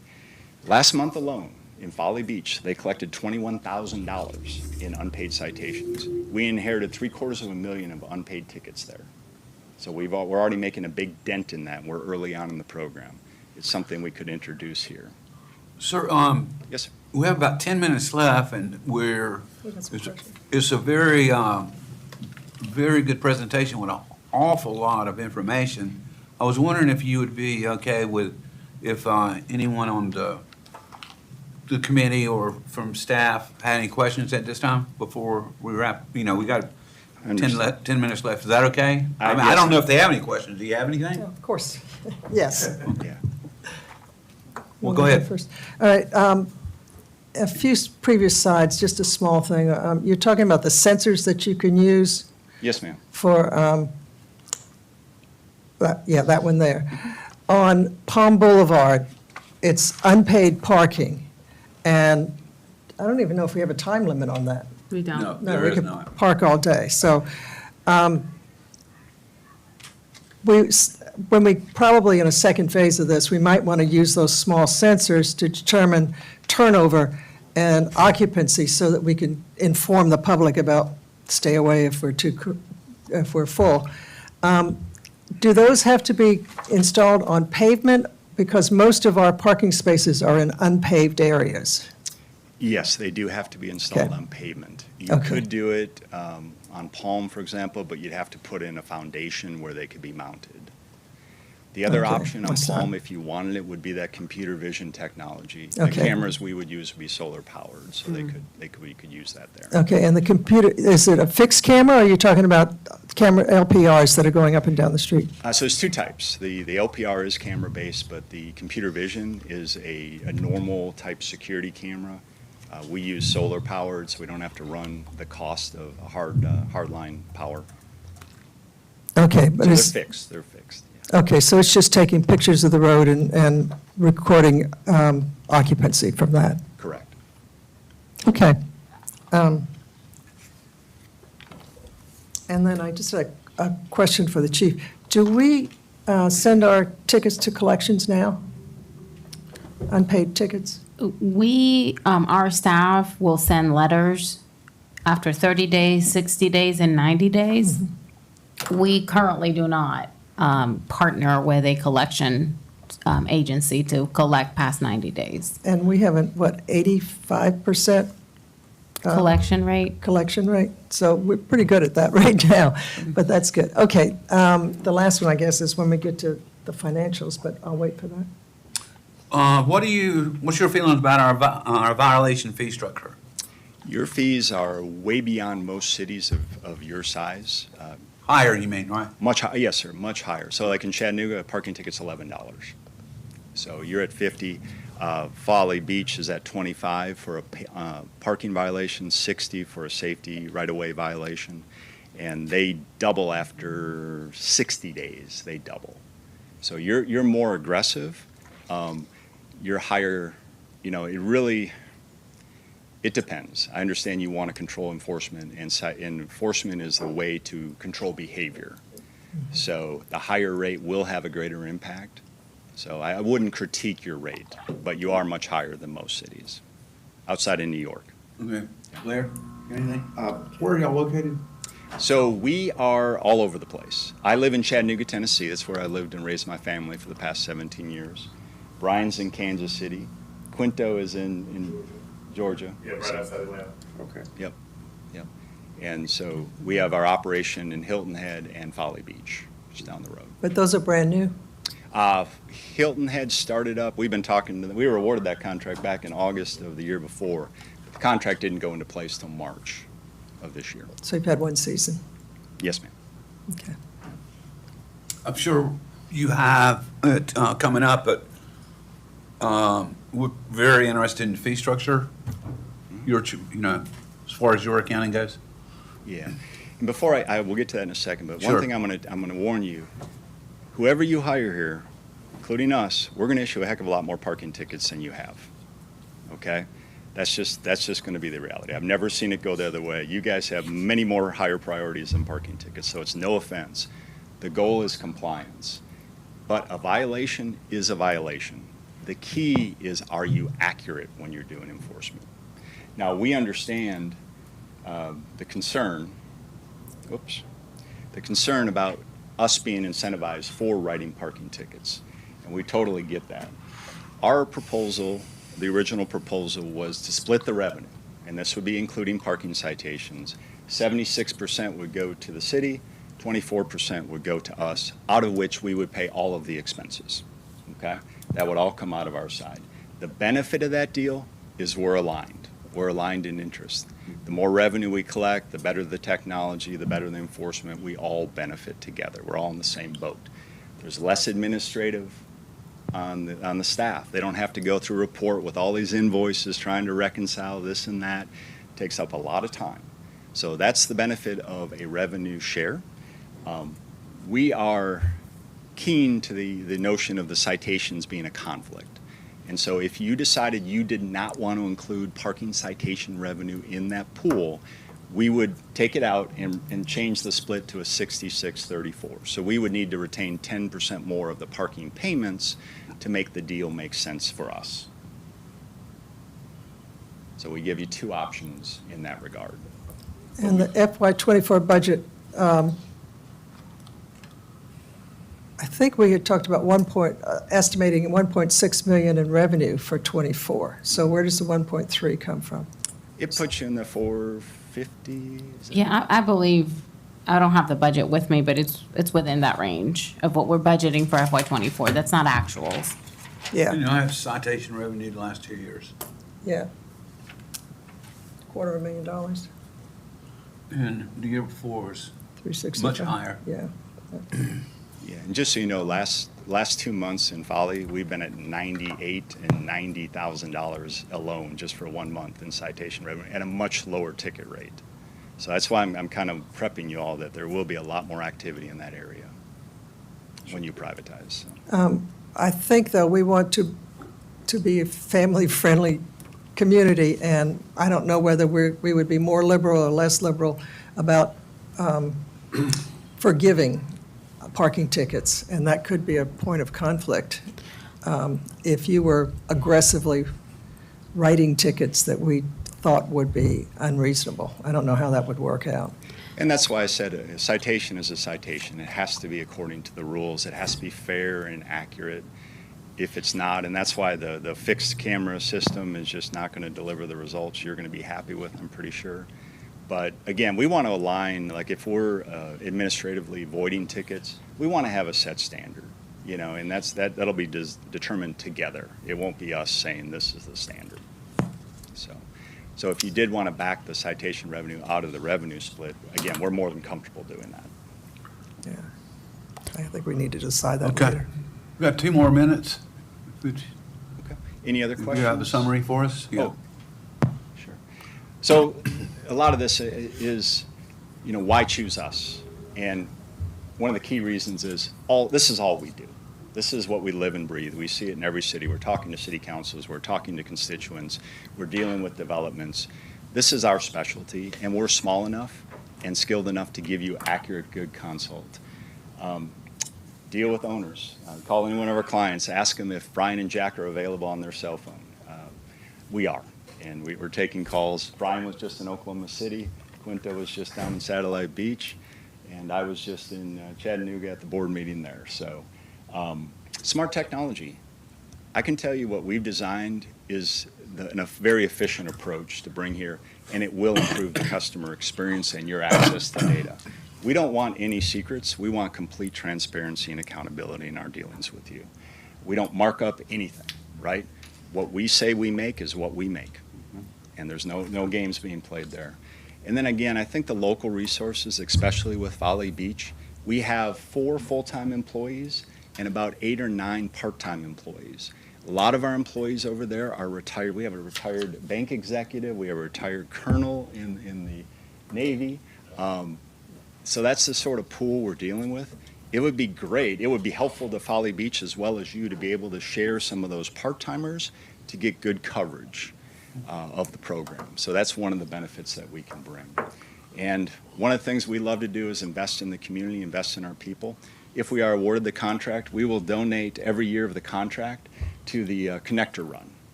Last month alone, in Folly Beach, they collected $21,000 in unpaid citations. We inherited $750,000 of unpaid tickets there. So we're already making a big dent in that. We're early on in the program. It's something we could introduce here. Sir, Yes, sir. we have about 10 minutes left, and it's a very, very good presentation with an awful lot of information. I was wondering if you would be okay with, if anyone on the committee or from staff had any questions at this time before we wrap. You know, we got I understand. 10 minutes left. Is that okay? I mean, I Yes. don't know if they have any questions. Do you have anything? Of course, yes. Yeah. Well, go ahead. First. All right, a few previous slides, just a small thing. You're talking about the sensors that you can use Yes, ma'am. for, that one there. On Palm Boulevard, it's unpaid parking, and I don't even know if we have a time limit on that. We don't. No, No, there we is could not. park all day. So when we, probably in a second phase of this, we might want to use those small sensors to determine turnover and occupancy so that we can inform the public about stay away if if we're full. Do those have to be installed on pavement? Because most of our parking spaces are in unpaved areas. Yes, they do have to be installed Okay. on pavement. You Okay. could do it on Palm, for example, but you'd have to put in a foundation where they could be mounted. The other Okay, option on what's that? Palm, if you wanted it, would be that computer vision technology. The Okay. cameras we would use would be solar powered, so we could use that there. Okay, and the computer, is it a fixed camera, or are you talking about camera LPRs that are going up and down the street? So there's two types. The LPR is camera-based, but the computer vision is a normal type security camera. We use solar powered, so we don't have to run the cost of a hardline power. Okay, So but they're it's, fixed, they're fixed. okay, so it's just taking pictures of the road and recording occupancy from that? Correct. Okay. And then I just had a question for the chief. Do we send our tickets to collections now? Unpaid tickets? We, our staff will send letters after 30 days, 60 days, and 90 days. We currently do not partner with a collection agency to collect past 90 days. And we haven't, what, 85% Collection rate? collection rate? So we're pretty good at that right now, but that's good. Okay, the last one, I guess, is when we get to the financials, but I'll wait for that. What's your feelings about our violation fee structure? Your fees are way beyond most cities of your size. Higher, you mean, right? Much higher, yes, sir, much higher. So like in Chattanooga, a parking ticket's $11. So you're at 50. Folly Beach is at 25 for a parking violation, 60 for a safety right-of-way violation, and they double after 60 days. They double. So you're more aggressive. You're higher. You know, it depends. I understand you want to control enforcement, and enforcement is the way to control behavior. So the higher rate will have a greater impact. So I wouldn't critique your rate, but you are much higher than most cities outside of New York. Okay. Blair, anything? Where are y'all located? So we are all over the place. I live in Chattanooga, Tennessee. That's where I lived and raised my family for the past 17 years. Brian's in Kansas City. Quinto is in Georgia. Yeah, right outside Atlanta. Okay. Yep. And so we have our operation in Hilton Head and Folly Beach, which is down the road. But those are brand new? Hilton Head started up, we've been talking to them, we were awarded that contract back in August of the year before. The contract didn't go into place till March of this year. So you've had one season? Yes, ma'am. Okay. I'm sure you have it coming up, but we're very interested in the fee structure. As far as your accounting goes. Yeah. And before I will get to that in a second, but Sure. one thing I'm gonna warn you, whoever you hire here, including us, we're gonna issue a heck of a lot more parking tickets than you have. Okay? That's just gonna be the reality. I've never seen it go the other way. You guys have many more higher priorities than parking tickets, so it's no offense. The goal is compliance. But a violation is a violation. The key is, are you accurate when you're doing enforcement? Now, we understand the concern about us being incentivized for writing parking tickets, and we totally get that. Our proposal, the original proposal, was to split the revenue, and this would be including parking citations. 76% would go to the city, 24% would go to us, out of which we would pay all of the expenses, okay? That would all come out of our side. The benefit of that deal is we're aligned. We're aligned in interest. The more revenue we collect, the better the technology, the better the enforcement. We all benefit together. We're all in the same boat. There's less administrative on the staff. They don't have to go through a report with all these invoices trying to reconcile this and that. It takes up a lot of time. So that's the benefit of a revenue share. We are keen to the notion of the citations being a conflict. And so if you decided you did not want to include parking citation revenue in that pool, we would take it out and change the split to a 66-34. So we would need to retain 10% more of the parking payments to make the deal make sense for us. So we give you two options in that regard. And the FY '24 budget, I think we had talked about estimating 1.6 million in revenue for '24. So where does the 1.3 come from? It puts you in the 450. Is that- Yeah, I believe, I don't have the budget with me, but it's within that range of what we're budgeting for FY '24. That's not actuals. Yeah, You know, I have citation revenue the last 2 years. yeah. $250,000, And the year before was 365. much higher. Yeah. Yeah, and just so you know, last 2 months in Folly, we've been at $98,000 and $90,000 alone just for 1 month in citation revenue at a much lower ticket rate. So that's why I'm kind of prepping you all that there will be a lot more activity in that area when you privatize. So. I think, though, we want to be a family-friendly community, and I don't know whether we would be more liberal or less liberal about forgiving parking tickets, and that could be a point of conflict if you were aggressively writing tickets that we thought would be unreasonable. I don't know how that would work out. And that's why I said a citation is a citation. It has to be according to the rules. It has to be fair and accurate. If it's not, and that's why the fixed camera system is just not going to deliver the results you're going to be happy with, I'm pretty sure. But again, we want to align, like if we're administratively voiding tickets, we want to have a set standard, you know, and that'll be determined together. It won't be us saying this is the standard. So if you did want to back the citation revenue out of the revenue split, again, we're more than comfortable doing that. Yeah. I think we need to decide that Okay. later. We've got 2 more minutes. Would Okay. Any other you questions? have the summary for us? Yeah. Oh, sure. So a lot of this is, you know, why choose us? And one of the key reasons is this is all we do. This is what we live and breathe. We see it in every city. We're talking to city councils. We're talking to constituents. We're dealing with developments. This is our specialty, and we're small enough and skilled enough to give you accurate, good consult. Deal with owners. Call any one of our clients. Ask them if Brian and Jack are available on their cell phone. We are, and we're taking calls. Brian was just in Oklahoma City. Quinta was just down in Satellite Beach, and I was just in Chattanooga at the board meeting there. So smart technology. I can tell you what we've designed is a very efficient approach to bring here, and it will improve the customer experience and your access to data. We don't want any secrets. We want complete transparency and accountability in our dealings with you. We don't mark up anything, right? What we say we make is what we make, and there's no games being played there. And then again, I think the local resources, especially with Folly Beach, we have 4 full-time employees and about 8 or 9 part-time employees. A lot of our employees over there are retired. We have a retired bank executive. We have a retired colonel in the Navy. So that's the sort of pool we're dealing with. It would be great. It would be helpful to Folly Beach as well as you to be able to share some of those part-timers to get good coverage of the program. So that's one of the benefits that we can bring. And one of the things we love to do is invest in the community, invest in our people. If we are awarded the contract, we will donate every year of the contract to the Connector Run.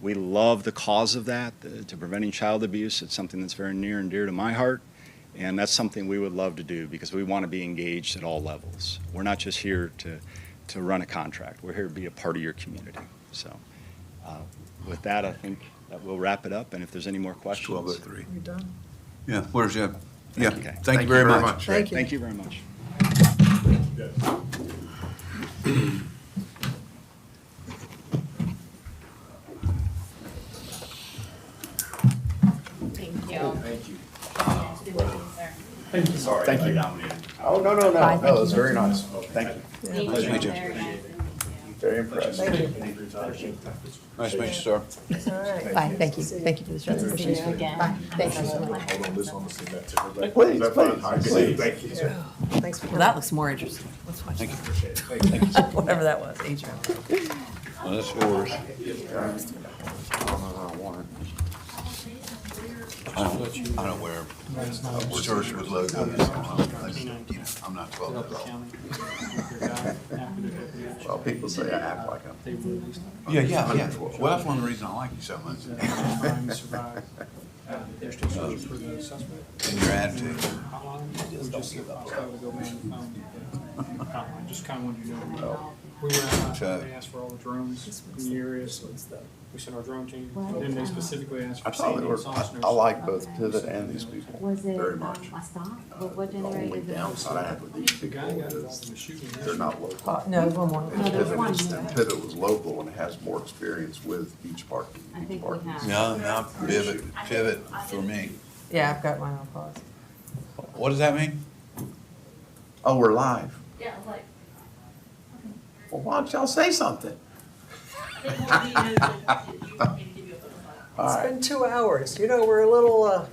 We love the cause of that, to preventing child abuse. It's something that's very near and dear to my heart. And that's something we would love to do because we want to be engaged at all levels. We're not just here to run a contract. We're here to be a part of your community. So with that, I think that we'll wrap it up. And if there's any more questions. 12:03. We're done. Yeah, where's your, yeah, Okay. thank you very much. Thank you. Thank you very much. Sorry. Thank you. Oh, no, Bye, thank it's you. very nice. Thank you. Nice to meet you. Very impressed. Thank you. Nice to meet you, sir. Bye, thank you for this presentation. Bye, thank you so much. Hold on, this one, let's see that too. Please, Is that fine? please, All right, good. please. Thank you. Thanks for Well, that looks more interesting. Let's watch that. Whatever that was, Adrian. Well, that's yours. I don't wear shirts with logos. I'm not 12 years old. Well, people say I act like I'm. Yeah. Well, that's one of the reasons I like you so much. And your attitude. Just kind of wanted you to know. We went out, they asked for all the drones in the area, so we sent our drone team. And then they specifically asked I for thought they safety were, and sauce I like both Pivot and these people Was it very much. a stop? What The only generator? downside I had with these The guy people got involved is in the shooting. they're not local. No, one more. No, there's Pivot one is- more. Pivot was local and has more experience with each parking. I think we parking. have. No, pivot for me. Yeah, I've got mine on pause. What does that mean? Oh, we're live. Yeah, like, Well, why don't y'all say something? I think what we know that you want me to give you a phone call. All It's right. been 2 hours. You know, we're a little,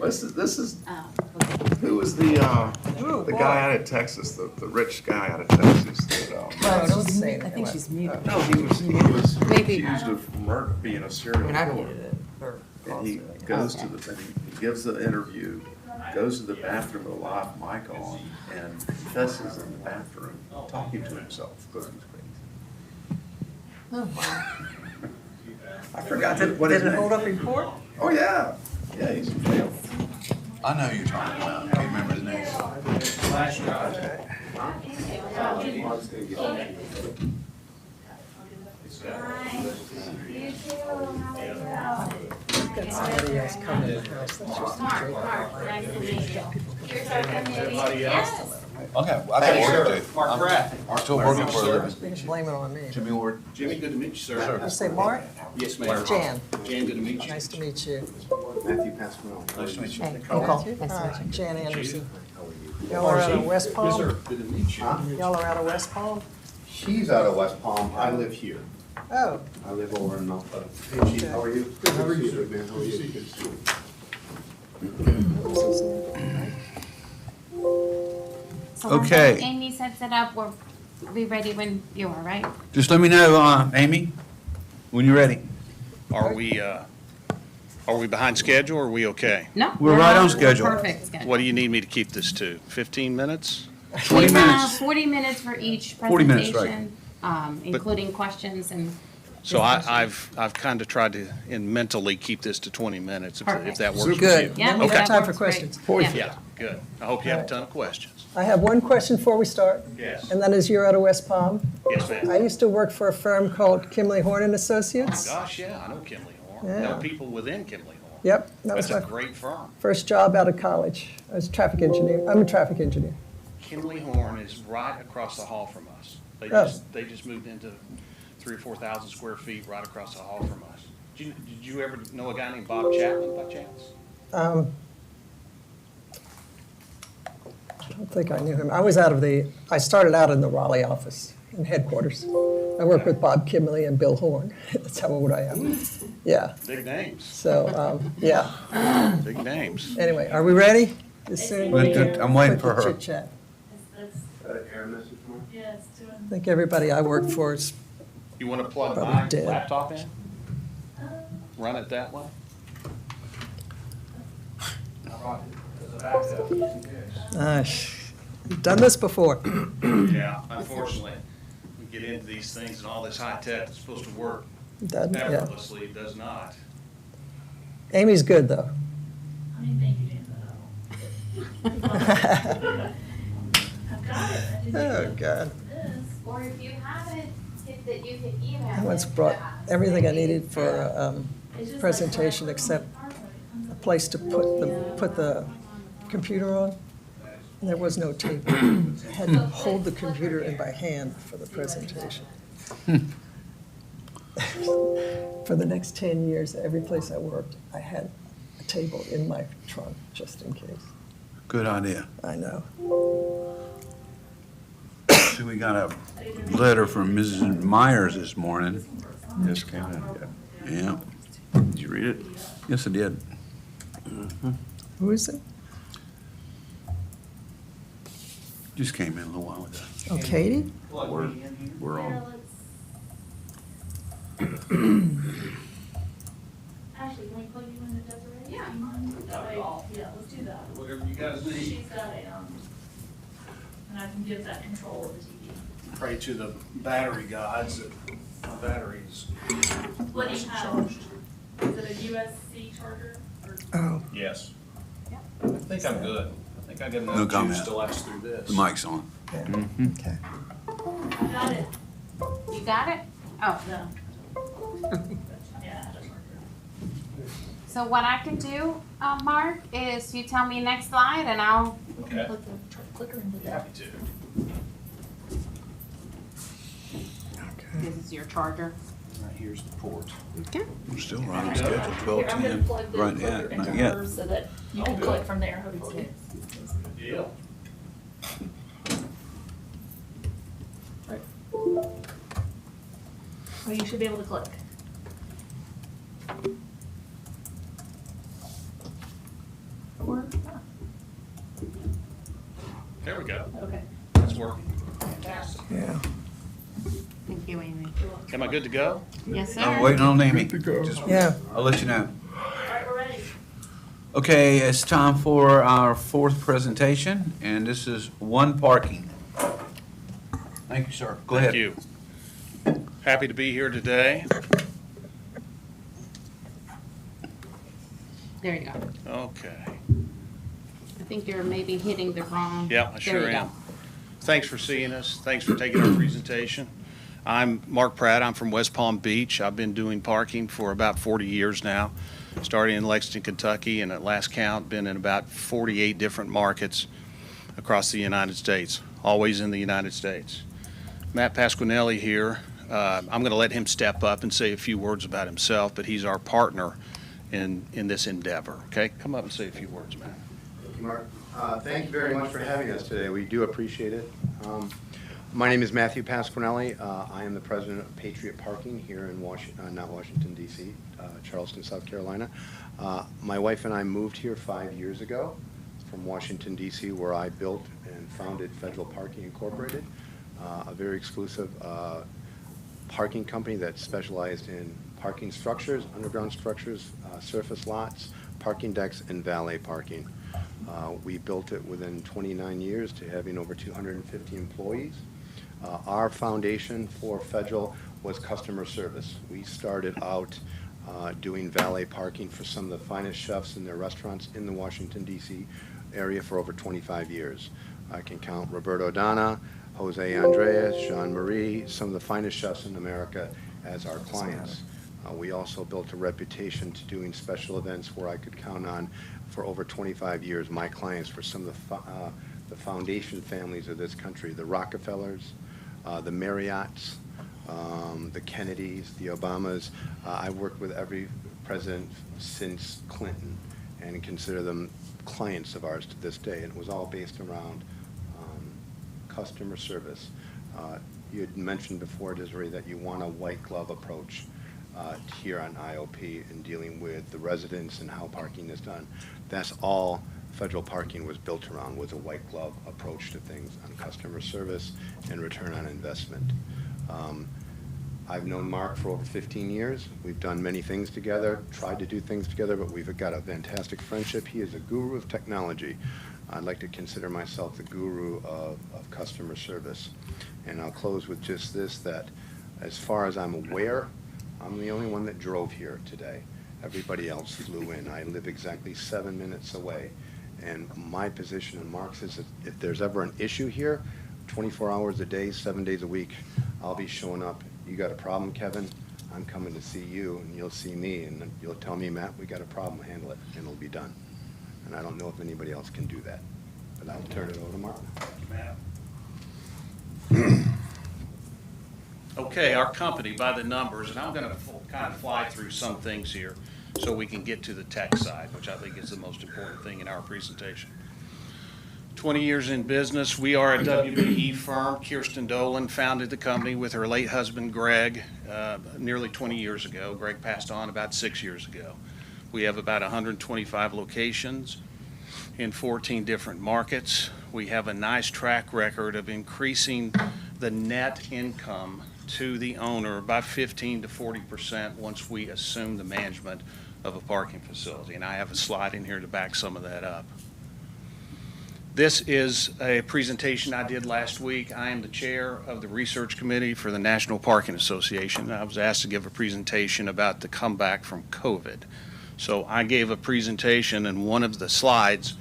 This is, Oh, okay. who was the boy. guy out of Texas, the rich guy out of Texas that, no, don't say I it. think she's muted. no, he was Maybe. accused of murder, being a I serial mean, I killer. muted it. Or And he paused it. goes to the, and he gives the interview, goes to the bathroom with a live mic on, and confesses in the bathroom, talking to himself, because he's crazy. I forgot what his Did it name. hold up in court? Oh, yeah, yeah, he's in jail. I know who you're talking about. I can't remember his name. We've got somebody else coming in the house. That's just a joke. Okay, I got work to do. Mark Pratt. I'm still working for a living. You can blame it on me. Jimmy Ward. Jimmy, good to meet you, sir. You say Mark? Yes, ma'am. Jan, Jan, good to meet you. nice to meet you. Matthew Pascal. Nice to meet you. Hey, All Nicole, nice to right, meet you. Jan Anderson. Y'all are out of West Yes, Palm? sir. Good to meet you. Y'all are out of West Palm? She's out of West Palm, I live here. Oh, I live over in Norfolk. Hey, Chief, how are you? Good, how are you, sir? Man, how are you? So once Okay. Amy sets it up, we'll be ready when you are, right? Just let me know, Amy, when you're ready. Are we behind schedule or are we okay? No. We're right on we're schedule. Perfect schedule. What do you need me to keep this to? 15 minutes? 20 We have minutes. 40 minutes for each 40 minutes, right. presentation, including questions and So I've kind of tried to mentally keep this to 20 minutes, if Perfect. that works with you. good. Yeah, Then we Okay. have time for that works questions. great. Yeah, good. I hope you have a ton of questions. I have one question before we start. Yes. And that is, you're out of West Palm. Yes, ma'am. I used to work for a firm called Kimley Horn and Associates. Gosh, yeah, I know Kimley Horn. Yeah. Know people within Kimley Horn. Yep, that was That's a my great firm. first job out of college. I was a traffic engineer. I'm a traffic engineer. Kimley Horn is right across the hall from us. Oh. They just moved into 3,000 or 4,000 square feet right across the hall from us. Did you ever know a guy named Bob Chapman by chance? I don't think I knew him. I started out in the Raleigh office, in headquarters. I worked with Bob Kimley and Bill Horn. That's how old I am. Yeah, Big names, so, yeah. big names. Anyway, are we ready? This soon? I'm waiting for her. Chit chat. Yes, I think everybody I work for is, You want to plug Probably my dead. laptop in? Run it that way? you've done this before. Yeah, unfortunately, we get into these things and all this high tech that's supposed to work Done, yeah. effortlessly does not. Amy's good, though. I mean, thank you, Dan, but I've got it. I didn't Oh, know God. this. Or if you have it, hit that you can email. I once it brought to us. everything I needed for a It's just like presentation trying to except put it on a place to put the computer on. And there was no tape. I had to hold the computer in my hand for the presentation. For the next 10 years, every place I worked, I had a table in my trunk, just in case. Good idea. I know. See, we got a letter from Mrs. Myers this morning. Yes, came in, Yeah, Did you read it? yes, I did. Who is it? Just came in a little while ago. Oh, Katie? We're on. Ashley, can we plug you into Desiree? Yeah. Yeah, let's do that. Whatever you guys need. She's got a, and I can give that control of the TV. Pray to the battery gods that my battery's What do you have? Is it a USB charger or? Oh, Yes. I think I'm good. I think I got No enough comment. juice to last through this. The mic's on. yeah, okay. You got it. You got it? Oh, No. Yeah, it doesn't work. so what I can do, Mark, is you tell me next slide and I'll, Okay. Put the clicker into that. Happy to. this is your charger. Right here's the port. Okay. We're still right on schedule, Here, I'm gonna 12:10. plug the Right, clicker yeah, into not yet. hers so that you can click from there. Hopefully. Good deal. Oh, you should be able to click. Or, There we go. okay. It's working. Yeah. Thank you, Amy. Am I good to go? Yes, sir. I'm waiting on Amy. Just- Yeah. I'll let you know. All right, we're ready. Okay, it's time for our fourth presentation, and this is one parking. Thank you, sir. Go ahead. Thank you. Happy to be here today. There you go. Okay. I think you're maybe hitting the wrong. Yeah, I There sure you am. go. Thanks for seeing us. Thanks for taking our presentation. I'm Mark Pratt. I'm from West Palm Beach. I've been doing parking for about 40 years now, starting in Lexington, Kentucky, and at last count, been in about 48 different markets across the United States, always in the United States. Matt Pasquinelli here. I'm going to let him step up and say a few words about himself, but he's our partner in this endeavor. Okay? Come up and say a few words, Matt. Thank you, Mark. Thank you very much for having us today. We do appreciate it. My name is Matthew Pasquinelli. I am the president of Patriot Parking here in not Washington, D.C., Charleston, South Carolina. My wife and I moved here 5 years ago from Washington, D.C., where I built and founded Federal Parking Incorporated, a very exclusive parking company that specialized in parking structures, underground structures, surface lots, parking decks, and valet parking. We built it within 29 years to having over 250 employees. Our foundation for Federal was customer service. We started out doing valet parking for some of the finest chefs in their restaurants in the Washington, D.C. area for over 25 years. I can count Roberto Donna, Jose Andres, Jean-Marie, some of the finest chefs in America as our clients. We also built a reputation to doing special events where I could count on, for over 25 years, my clients for some of the foundation families of this country, the Rockefellers, the Marriotts, the Kennedys, the Obamas. I've worked with every president since Clinton and consider them clients of ours to this day, and it was all based around customer service. You had mentioned before, Desiree, that you want a white glove approach here on IOP in dealing with the residents and how parking is done. That's all Federal Parking was built around, was a white glove approach to things on customer service and return on investment. I've known Mark for over 15 years. We've done many things together, tried to do things together, but we've got a fantastic friendship. He is a guru of technology. I'd like to consider myself the guru of customer service. And I'll close with just this, that as far as I'm aware, I'm the only one that drove here today. Everybody else flew in. I live exactly 7 minutes away. And my position and Mark's is that if there's ever an issue here, 24 hours a day, 7 days a week, I'll be showing up. You got a problem, Kevin? I'm coming to see you, and you'll see me, and you'll tell me, Matt, we got a problem, handle it, and it'll be done. And I don't know if anybody else can do that. But I'll turn it over to Mark. Okay, our company, by the numbers, and I'm going to kind of fly through some things here so we can get to the tech side, which I think is the most important thing in our presentation. 20 years in business. We are a WBE firm. Kirsten Dolan founded the company with her late husband, Greg, nearly 20 years ago. Greg passed on about 6 years ago. We have about 125 locations in 14 different markets. We have a nice track record of increasing the net income to the owner by 15 to 40% once we assume the management of a parking facility. And I have a slide in here to back some of that up. This is a presentation I did last week. I am the chair of the research committee for the National Parking Association. I was asked to give a presentation about the comeback from COVID. So I gave a presentation, and one of the slides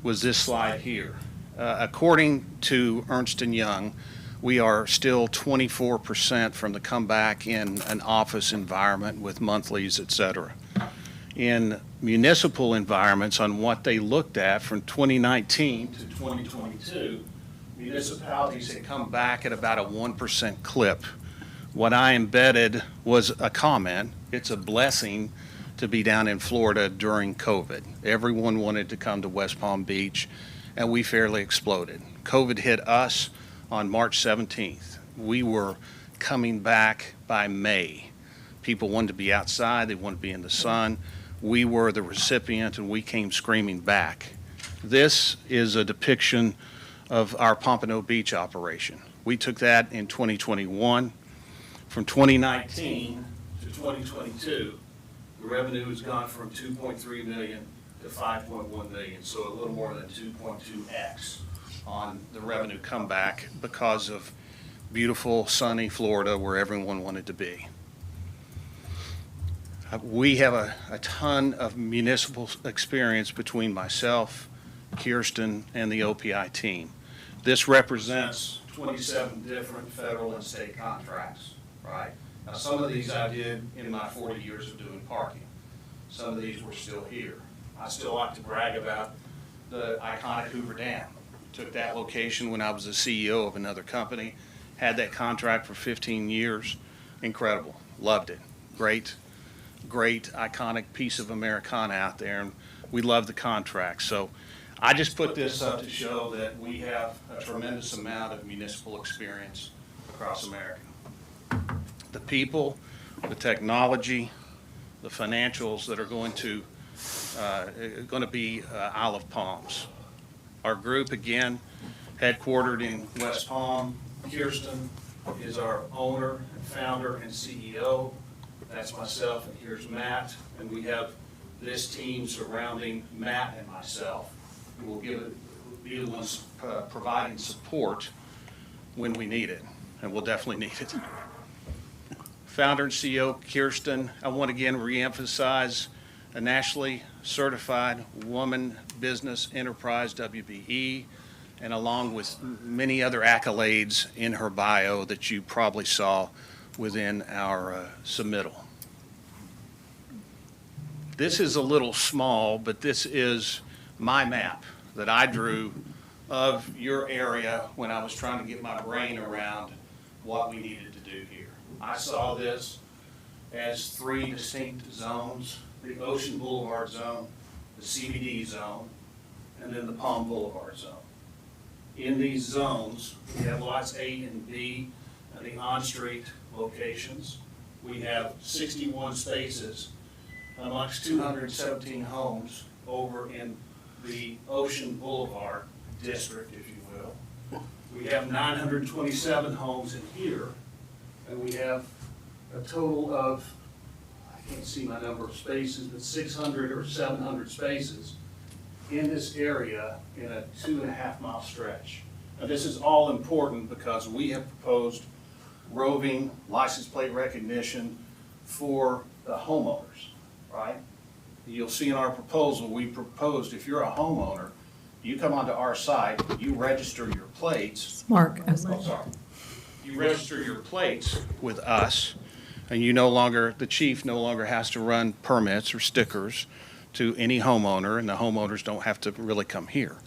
was this slide here. According to Ernst & Young, we are still 24% from the comeback in an office environment with monthlies, et cetera. In municipal environments, on what they looked at from 2019 to 2022, municipalities had come back at about a 1% clip. What I embedded was a comment. It's a blessing to be down in Florida during COVID. Everyone wanted to come to West Palm Beach, and we fairly exploded. COVID hit us on March 17th. We were coming back by May. People wanted to be outside, they wanted to be in the sun. We were the recipient, and we came screaming back. This is a depiction of our Pompano Beach operation. We took that in 2021. From 2019 to 2022, the revenue has gone from 2.3 million to 5.1 million, so a little more than 2.2x on the revenue comeback because of beautiful, sunny Florida where everyone wanted to be. We have a ton of municipal experience between myself, Kirsten, and the OPI team. This represents 27 different federal and state contracts, right? Now, some of these I did in my 40 years of doing parking. Some of these were still here. I still like to brag about the iconic Hoover Dam. Took that location when I was the CEO of another company, had that contract for 15 years. Incredible. Loved it. Great iconic piece of Americana out there, and we love the contract. So I just put this up to show that we have a tremendous amount of municipal experience across America. The people, the technology, the financials that are going to be Isle of Palms. Our group, again, headquartered in West Palm. Kirsten is our owner and founder and CEO. That's myself, and here's Matt, and we have this team surrounding Matt and myself, who will be the ones providing support when we need it, and we'll definitely need it. Founder and CEO Kirsten, I want to again reemphasize a nationally certified woman business enterprise, WBE, and along with many other accolades in her bio that you probably saw within our submittal. This is a little small, but this is my map that I drew of your area when I was trying to get my brain around what we needed to do here. I saw this as 3 distinct zones: the Ocean Boulevard zone, the CBD zone, and then the Palm Boulevard zone. In these zones, we have lots A and B, and the on-street locations. We have 61 spaces amongst 217 homes over in the Ocean Boulevard district, if you will. We have 927 homes in here, and we have a total of, I can't see my number of spaces, but 600 or 700 spaces in this area in a 2.5 mile stretch. Now, this is all important because we have proposed roving license plate recognition for the homeowners, right? You'll see in our proposal, we proposed if you're a homeowner, you come onto our site, you register your plates. Mark. Oh, sorry. You register your plates with us, and the chief no longer has to run permits or stickers to any homeowner, and the homeowners don't have to really come here.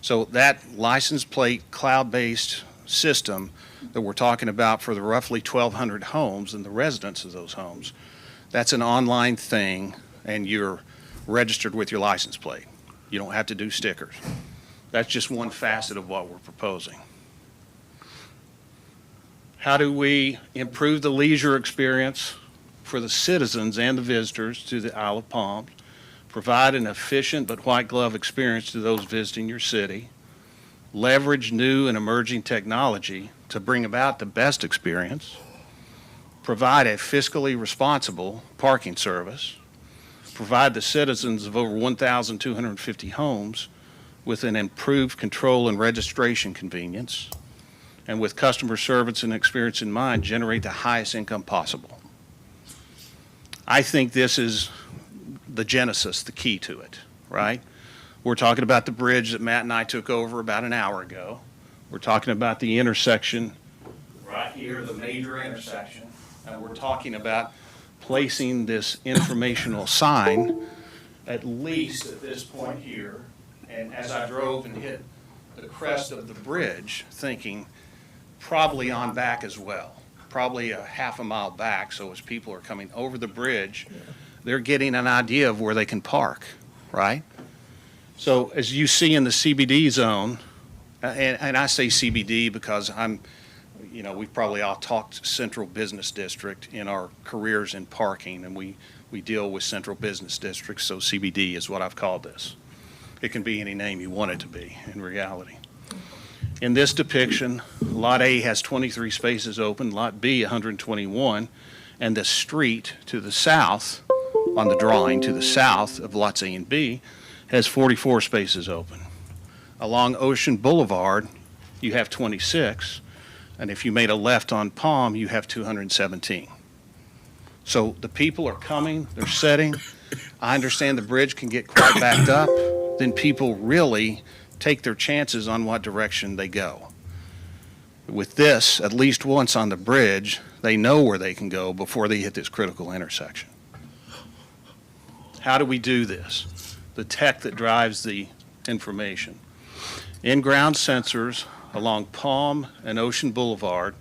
So that license plate cloud-based system that we're talking about for the roughly 1,200 homes and the residents of those homes, that's an online thing, and you're registered with your license plate. You don't have to do stickers. That's just one facet of what we're proposing. How do we improve the leisure experience for the citizens and the visitors to the Isle of Palms, provide an efficient but white glove experience to those visiting your city, leverage new and emerging technology to bring about the best experience, provide a fiscally responsible parking service, provide the citizens of over 1,250 homes with an improved control and registration convenience, and with customer service and experience in mind, generate the highest income possible. I think this is the genesis, the key to it, right? We're talking about the bridge that Matt and I took over about an hour ago. We're talking about the intersection right here, the major intersection, and we're talking about placing this informational sign at least at this point here. And as I drove and hit the crest of the bridge, thinking probably on back as well, probably a half a mile back, so as people are coming over the bridge, they're getting an idea of where they can park, right? So as you see in the CBD zone, and I say CBD because we've probably all talked Central Business District in our careers in parking, and we deal with Central Business Districts, so CBD is what I've called this. It can be any name you want it to be in reality. In this depiction, Lot A has 23 spaces open, Lot B 121, and the street to the south, on the drawing to the south of Lots A and B, has 44 spaces open. Along Ocean Boulevard, you have 26, and if you made a left on Palm, you have 217. So the people are coming, they're setting. I understand the bridge can get quite backed up. Then people really take their chances on what direction they go. With this, at least once on the bridge, they know where they can go before they hit this critical intersection. How do we do this? The tech that drives the information. In-ground sensors along Palm and Ocean Boulevard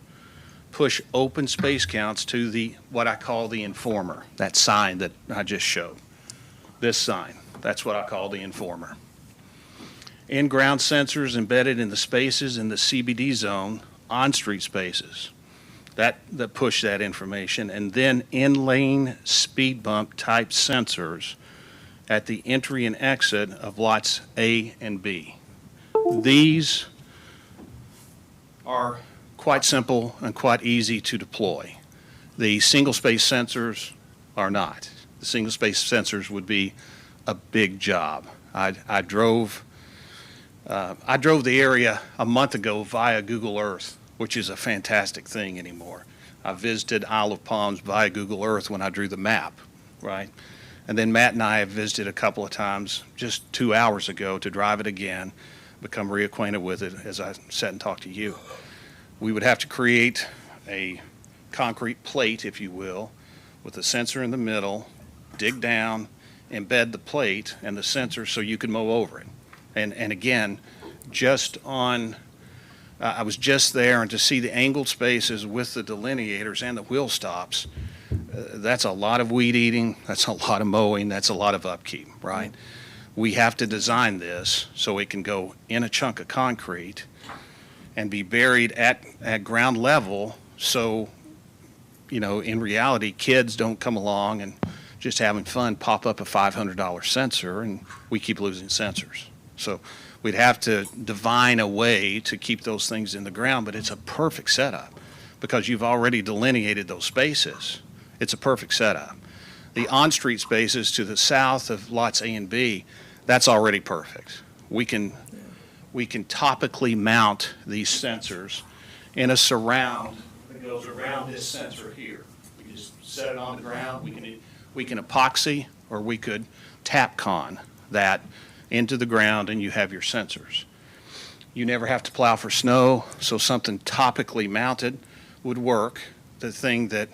push open space counts to what I call the informer, that sign that I just showed. This sign, that's what I call the informer. In-ground sensors embedded in the spaces in the CBD zone, on-street spaces, that push that information, and then in-lane speed bump type sensors at the entry and exit of lots A and B. These are quite simple and quite easy to deploy. The single-space sensors are not. The single-space sensors would be a big job. I drove the area a month ago via Google Earth, which is a fantastic thing anymore. I visited Isle of Palms via Google Earth when I drew the map, right? And then Matt and I have visited a couple of times just 2 hours ago to drive it again, become reacquainted with it as I sat and talked to you. We would have to create a concrete plate, if you will, with a sensor in the middle, dig down, embed the plate and the sensor so you could mow over it. And again, I was just there, and to see the angled spaces with the delineators and the wheel stops, that's a lot of weed eating, that's a lot of mowing, that's a lot of upkeep, right? We have to design this so it can go in a chunk of concrete and be buried at ground level, so, in reality, kids don't come along and just having fun pop up a $500 sensor, and we keep losing sensors. So we'd have to divine a way to keep those things in the ground, but it's a perfect setup because you've already delineated those spaces. It's a perfect setup. The on-street spaces to the south of lots A and B, that's already perfect. We can topically mount these sensors in a surround that goes around this sensor here. We just set it on the ground. We can epoxy, or we could Tapcon that into the ground, and you have your sensors. You never have to plow for snow, so something topically mounted would work. The thing that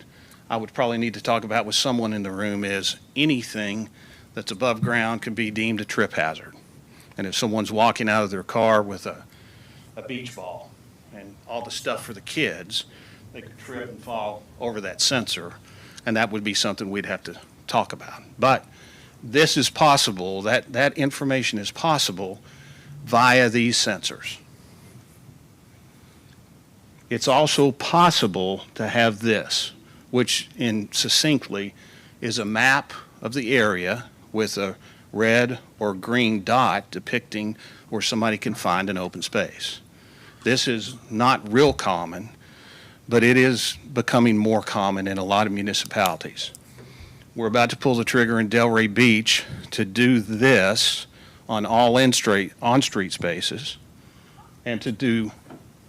I would probably need to talk about with someone in the room is anything that's above ground can be deemed a trip hazard. And if someone's walking out of their car with a beach ball and all the stuff for the kids, they could trip and fall over that sensor, and that would be something we'd have to talk about. But this is possible, that information is possible via these sensors. It's also possible to have this, which succinctly is a map of the area with a red or green dot depicting where somebody can find an open space. This is not real common, but it is becoming more common in a lot of municipalities. We're about to pull the trigger in Delray Beach to do this on all on-street spaces, and to do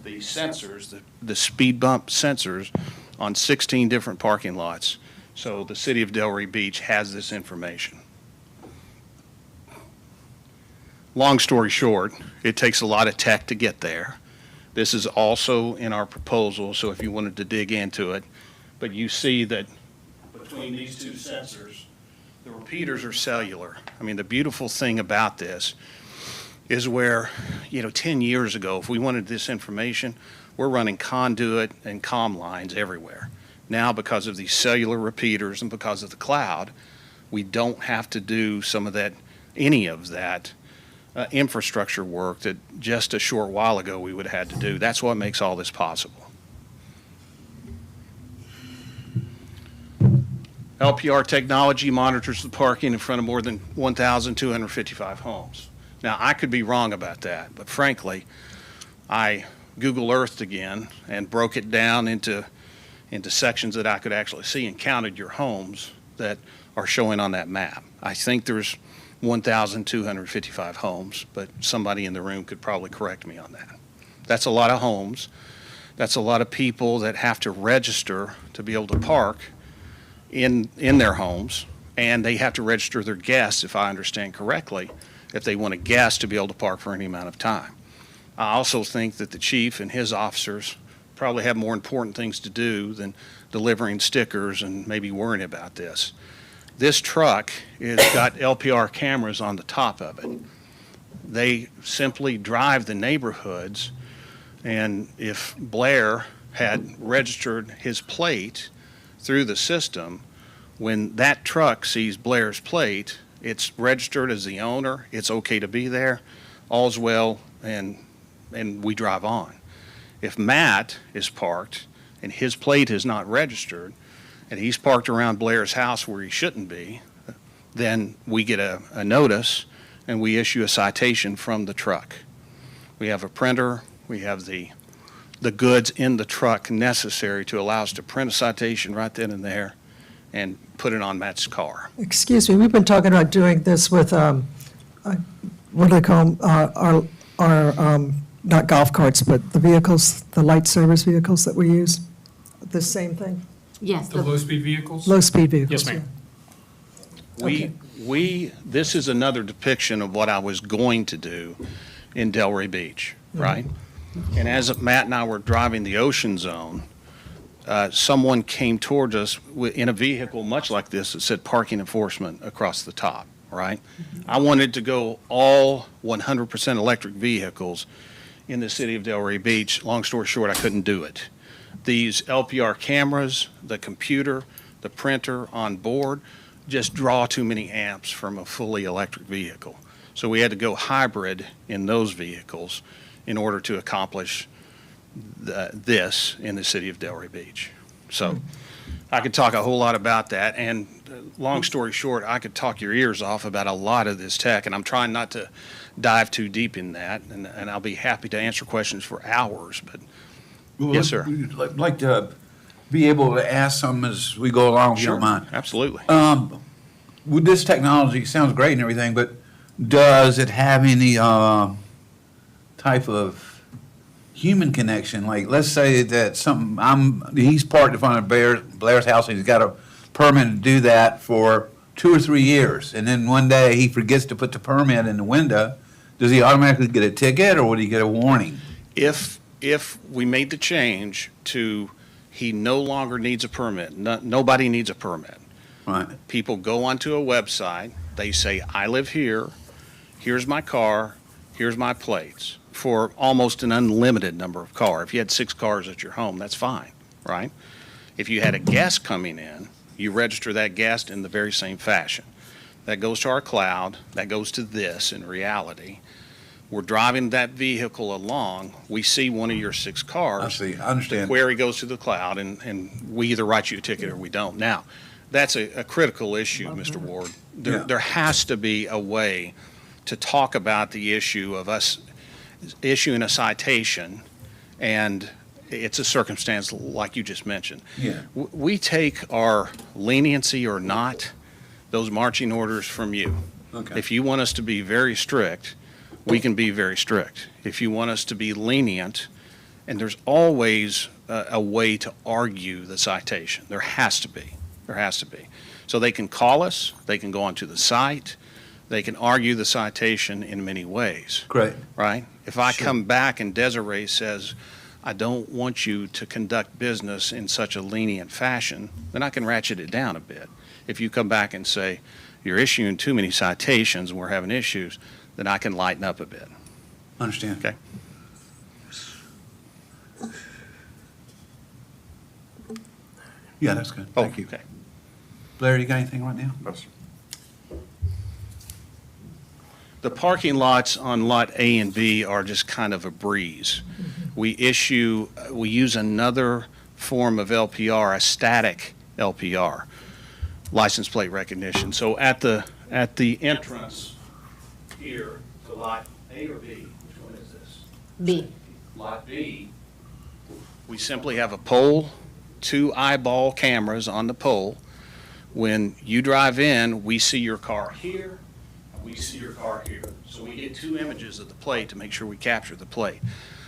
the sensors, the speed bump sensors on 16 different parking lots. So the city of Delray Beach has this information. Long story short, it takes a lot of tech to get there. This is also in our proposal, so if you wanted to dig into it, but you see that between these two sensors, the repeaters are cellular. I mean, the beautiful thing about this is where, 10 years ago, if we wanted this information, we're running conduit and comm lines everywhere. Now, because of these cellular repeaters and because of the cloud, we don't have to do any of that infrastructure work that just a short while ago we would have had to do. That's what makes all this possible. LPR technology monitors the parking in front of more than 1,255 homes. Now, I could be wrong about that, but frankly, I Google Earthed again and broke it down into sections that I could actually see and counted your homes that are showing on that map. I think there's 1,255 homes, but somebody in the room could probably correct me on that. That's a lot of homes. That's a lot of people that have to register to be able to park in their homes, and they have to register their guests, if I understand correctly, if they want a guest to be able to park for any amount of time. I also think that the chief and his officers probably have more important things to do than delivering stickers and maybe worrying about this. This truck has got LPR cameras on the top of it. They simply drive the neighborhoods, and if Blair had registered his plate through the system, when that truck sees Blair's plate, it's registered as the owner, it's okay to be there, all's well, and we drive on. If Matt is parked and his plate is not registered, and he's parked around Blair's house where he shouldn't be, then we get a notice and we issue a citation from the truck. We have a printer, we have the goods in the truck necessary to allow us to print a citation right then and there and put it on Matt's car. Excuse me, we've been talking about doing this with, what do they call them? Our not golf carts, but the vehicles, the light service vehicles that we use. The same thing? Yes. The low-speed vehicles? Low-speed vehicles. Yes, ma'am. This is another depiction of what I was going to do in Delray Beach, right? And as Matt and I were driving the Ocean Zone, someone came towards us in a vehicle much like this that said parking enforcement across the top, right? I wanted to go all 100% electric vehicles in the city of Delray Beach. Long story short, I couldn't do it. These LPR cameras, the computer, the printer on board just draw too many amps from a fully electric vehicle. So we had to go hybrid in those vehicles in order to accomplish this in the city of Delray Beach. So I could talk a whole lot about that, and long story short, I could talk your ears off about a lot of this tech, and I'm trying not to dive too deep in that, and I'll be happy to answer questions for hours, but yes, sir. I'd like to be able to ask some as we go along, if you Sure, don't mind. absolutely. With this technology, sounds great and everything, but does it have any type of human connection? Like, let's say that he's parked in front of Blair's house, and he's got a permit to do that for 2 or 3 years, and then one day he forgets to put the permit in the window. Does he automatically get a ticket, or would he get a warning? If we made the change to he no longer needs a permit, nobody needs a permit. Right. People go onto a website, they say, I live here, here's my car, here's my plates, for almost an unlimited number of cars. If you had 6 cars at your home, that's fine, right? If you had a guest coming in, you register that guest in the very same fashion. That goes to our cloud, that goes to this in reality. we're driving that vehicle along, we see one of your 6 cars. I see, I The understand. query goes to the cloud, and we either write you a ticket or we don't. Now, that's a critical issue, Mr. Ward. Yeah. There has to be a way to talk about the issue of us issuing a citation, and it's a circumstance like you just mentioned. Yeah. We take our leniency or not, those marching orders from you. Okay. If you want us to be very strict, we can be very strict. If you want us to be lenient, and there's always a way to argue the citation. There has to be. There has to be. So they can call us, they can go onto the site, they can argue the citation in many ways, Great. right? If I Sure. come back and Desiree says, I don't want you to conduct business in such a lenient fashion, then I can ratchet it down a bit. If you come back and say, you're issuing too many citations and we're having issues, then I can lighten up a bit. Understand. Okay. Yeah, that's good. Thank you. Okay. Blair, you got anything right now? No, sir. The parking lots on Lot A and B are just kind of a breeze. We use another form of LPR, a static LPR, license plate recognition. So at the entrance here to Lot A or B, which one is this? B. Lot B, we simply have a pole, 2 eyeball cameras on the pole. When you drive in, we see your car here, and we see your car here. So we get 2 images of the plate to make sure we capture the plate.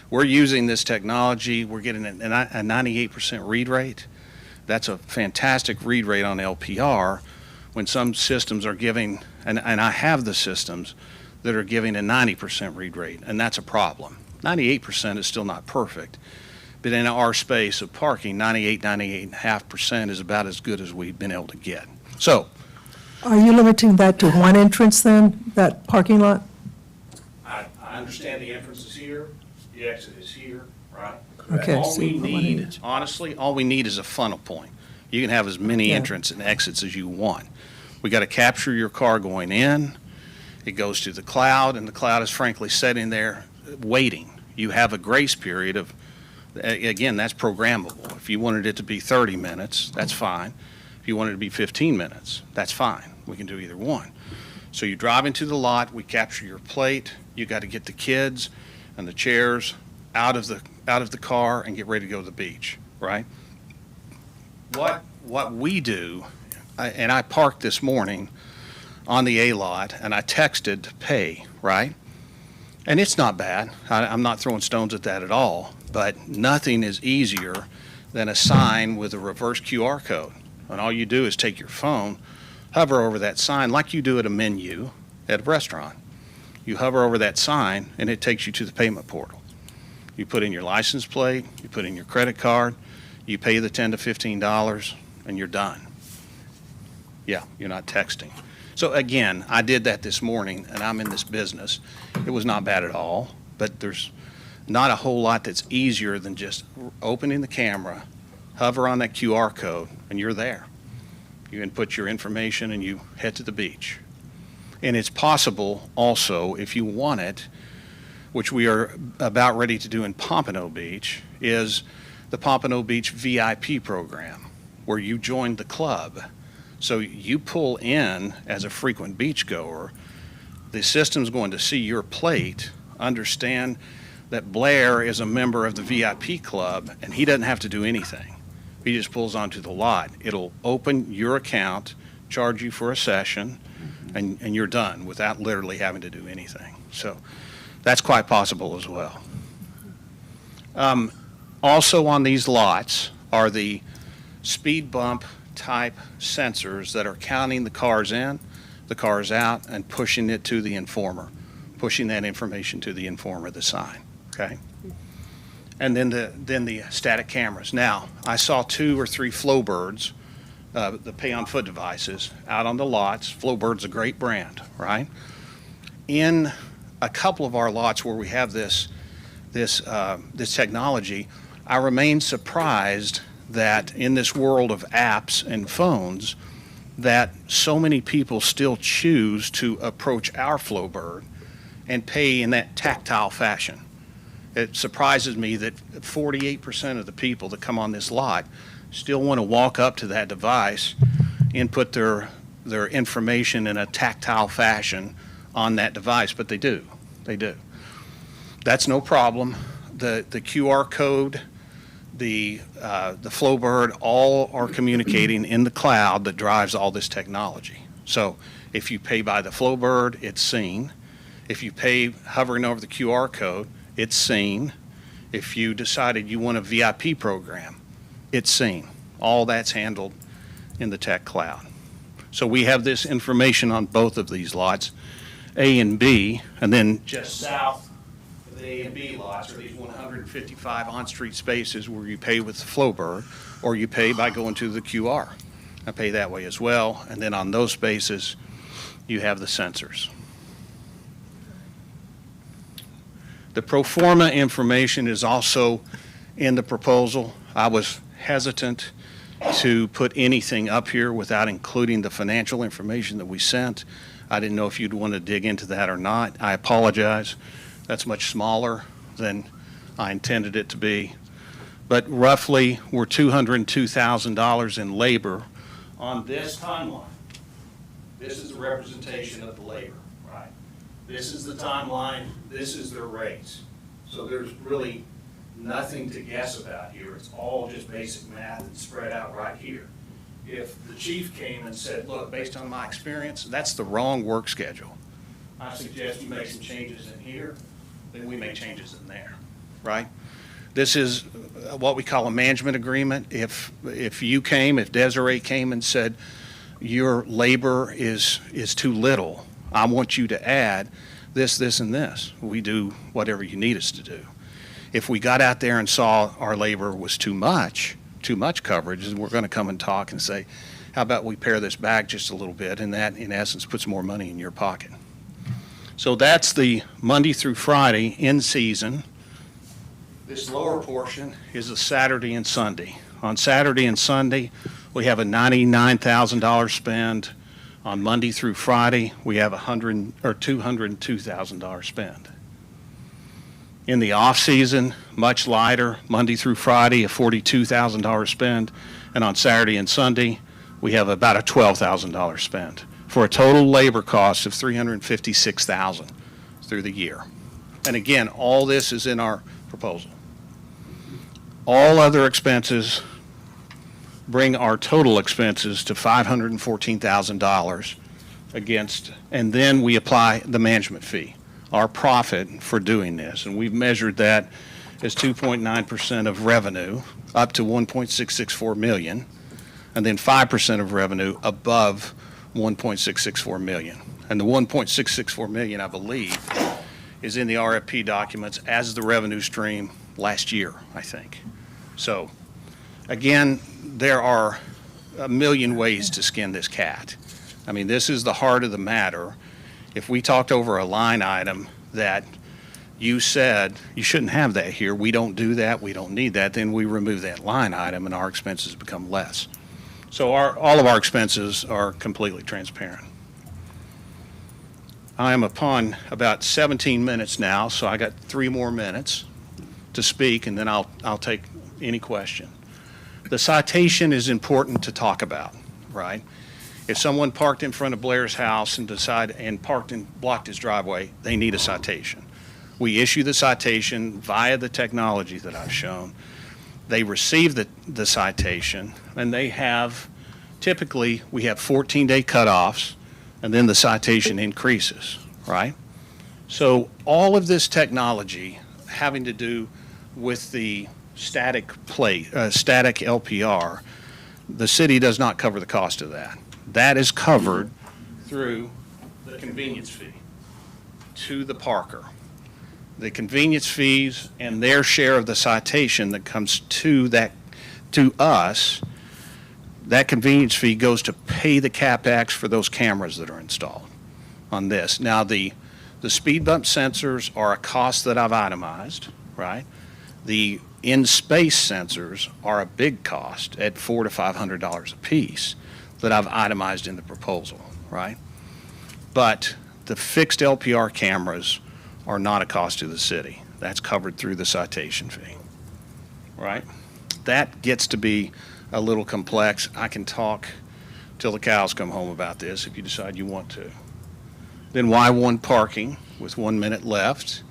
We're using this technology, we're getting a 98% read rate. That's a fantastic read rate on LPR when some systems are giving, and I have the systems that are giving a 90% read rate, and that's a problem. 98% is still not perfect, but in our space of parking, 98.5% is about as good as we've been able to get. So, Are you limiting that to one entrance then, that parking lot? I understand the entrance is here, the exit is here, right? Okay, All so we one need, each. honestly, all we need is a funnel point. You can have as many Yeah. entrances and exits as you want. We got to capture your car going in. It goes to the cloud, and the cloud is frankly sitting there waiting. You have a grace period of, again, that's programmable. If you wanted it to be 30 minutes, that's fine. If you wanted it to be 15 minutes, that's fine. We can do either one. So you drive into the lot, we capture your plate. You got to get the kids and the chairs out of the car and get ready to go to the beach, right? What we do, and I parked this morning on the A lot, and I texted to pay, right? And it's not bad. I'm not throwing stones at that at all, but nothing is easier than a sign with a reverse QR code. And all you do is take your phone, hover over that sign like you do at a menu at a restaurant. You hover over that sign, and it takes you to the payment portal. You put in your license plate, you put in your credit card, you pay the $10 to $15, and you're done. Yeah, you're not texting. So again, I did that this morning, and I'm in this business. It was not bad at all, but there's not a whole lot that's easier than just opening the camera, hover on that QR code, and you're there. You input your information, and you head to the beach. And it's possible also, if you want it, which we are about ready to do in Pompano Beach, is the Pompano Beach VIP program, where you join the club. So you pull in as a frequent beachgoer, the system's going to see your plate, understand that Blair is a member of the VIP club, and he doesn't have to do anything. He just pulls onto the lot. It'll open your account, charge you for a session, and you're done without literally having to do anything. So that's quite possible as well. Also on these lots are the speed bump type sensors that are counting the cars in, the cars out, and pushing it to the informer, pushing that information to the informer, the sign, okay? And then the static cameras. Now, I saw 2 or 3 Flowbirds, the pay-on-foot devices, out on the lots. Flowbird's a great brand, right? In a couple of our lots where we have this technology, I remain surprised that in this world of apps and phones, that so many people still choose to approach our Flowbird and pay in that tactile fashion. It surprises me that 48% of the people that come on this lot still want to walk up to that device, input their information in a tactile fashion on that device, but they do. They do. That's no problem. The QR code, the Flowbird, all are communicating in the cloud that drives all this technology. So if you pay by the Flowbird, it's seen. If you pay hovering over the QR code, it's seen. If you decided you want a VIP program, it's seen. All that's handled in the tech cloud. So we have this information on both of these lots, A and B, and then just south of the A and B lots are these 155 on-street spaces where you pay with the Flowbird, or you pay by going to the QR. I pay that way as well, and then on those spaces, you have the sensors. The pro forma information is also in the proposal. I was hesitant to put anything up here without including the financial information that we sent. I didn't know if you'd want to dig into that or not. I apologize. That's much smaller than I intended it to be. But roughly, we're $202,000 in labor on this timeline. This is a representation of the labor, right? This is the timeline, this is their rates. So there's really nothing to guess about here. It's all just basic math and spread out right here. If the chief came and said, look, based on my experience, that's the wrong work schedule, I suggest you make some changes in here, then we make changes in there, right? This is what we call a management agreement. If Desiree came and said, your labor is too little, I want you to add this, this, and this. We do whatever you need us to do. If we got out there and saw our labor was too much coverage, then we're going to come and talk and say, how about we pare this back just a little bit, and that, in essence, puts more money in your pocket. So that's the Monday through Friday in season. This lower portion is a Saturday and Sunday. On Saturday and Sunday, we have a $99,000 spend. On Monday through Friday, we have $202,000 spend. In the off-season, much lighter, Monday through Friday, a $42,000 spend, and on Saturday and Sunday, we have about a $12,000 spend, for a total labor cost of $356,000 through the year. And again, all this is in our proposal. All other expenses bring our total expenses to $514,000 against, and then we apply the management fee, our profit for doing this. And we've measured that as 2.9% of revenue up to $1.664 million, and then 5% of revenue above $1.664 million. And the $1.664 million, I believe, is in the RFP documents as the revenue stream last year, I think. So, again, there are a million ways to skin this cat. I mean, this is the heart of the matter. If we talked over a line item that you said you shouldn't have that here, we don't do that, we don't need that, then we remove that line item and our expenses become less. So all of our expenses are completely transparent. I am upon about 17 minutes now, so I got 3 more minutes to speak, and then I'll take any question. The citation is important to talk about, right? If someone parked in front of Blair's house and parked and blocked his driveway, they need a citation. We issue the citation via the technology that I've shown. They receive the citation, and they have, typically, we have 14-day cutoffs, and then the citation increases, right? So all of this technology having to do with the static LPR, the city does not cover the cost of that. That is covered through the convenience fee to the parker. The convenience fees and their share of the citation that comes to us, that convenience fee goes to pay the CapEx for those cameras that are installed on this. Now, the speed bump sensors are a cost that I've itemized, right? The in-space sensors are a big cost at $400 to $500 a piece that I've itemized in the proposal, right? But the fixed LPR cameras are not a cost to the city. That's covered through the citation fee, right? That gets to be a little complex. I can talk till the cows come home about this if you decide you want to. Then why one parking with 1 minute left?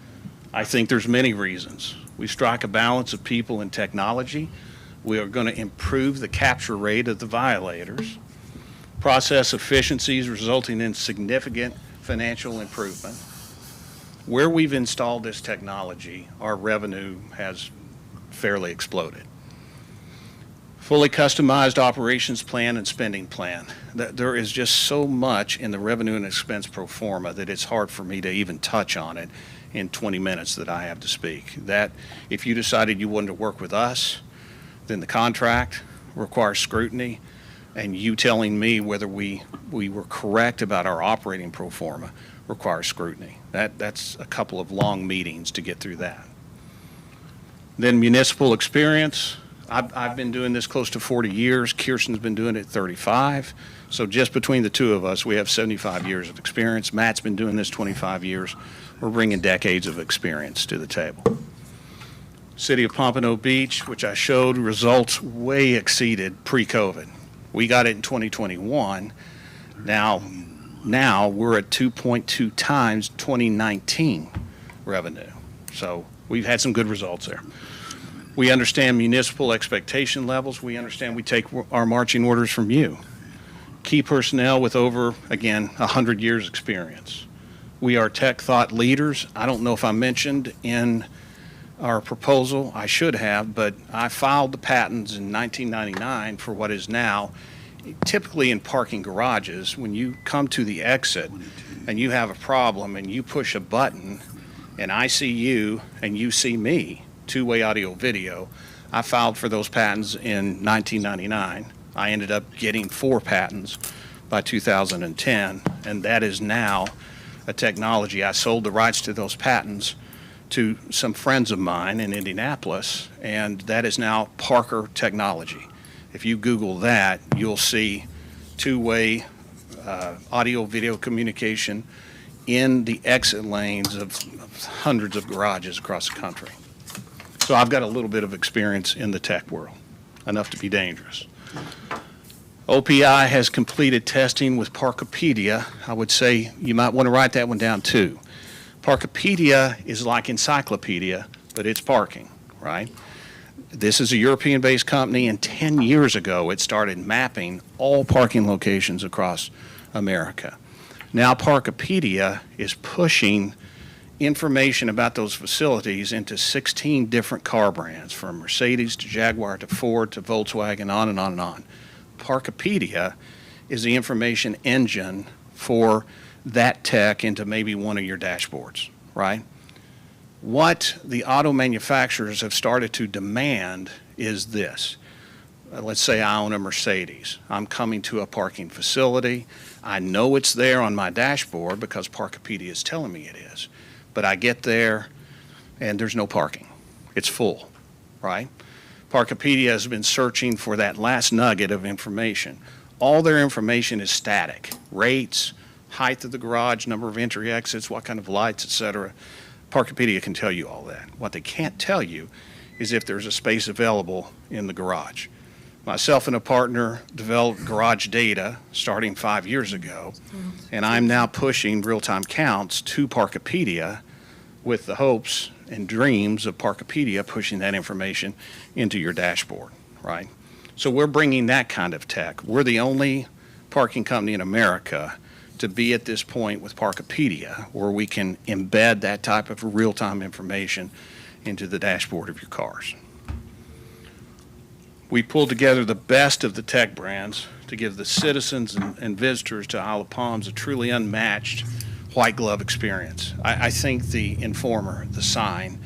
I think there's many reasons. We strike a balance of people and technology. We are going to improve the capture rate of the violators. Process efficiencies resulting in significant financial improvement. Where we've installed this technology, our revenue has fairly exploded. Fully customized operations plan and spending plan. There is just so much in the revenue and expense pro forma that it's hard for me to even touch on it in 20 minutes that I have to speak. That if you decided you wanted to work with us, then the contract requires scrutiny, and you telling me whether we were correct about our operating pro forma requires scrutiny. That's a couple of long meetings to get through that. Then municipal experience. I've been doing this close to 40 years. Kirsten's been doing it 35. So just between the two of us, we have 75 years of experience. Matt's been doing this 25 years. We're bringing decades of experience to the table. City of Pompano Beach, which I showed, results way exceeded pre-COVID. We got it in 2021. Now we're at 2.2 times 2019 revenue. So we've had some good results there. We understand municipal expectation levels. We understand we take our marching orders from you. Key personnel with over, again, 100 years experience. We are tech thought leaders. I don't know if I mentioned in our proposal, I should have, but I filed the patents in 1999 for what is now, typically in parking garages, when you come to the exit and you have a problem and you push a button and I see you and you see me, two-way audio video. I filed for those patents in 1999. I ended up getting 4 patents by 2010, and that is now a technology. I sold the rights to those patents to some friends of mine in Indianapolis, and that is now Parker technology. If you Google that, you'll see two-way audio-video communication in the exit lanes of hundreds of garages across the country. So I've got a little bit of experience in the tech world, enough to be dangerous. OPI has completed testing with Parkopedia. I would say you might want to write that one down too. Parkopedia is like encyclopedia, but it's parking, right? This is a European-based company, and 10 years ago it started mapping all parking locations across America. Now Parkopedia is pushing information about those facilities into 16 different car brands, from Mercedes to Jaguar to Ford to Volkswagen, on and on and on. Parkopedia is the information engine for that tech into maybe one of your dashboards, right? What the auto manufacturers have started to demand is this. Let's say I own a Mercedes. I'm coming to a parking facility. I know it's there on my dashboard because Parkopedia is telling me it is. But I get there and there's no parking. It's full, right? Parkopedia has been searching for that last nugget of information. All their information is static. Rates, height of the garage, number of entry exits, what kind of lights, etc. Parkopedia can tell you all that. What they can't tell you is if there's a space available in the garage. Myself and a partner developed garage data starting 5 years ago, and I'm now pushing real-time counts to Parkopedia with the hopes and dreams of Parkopedia pushing that information into your dashboard, right? So we're bringing that kind of tech. We're the only parking company in America to be at this point with Parkopedia, where we can embed that type of real-time information into the dashboard of your cars. We pulled together the best of the tech brands to give the citizens and visitors to Isle of Palms a truly unmatched white glove experience. I think the informer, the sign,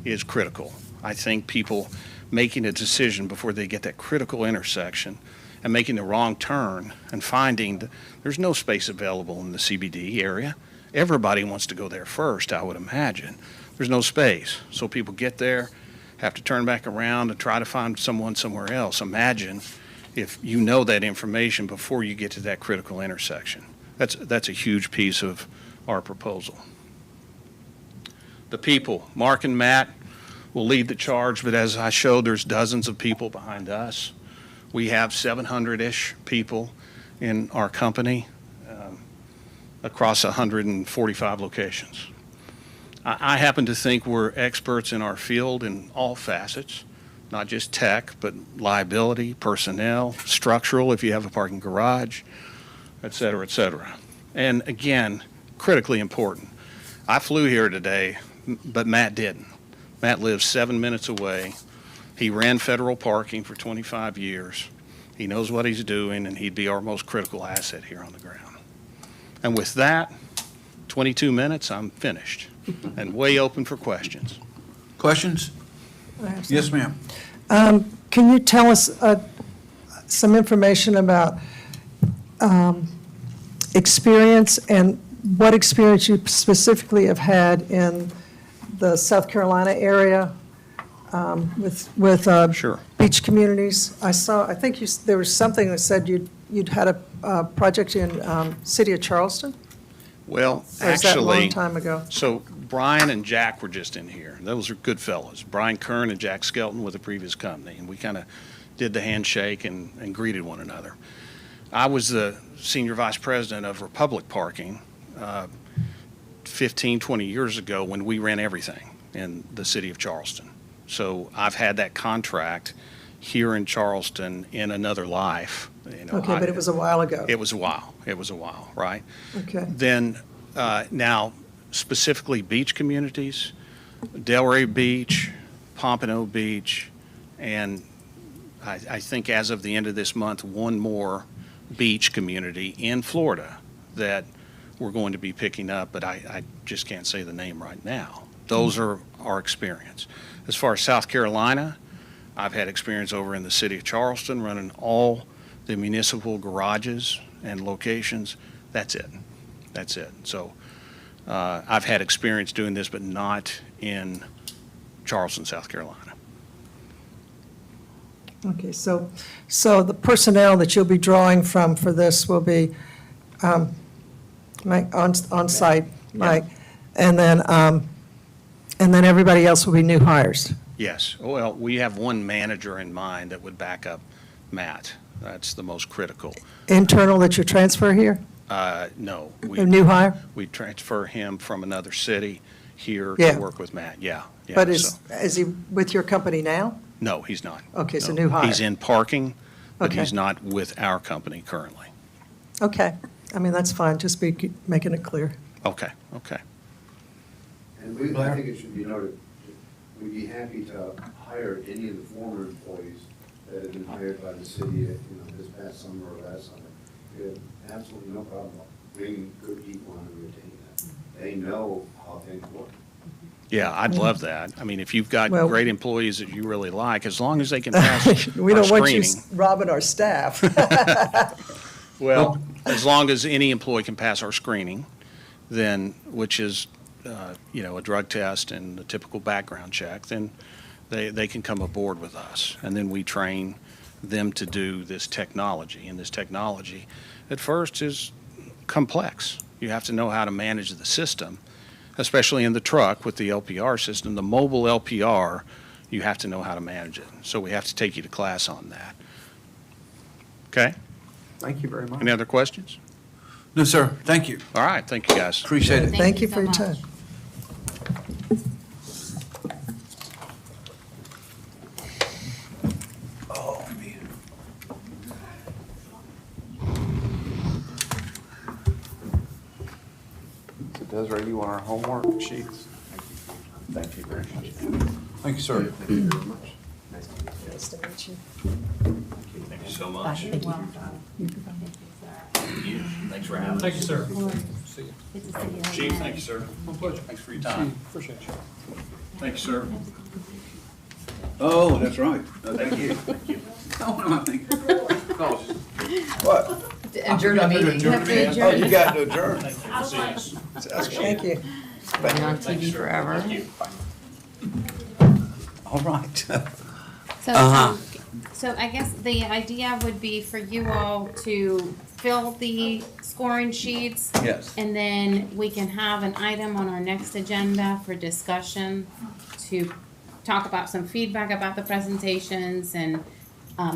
is critical. I think people making a decision before they get that critical intersection and making the wrong turn and finding that there's no space available in the CBD area. Everybody wants to go there first, I would imagine. There's no space. So people get there, have to turn back around and try to find someone somewhere else. Imagine if you know that information before you get to that critical intersection. That's a huge piece of our proposal. The people, Mark and Matt will lead the charge, but as I showed, there's dozens of people behind us. We have 700-ish people in our company across 145 locations. I happen to think we're experts in our field in all facets, not just tech, but liability, personnel, structural, if you have a parking garage, et cetera, et cetera. And again, critically important, I flew here today, but Matt didn't. Matt lives 7 minutes away. He ran federal parking for 25 years. He knows what he's doing, and he'd be our most critical asset here on the ground. And with that, 22 minutes, I'm finished and way open for questions. Questions? Yes, ma'am. Can you tell us some information about experience and what experience you specifically have had in the South Carolina area with Sure. beach communities? I think there was something that said you'd had a project in city of Charleston? Well, Or is that a long actually, time ago? so Brian and Jack were just in here. Those are good fellows. Brian Kern and Jack Skelton with the previous company, and we kind of did the handshake and greeted one another. I was the senior vice president of Republic Parking 15, 20 years ago when we ran everything in the city of Charleston. So I've had that contract here in Charleston in another life. Okay, but it was a while ago. It was a while. It was a while, right? Okay. Then, now, specifically beach communities, Delray Beach, Pompano Beach, and I think as of the end of this month, one more beach community in Florida that we're going to be picking up, but I just can't say the name right now. Those are our experience. As far as South Carolina, I've had experience over in the city of Charleston running all the municipal garages and locations. That's it. That's it. So I've had experience doing this, but not in Charleston, South Carolina. Okay, so the personnel that you'll be drawing from for this will be Mike, on site, Mike, and then everybody else will be new hires. Yes. Well, we have one manager in mind that would back up Matt. That's the most critical. Internal that you transfer here? No. A new hire? We transfer him from another city here Yeah. to work with Matt. Yeah. Yeah. But So- is he with your company now? No, he's not. Okay, so No. new hire. He's in parking, but Okay. he's not with our company currently. Okay, I mean, that's fine, just making it clear. Okay, okay. And I think it should be noted, we'd be happy to hire any of the former employees that have been hired by the city, this past summer or last summer. We have absolutely no problem bringing good people on and retaining them. They know how things work. Yeah, I'd love that. I mean, if you've got Well- great employees that you really like, as long as they can pass We our don't want you screening. robbing our staff. Well, as long as any employee can pass our screening, then, which is, a drug test and a typical background check, then they can come aboard with us. And then we train them to do this technology. And this technology, at first, is complex. You have to know how to manage the system, especially in the truck with the LPR system. The mobile LPR, you have to know how to manage it. So we have to take you to class on that. Okay? Thank you very much. Any other questions? No, sir. Thank you. All right, thank you, guys. Appreciate it. Thank you for your time. Oh, man. So Desiree, you want our homework sheets? Thank you very much. Thank you, sir. Thank you very much. Nice to meet you. Thank you so much. Thank you. Thanks for having us. Thank you, sir. Chief, thank you, sir. My pleasure. Thanks for your time. Appreciate you. Thank you, sir. Oh, that's right. Thank you. Thank you. Oh, no, I think. What? Adjourn the meeting. You have to Oh, you got to adjourn. Thank you. Been on TV forever. Thank you. All right. So, Uh-huh. so I guess the idea would be for you all to fill the scoring sheets. Yes. And then we can have an item on our next agenda for discussion to talk about some feedback about the presentations and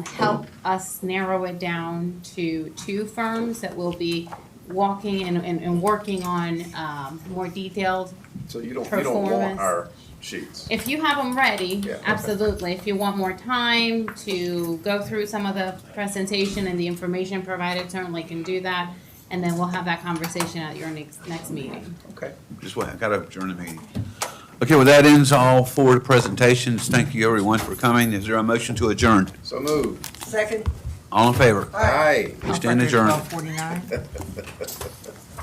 help us narrow it down to 2 firms that will be walking and working on more detailed So you don't want performance. our sheets? If you have them ready, Yeah, okay. absolutely. If you want more time to go through some of the presentation and the information provided, certainly can do that. And then we'll have that conversation at your next meeting. Okay. Just wait, I gotta adjourn the meeting. Okay, well, that ends all 4 presentations. Thank you, everyone, for coming. Is there a motion to adjourn? So moved. Second. All in favor? Aye. We stand adjourned. 12:49.